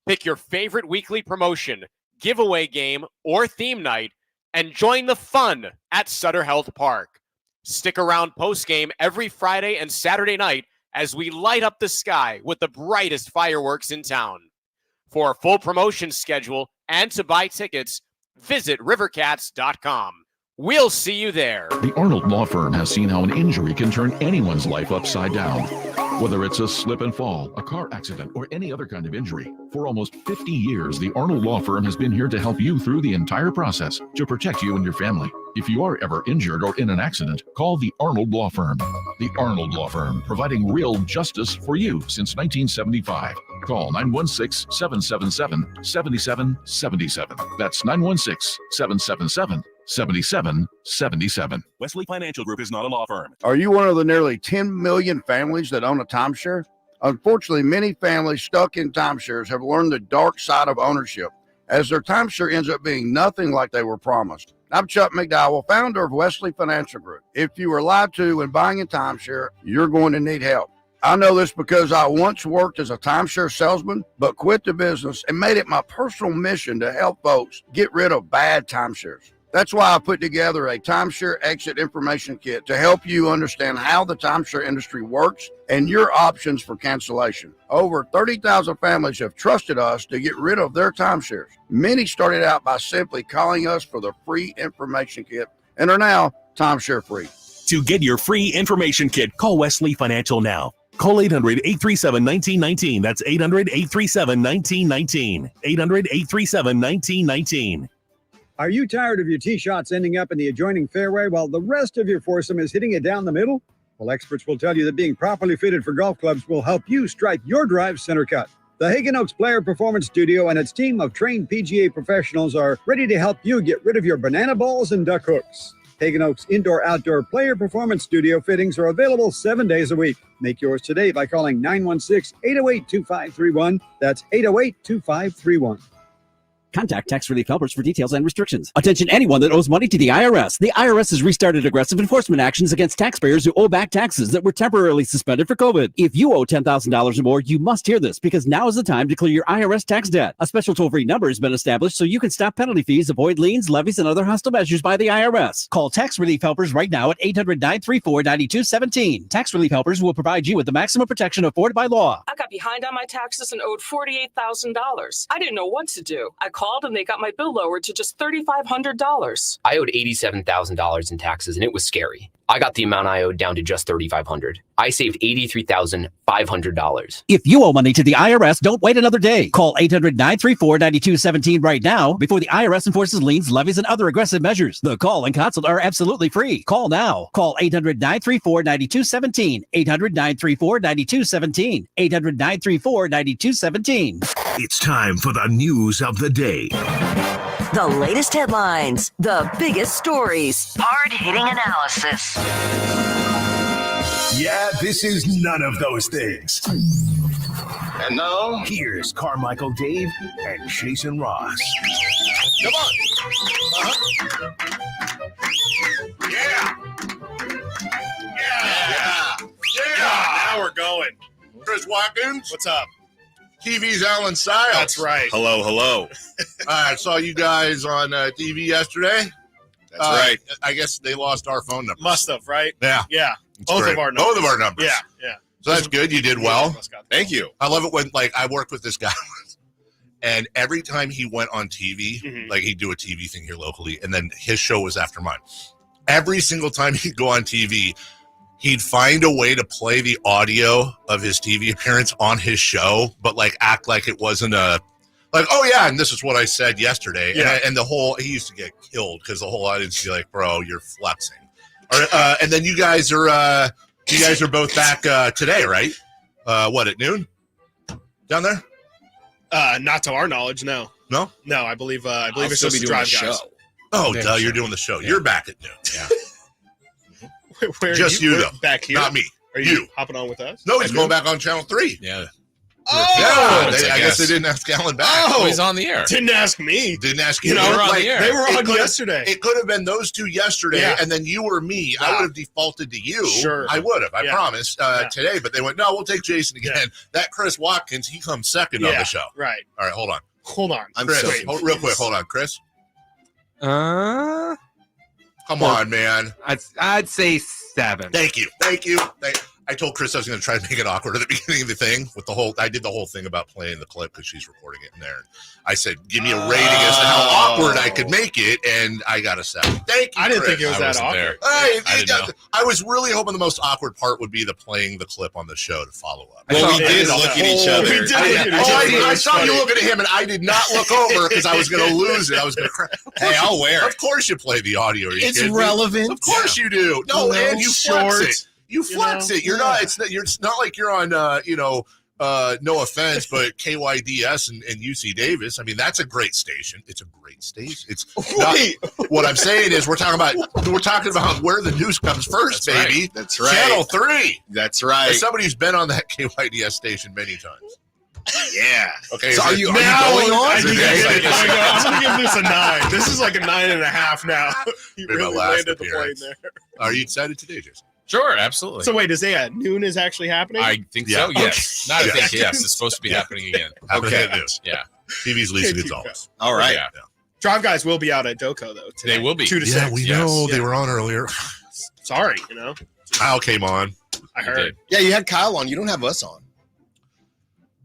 Pick your favorite weekly promotion, giveaway game, or theme night, and join the fun at Sutter Health Park. Stick around postgame every Friday and Saturday night as we light up the sky with the brightest fireworks in town. For a full promotion schedule and to buy tickets, visit rivercats.com. We'll see you there. The Arnold Law Firm has seen how an injury can turn anyone's life upside down. Whether it's a slip and fall, a car accident, or any other kind of injury, for almost 50 years, the Arnold Law Firm has been here to help you through the entire process to protect you and your family. If you are ever injured or in an accident, call the Arnold Law Firm. The Arnold Law Firm, providing real justice for you since 1975. Call 916-777-7777. That's 916-777-7777. Wesley Financial Group is not a law firm. Are you one of the nearly 10 million families that own a timeshare? Unfortunately, many families stuck in timeshares have learned the dark side of ownership, as their timeshare ends up being nothing like they were promised. I'm Chuck McDowell, founder of Wesley Financial Group. If you were lied to when buying a timeshare, you're going to need help. I know this because I once worked as a timeshare salesman, but quit the business and made it my personal mission to help folks get rid of bad timeshares. That's why I put together a timeshare exit information kit to help you understand how the timeshare industry works and your options for cancellation. Over 30,000 families have trusted us to get rid of their timeshares. Many started out by simply calling us for the free information kit and are now timeshare free. To get your free information kit, call Wesley Financial now. Call 800-837-1919. That's 800-837-1919. 800-837-1919. Are you tired of your tee shots ending up in the adjoining fairway while the rest of your foursome is hitting it down the middle? Well, experts will tell you that being properly fitted for golf clubs will help you strike your drive center cut. The Hagen Oaks Player Performance Studio and its team of trained PGA professionals are ready to help you get rid of your banana balls and duck hooks. Hagen Oaks Indoor-Outdoor Player Performance Studio fittings are available 7 days a week. Make yours today by calling 916-808-2531. That's 808-2531. Contact Tax Relief Helpers for details and restrictions. Attention anyone that owes money to the IRS. The IRS has restarted aggressive enforcement actions against taxpayers who owe back taxes that were temporarily suspended for COVID. If you owe $10,000 or more, you must hear this because now is the time to clear your IRS tax debt. A special toll-free number has been established so you can stop penalty fees, avoid liens, levies, and other hostile measures by the IRS. Call Tax Relief Helpers right now at 800-934-9217. Tax Relief Helpers will provide you with the maximum protection afforded by law. I got behind on my taxes and owed $48,000. I didn't know what to do. I called and they got my bill lowered to just $3,500. I owed $87,000 in taxes, and it was scary. I got the amount I owed down to just $3,500. I saved $83,500. If you owe money to the IRS, don't wait another day. Call 800-934-9217 right now before the IRS enforces liens, levies, and other aggressive measures. The call and consult are absolutely free. Call now. Call 800-934-9217. 800-934-9217. 800-934-9217. It's time for the news of the day. The latest headlines, the biggest stories, hard-hitting analysis. Yeah, this is none of those things. And now, here's Carmichael Dave and Jason Ross. Come on. Yeah. Now we're going. Chris Watkins. What's up? TV's Alan Stiles. That's right. Hello. I saw you guys on TV yesterday. That's right. I guess they lost our phone number. Must have, right? Yeah. Yeah. Both of our numbers. Yeah. So that's good. You did well. Thank you. I love it when, like, I worked with this guy and every time he went on TV, like he'd do a TV thing here locally, and then his show was after mine. Every single time he'd go on TV, he'd find a way to play the audio of his TV appearance on his show, but like act like it wasn't like, oh yeah, and this is what I said yesterday. Yeah. And he used to get killed because the whole audience would be like, bro, you're flexing. And then you guys are both back today, right? What, at noon? Down there? Not to our knowledge, no. No? No, I believe I'll it's still just be the doing drive the guys. show. Oh, duh, you're doing the show. Yeah. You're back at noon. Yeah. Where Just you, though. Back here? Not me. Are you hopping on with us? No, he's going back on Channel 3. Yeah. I guess they didn't ask Alan back. Oh, he's on the air. Didn't ask me. Didn't ask you. You know, on the air. They were on yesterday. It could have been those two yesterday, and then you or me. I would have defaulted to you. Sure. I would have. I promise. Today, but they went, no, we'll take Jason again. Yeah. That Chris Watkins, he comes second on the show. Right. All right, hold on. Chris, real quick. Hold on, Chris. Come on, man. I'd say 7. Thank you. I told Chris I was going to try to make it awkward at the beginning of the thing with I did the whole thing about playing the clip because she's recording it in there. I said, give me a rating as to how awkward I could make it, and I got a 7. Thank you, I didn't Chris. think it was that awkward. I didn't know. I was really hoping the most awkward part would be the playing the clip on the show to follow up. Well, we did look at each other. I saw you looking at him, and I did not look over because I was going to lose it. I was going to cry. Hey, I'll wear it. Of course you play the audio. It's relevant. Of course you do. No, and you flex it. You flex it. You're not. It's not like you're on. No offense, but KYDS and UC Davis. I mean, that's a great station. It's a great station. It's not, what I'm saying is we're talking about where the news comes first, baby. That's right. Channel 3. That's right. As somebody who's been on that KYDS station many times. Yeah. Okay. So are you going on? I'm going to give this a 9. This is like a 9.5 now. You really landed the plane there. Are you excited today, Jason? Sure, absolutely. So wait, noon is actually happening? I think so, yes. Not I think, yes. It's supposed to be happening again. Okay. Yeah. TV's leasing its always. All right. Yeah. Drive guys will be out at Doco, though, today. They will be. 2 to 6. Yeah, we know. They were on earlier. Sorry, Kyle came on. I heard. Yeah, you had Kyle on. You don't have us on.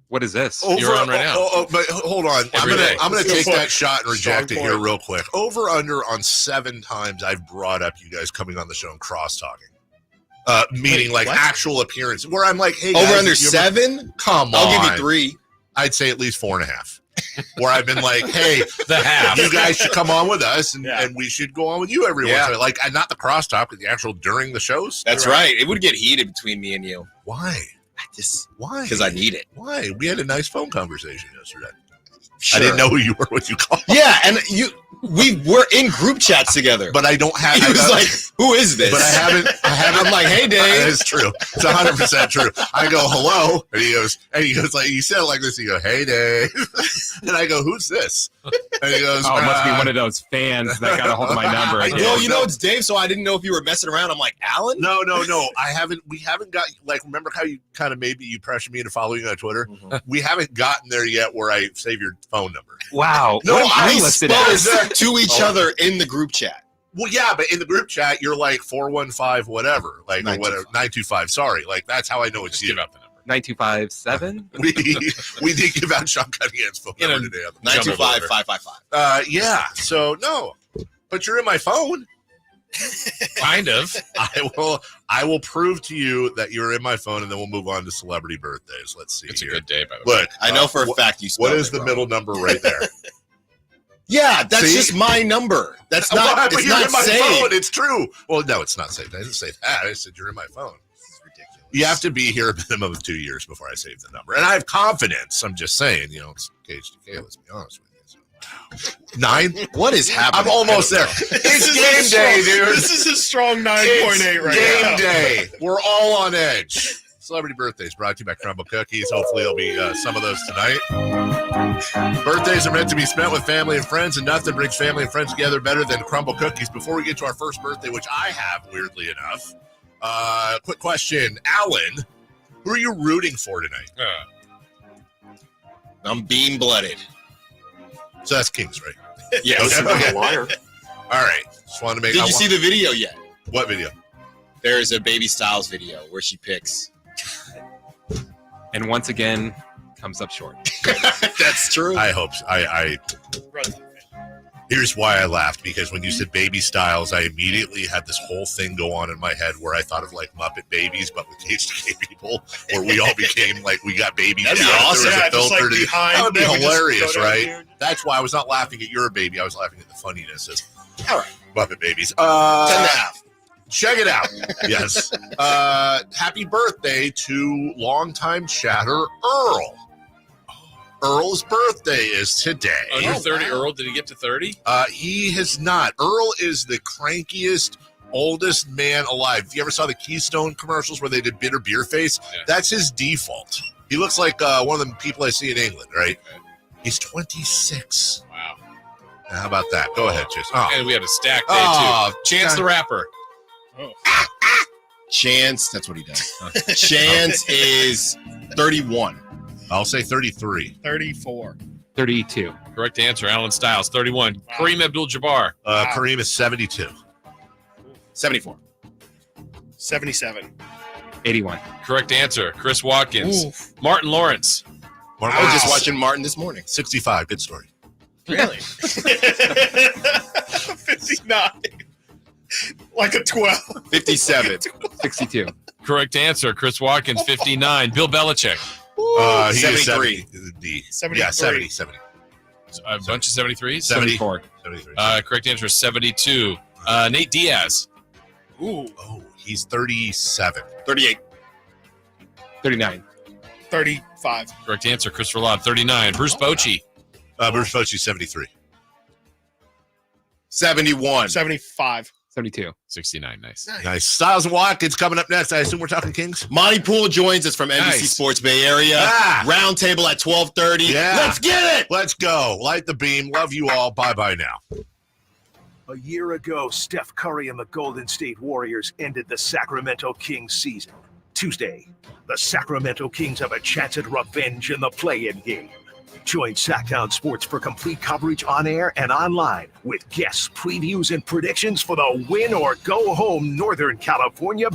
What is this? You're on right now. But hold on. I'm gonna take that shot and reject it here real quick. Over under on 7 times I've brought up you guys coming on the show and cross talking. Meaning like actual appearance where I'm like, hey, guys, over under 7? Come on. I'll give you 3. I'd say at least 4.5. Where I've been like, hey, the half. You guys should come on with us and we should go on with you every once in a while. Like, not the crosstalk, but the actual during the shows. That's right. It would get heated between me and you. Why? Why? Because I need it. Why? We had a nice phone conversation yesterday. Sure. I didn't know who you were when you called. Yeah, and we were in group chats together. But I don't have. He was like, "Who is this?" But I haven't. I'm like, "Hey, Dave." It's true. It's 100% true. I go, "Hello," and he goes, like, you said it like this. He goes, "Hey, Dave," and I go, "Who's this?" And he goes, "Oh, it must be one of those fans that got a hold of my number." Well, it's Dave, so I didn't know if you were messing around. I'm like, Alan? No. I haven't. We haven't got remember how you kind of maybe you pressured me into following you on Twitter. Mm-hmm. We haven't gotten there yet where I save your phone number. Wow. No, I spoke to each other in the group chat. Well, yeah, but in the group chat, you're like 415 whatever, like 925. Or whatever 925. Sorry, like that's how I know it's you. Give out the number. 9257. We did give out Sean Cunningham's phone number today. 925-555. Yeah. So no, but you're in my phone. Kind of. I will prove to you that you're in my phone, and then we'll move on to celebrity birthdays. Let's see. It's here. a good day, by the way. Look, I know for a fact you spelled What is it the wrong. middle number right there? Yeah, that's See? just my number. That's not. But It's you're not in my saved. phone. It's true. Well, no, it's not saved. I didn't say that. I said you're in my phone. You have to be here a minimum of 2 years before I save the number. And I have confidence. I'm just saying, it's cage to K, let's be honest with you. So. 9? What is happening? I'm almost there. It's game day, dude. This is a strong 9.8 right game now. day. We're all on edge. Celebrity birthdays brought to you by Crumble Cookies. Hopefully there'll be some of those tonight. Birthdays are meant to be spent with family and friends, and nothing brings family and friends together better than Crumble Cookies. Before we get to our first birthday, which I have, weirdly enough, quick question. Alan, who are you rooting for tonight? I'm beam-blooded. So that's Kings, right? Yes. Okay. Liar. All right. Just wanted to make. Did you see the video yet? What video? There's a Baby Styles video where she picks. And once again, comes up short. That's true. I hope so. Here's why I laughed, because when you said Baby Styles, I immediately had this whole thing go on in my head where I thought of like Muppet Babies, but with HTK people, where we all became like we got babies. That'd be down. awesome. There was a Yeah, just, filter like, to- behind that would be them, just hilarious, go down right? here. That's why I was not laughing at your baby. I was laughing at the funniness of All right. Muppet Babies. 10.5. Check it out. Yes. Happy birthday to longtime chatter Earl. Earl's birthday is today. Under 30, Earl, did he get to 30? He has not. Earl is the crankiest, oldest man alive. If you ever saw the Keystone commercials where they did bitter beer face, that's his default. He looks like one of the people I see in England, right? He's 26. Wow. How about that? Go ahead, Jason. And we had a stack day, too. Chance the Rapper. Chance, that's what he does. Chance is 31. I'll say 33. 34. 32. Correct answer, Alan Styles, 31. Kareem Abdul-Jabbar. Kareem is 72. 74. 77. 81. Correct answer, Chris Watkins. Oof. Martin Lawrence. I was just watching Martin this morning. 65. Good story. Really? 59. Like a 12. 57. 62. Correct answer, Chris Watkins, 59. Bill Belichick. He 73. is 70. 73. Yeah, 70. A bunch of 73s? 74. 73. Correct answer, 72. Nate Diaz. Ooh. Oh, he's 37. 38. 39. 35. Correct answer, Christopher Laud, 39. Bruce Bochy. Bruce Bochy, 73. 71. 75. 72. 69, nice. Nice. Styles and Watkins coming up next. I assume we're talking Kings? Monty Poole joins us from NBC Nice. Sports Bay Area. Round table at 12:30. Yeah. Let's get it. Let's go. Light the beam. Love you all. Bye-bye now. A year ago, Steph Curry and the Golden State Warriors ended the Sacramento Kings season. Tuesday, the Sacramento Kings have a chance at revenge in the play-in game. Join Sactown Sports for complete coverage on air and online with guests, previews, and predictions for the win or go home Northern California